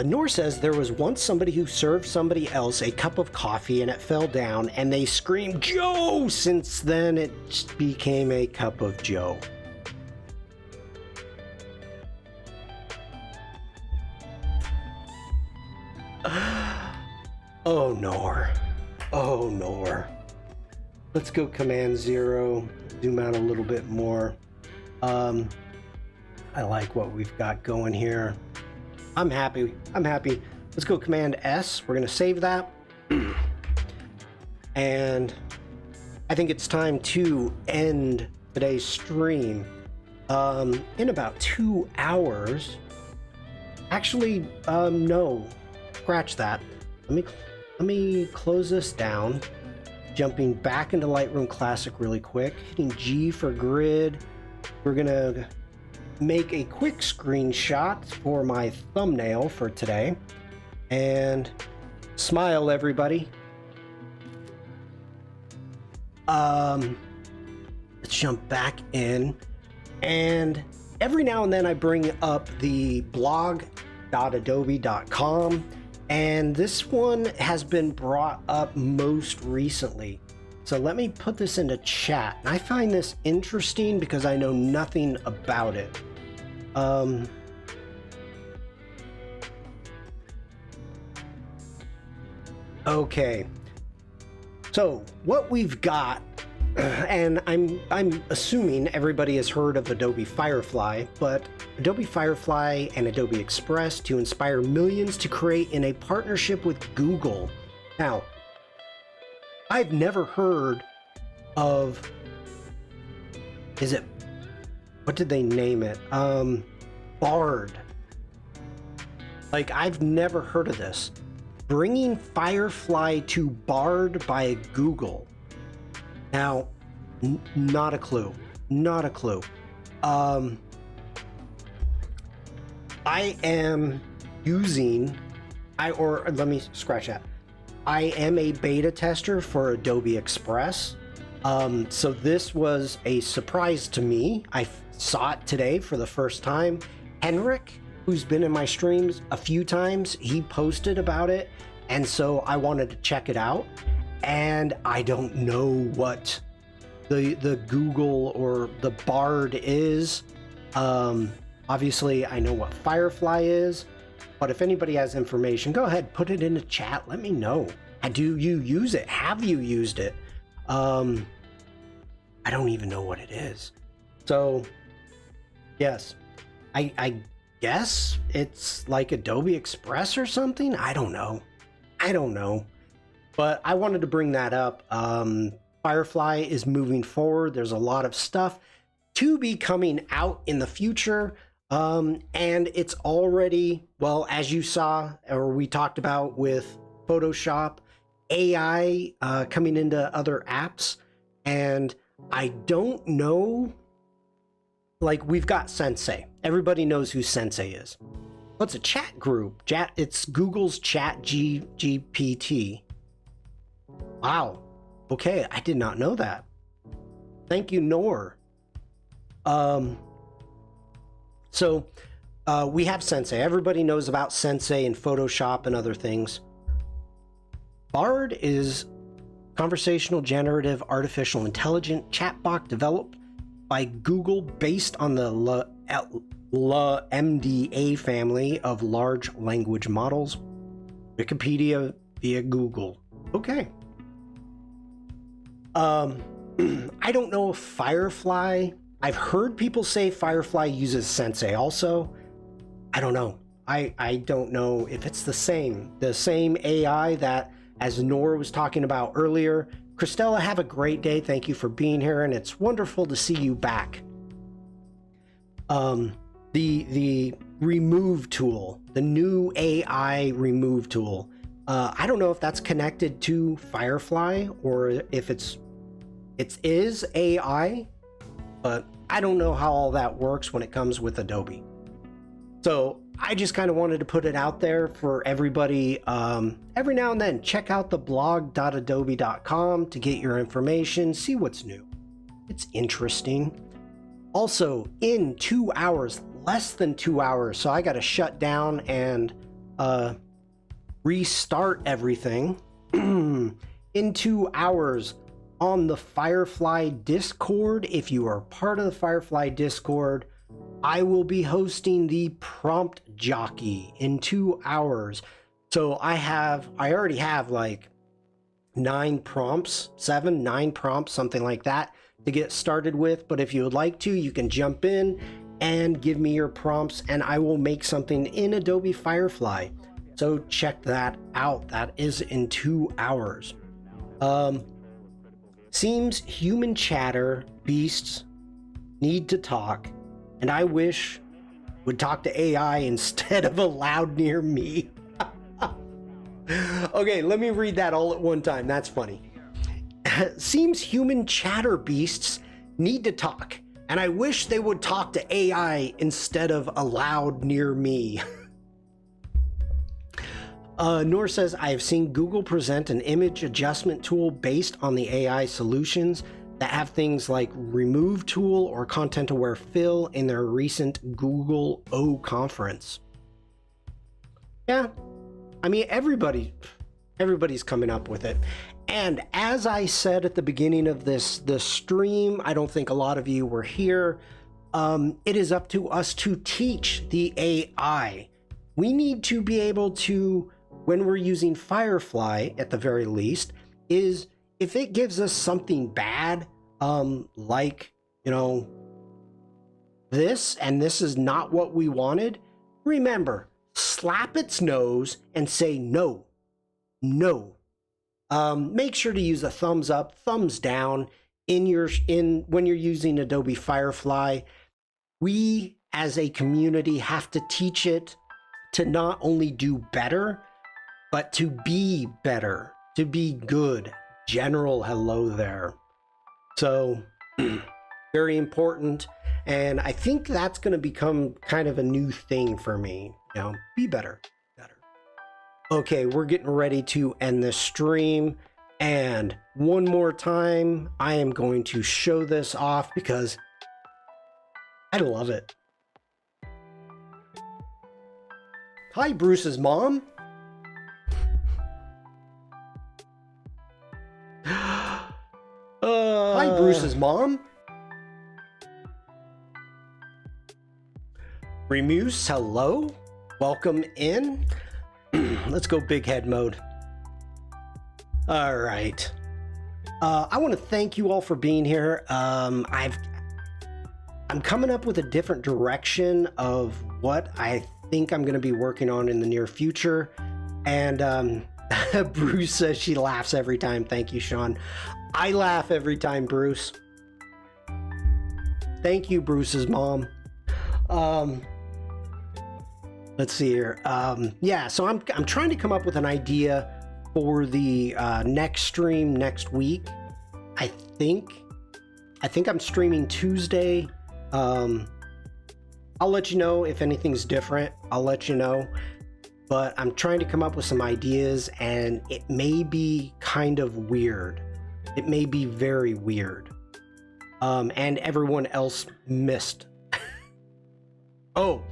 Noor says there was once somebody who served somebody else a cup of coffee and it fell down and they screamed, "Joe!" Since then, it just became a cup of Joe. Oh, Noor. Oh, Noor. Let's go Command 0, zoom out a little bit more. I like what we've got going here. I'm happy. Let's go Command S. We're going to save that. And I think it's time to end today's stream in about 2 hours. Actually, no. Scratch that. Let me close this down. Jumping back into Lightroom Classic really quick. Hitting G for grid. We're going to make a quick screenshot for my thumbnail for today. And smile, everybody. Let's jump back in. And every now and then I bring up the blog.adobe.com. And this one has been brought up most recently. So let me put this into chat. And I find this interesting because I know nothing about it. Okay. So what we've got, and I'm assuming everybody has heard of Adobe Firefly, but Adobe Firefly and Adobe Express to inspire millions to create in a partnership with Google. Now, I've never heard of, what did they name it? Bard. Like, I've never heard of this. Bringing Firefly to Bard by Google. Now, not a clue. Not a clue. I am using, let me scratch that. I am a beta tester for Adobe Express. So this was a surprise to me. I saw it today for the first time. Henrik, who's been in my streams a few times, he posted about it. And so I wanted to check it out. And I don't know what the Google or the Bard is. Obviously, I know what Firefly is. But if anybody has information, go ahead, put it in the chat. Let me know. Do you use it? Have you used it? I don't even know what it is. So, yes, I guess it's like Adobe Express or something. I don't know. But I wanted to bring that up. Firefly is moving forward. There's a lot of stuff to be coming out in the future. And it's already, well, as you saw, or we talked about with Photoshop, AI coming into other apps. And I don't know, like, we've got Sensei. Everybody knows who Sensei is. What's a chat group? It's Google's Chat GPT. Wow. Okay, I did not know that. Thank you, Noor. So we have Sensei. Everybody knows about Sensei and Photoshop and other things. Bard is conversational generative artificial intelligent chatbot developed by Google based on the MDA family of large language models. Wikipedia via Google. Okay. I don't know if Firefly, I've heard people say Firefly uses Sensei also. I don't know. I don't know if it's the same AI that, as Nora was talking about earlier. Christella, have a great day. Thank you for being here, and it's wonderful to see you back. The remove tool, the new AI remove tool. I don't know if that's connected to Firefly or if it is AI, but I don't know how all that works when it comes with Adobe. So I just kind of wanted to put it out there for everybody. Every now and then, check out the blog.adobe.com to get your information, see what's new. It's interesting. Also, in 2 hours, less than 2 hours, so I got to shut down and restart everything in 2 hours on the Firefly Discord. If you are part of the Firefly Discord, I will be hosting the prompt jockey in 2 hours. So I already have like 9 prompts, 9 prompts, something like that to get started with. But if you would like to, you can jump in and give me your prompts and I will make something in Adobe Firefly. So check that out. That is in 2 hours. Seems human chatter beasts need to talk, and I wish would talk to AI instead of allowed near me. Okay, let me read that all at one time. That's funny. Seems human chatter beasts need to talk, and I wish they would talk to AI instead of allowed near me. Nor says, I have seen Google present an image adjustment tool based on the AI solutions that have things like remove tool or content aware fill in their recent Google O conference. Yeah, I mean, everybody's coming up with it. And as I said at the beginning of this stream, I don't think a lot of you were here. It is up to us to teach the AI. We need to be able to, when we're using Firefly at the very least, is if it gives us something bad, like, you know, this, and this is not what we wanted, remember, slap its nose and say no. Make sure to use a thumbs up, thumbs down when you're using Adobe Firefly. We as a community have to teach it to not only do better, but to be better, to be good. General hello there. So very important. And I think that's going to become kind of a new thing for me. You know, be better. Okay, we're getting ready to end this stream. And one more time, I am going to show this off because I love it. Hi, Bruce's mom. Hi, Bruce's mom. Remuse, hello. Welcome in. Let's go big head mode. All right. I want to thank you all for being here. I'm coming up with a different direction of what I think I'm going to be working on in the near future. And Bruce says she laughs every time. Thank you, Shawn. I laugh every time, Bruce. Thank you, Bruce's mom. Let's see here. Yeah, so I'm trying to come up with an idea for the next stream next week. I think I'm streaming Tuesday. I'll let you know if anything's different. I'll let you know. But I'm trying to come up with some ideas, and it may be kind of weird. It may be very weird. And everyone else missed. Oh,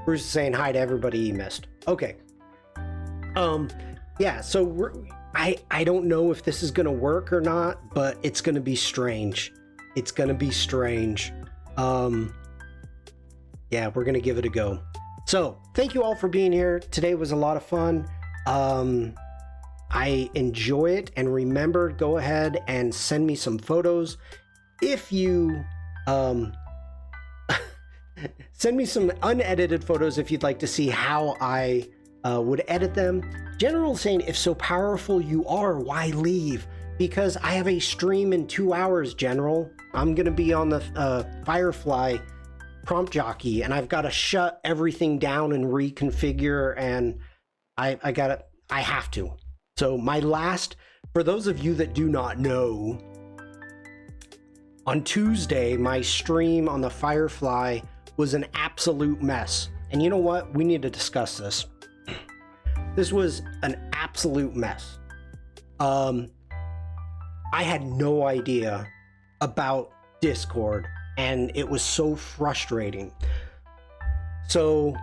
Bruce is saying hi to everybody he missed. Okay. Yeah, so I don't know if this is going to work or not, but it's going to be strange. It's going to be strange. Yeah, we're going to give it a go. So thank you all for being here. Today was a lot of fun. I enjoy it. And remember, go ahead and send me some photos. If you send me some unedited photos if you'd like to see how I would edit them. General saying, if so powerful you are, why leave? Because I have a stream in 2 hours, General. I'm going to be on the Firefly prompt jockey, and I've got to shut everything down and reconfigure, and I have to. So my last, for those of you that do not know, on Tuesday, my stream on the Firefly was an absolute mess. And you know what? We need to discuss this. This was an absolute mess. I had no idea about Discord, and it was so frustrating. So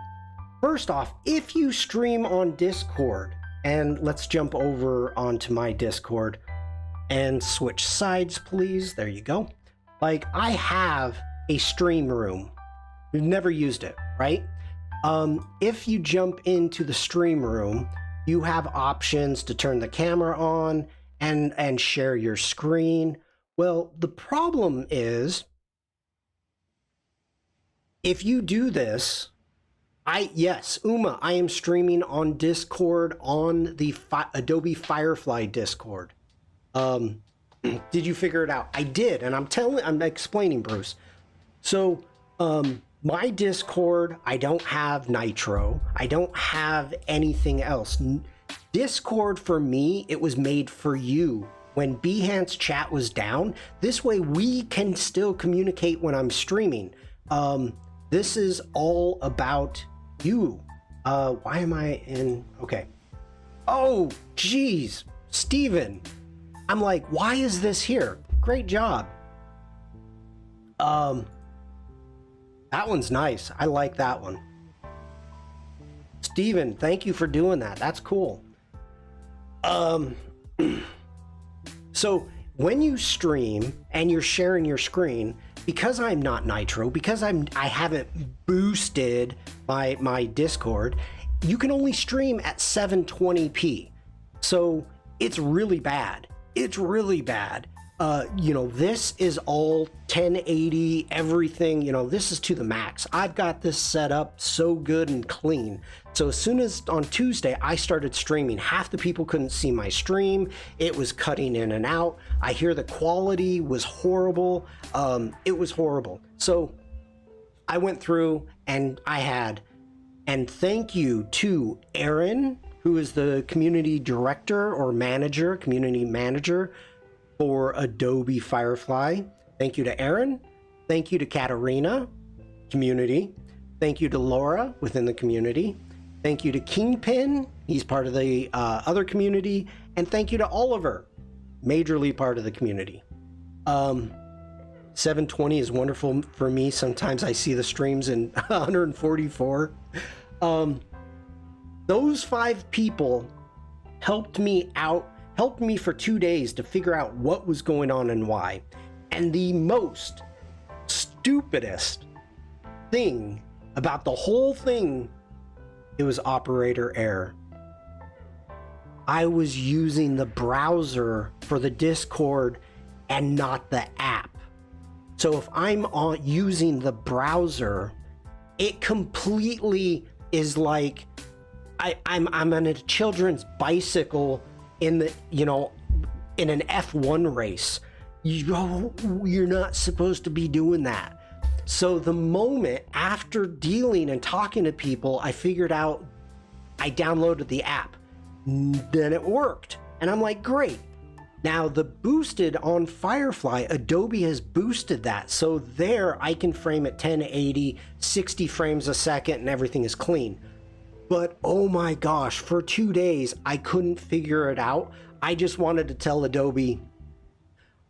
First off, if you stream on Discord, and let's jump over onto my Discord and switch sides, please. There you go. Like, I have a stream room. We've never used it, right? If you jump into the stream room, you have options to turn the camera on and share your screen. Well, the problem is, if you do this, yes, Uma, I am streaming on Discord on the Adobe Firefly Discord. Did you figure it out? I did, and I'm explaining, Bruce. So, my Discord, I don't have Nitro. I don't have anything else. Discord for me, it was made for you. When Behance chat was down, this way we can still communicate when I'm streaming. This is all about you. Why am I in? Okay. Oh, geez, Steven. I'm like, why is this here? Great job. That one's nice. I like that one. Steven, thank you for doing that. That's cool. So when you stream and you're sharing your screen, because I'm not Nitro, because I haven't boosted my Discord, you can only stream at 720p. So it's really bad. It's really bad. You know, this is all 1080, everything, you know, this is to the max. I've got this set up so good and clean. So as soon as on Tuesday I started streaming, half the people couldn't see my stream. It was cutting in and out. I hear the quality was horrible. It was horrible. So I went through and and thank you to Aaron, who is the community director or manager, community manager for Adobe Firefly. Thank you to Aaron. Thank you to Katarina, community. Thank you to Laura within the community. Thank you to Kingpin. He's part of the other community. And thank you to Oliver, majorly part of the community. 720 is wonderful for me. Sometimes I see the streams in 144. Those 5 people helped me out, helped me for 2 days to figure out what was going on and why. And the most stupidest thing about the whole thing, it was operator error. I was using the browser for the Discord and not the app. So if I'm using the browser, it completely is like I'm on a children's bicycle in the, you know, in an F1 race. You're not supposed to be doing that. So the moment after dealing and talking to people, I figured out, I downloaded the app. Then it worked. And I'm like, great. Now the boosted on Firefly, Adobe has boosted that. So there I can frame at 1080, 60 frames a second, and everything is clean. But oh my gosh, for 2 days, I couldn't figure it out. I just wanted to tell Adobe,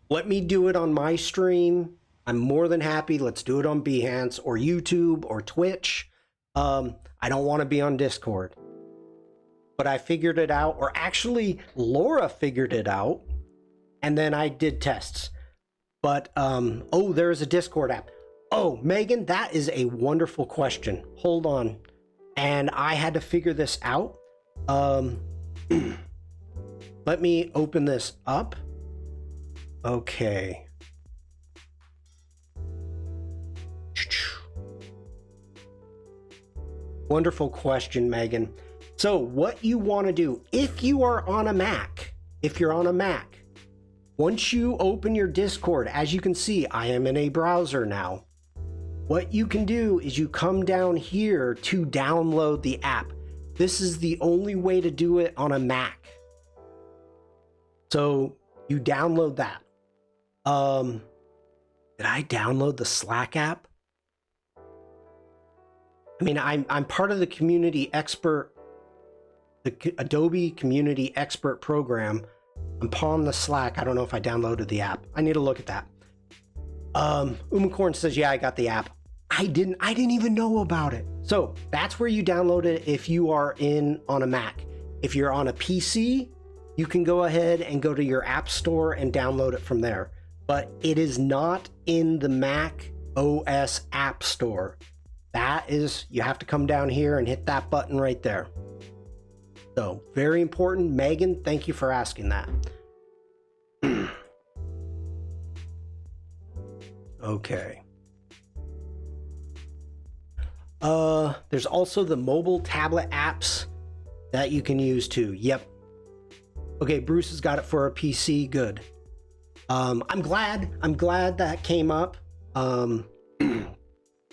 let me do it on my stream. I'm more than happy. Let's do it on Behance or YouTube or Twitch. I don't want to be on Discord. But I figured it out, or actually Laura figured it out, and then I did tests. But, oh, there is a Discord app. Oh, Megan, that is a wonderful question. Hold on. And I had to figure this out. Let me open this up. Okay. Wonderful question, Megan. So what you want to do, if you are on a Mac, once you open your Discord, as you can see, I am in a browser now. What you can do is you come down here to download the app. This is the only way to do it on a Mac. So you download that. Did I download the Slack app? I mean, I'm part of the community expert, the Adobe Community Expert Program. I'm on the Slack. I don't know if I downloaded the app. I need to look at that. Umacorn says, yeah, I got the app. I didn't even know about it. So that's where you download it if you are on a Mac. If you're on a PC, you can go ahead and go to your app store and download it from there. But it is not in the Mac OS App Store. That is, you have to come down here and hit that button right there. So very important. Megan, thank you for asking that. Okay. There's also the mobile tablet apps that you can use too. Yep. Okay, Bruce has got it for a PC. Good. I'm glad that came up. You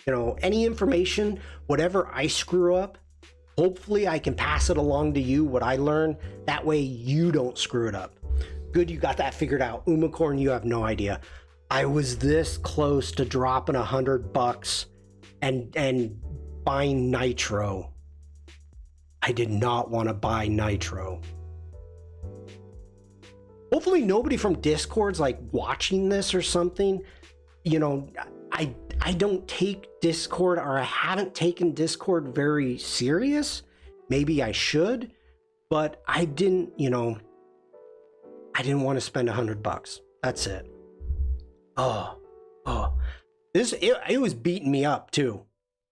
know, any information, whatever I screw up, hopefully I can pass it along to you, what I learned. That way you don't screw it up. Good, you got that figured out. Umacorn, you have no idea. I was this close to dropping $100 and buying Nitro. I did not want to buy Nitro. Hopefully nobody from Discord's like watching this or something. You know, I don't take Discord, or I haven't taken Discord very serious. Maybe I should, but I didn't, you know, I didn't want to spend $100. That's it. It was beating me up too.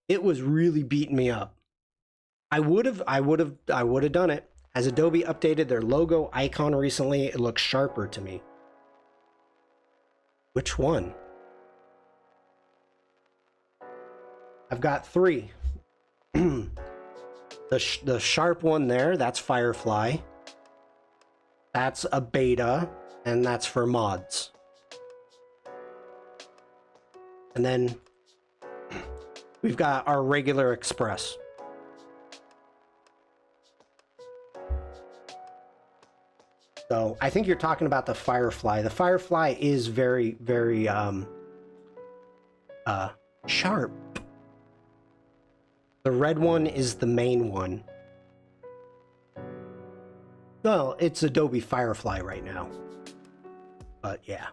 It was really beating me up. I would have done it. As Adobe updated their logo icon recently, it looks sharper to me. Which one? I've got 3. The sharp one there, that's Firefly. That's a beta, and that's for mods. And then we've got our regular Express. So I think you're talking about the Firefly. The Firefly is very, very sharp. The red one is the main one. Well, it's Adobe Firefly right now. But yeah.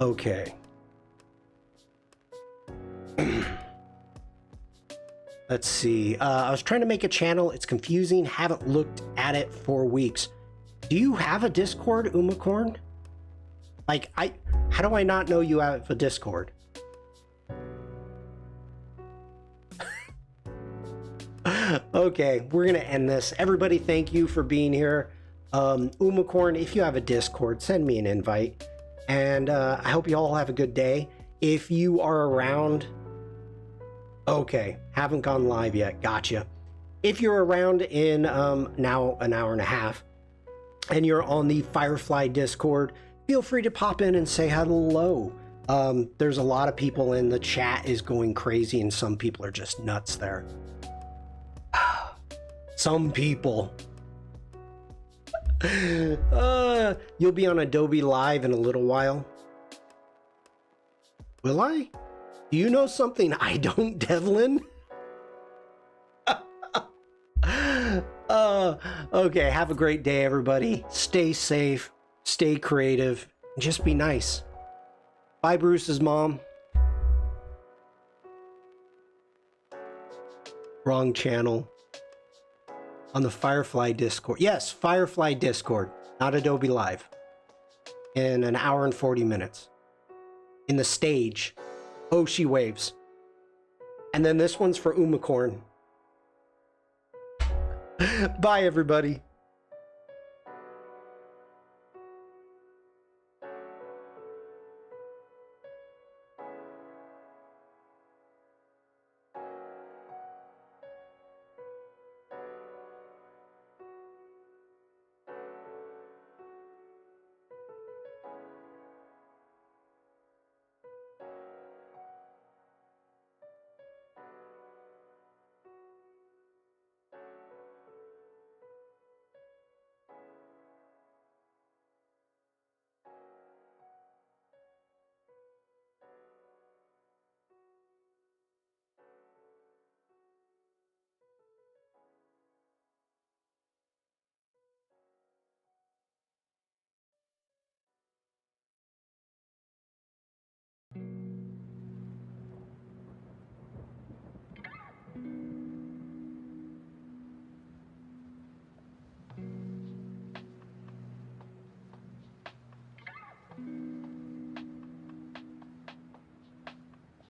Okay. Let's see. I was trying to make a channel. It's confusing. Haven't looked at it for weeks. Do you have a Discord, Umacorn? Like, how do I not know you have a Discord? Okay, we're gonna end this. Everybody, thank you for being here. Umacorn, if you have a Discord, send me an invite. And I hope you all have a good day. If you are around... Okay, haven't gone live yet. Gotcha. If you're around in now an hour and a half, and you're on the Firefly Discord, feel free to pop in and say hello. There's a lot of people in the chat is going crazy, and some people are just nuts there. Some people. You'll be on Adobe Live in a little while. Will I? Do you know something I don't, Devlin? Okay, have a great day, everybody. Stay safe, stay creative, and just be nice. Bye, Bruce's mom. Wrong channel. On the Firefly Discord. Yes, Firefly Discord, not Adobe Live. In an hour and 40 minutes. In the stage. Oh, she waves. And then this one's for Umacorn. Bye, everybody.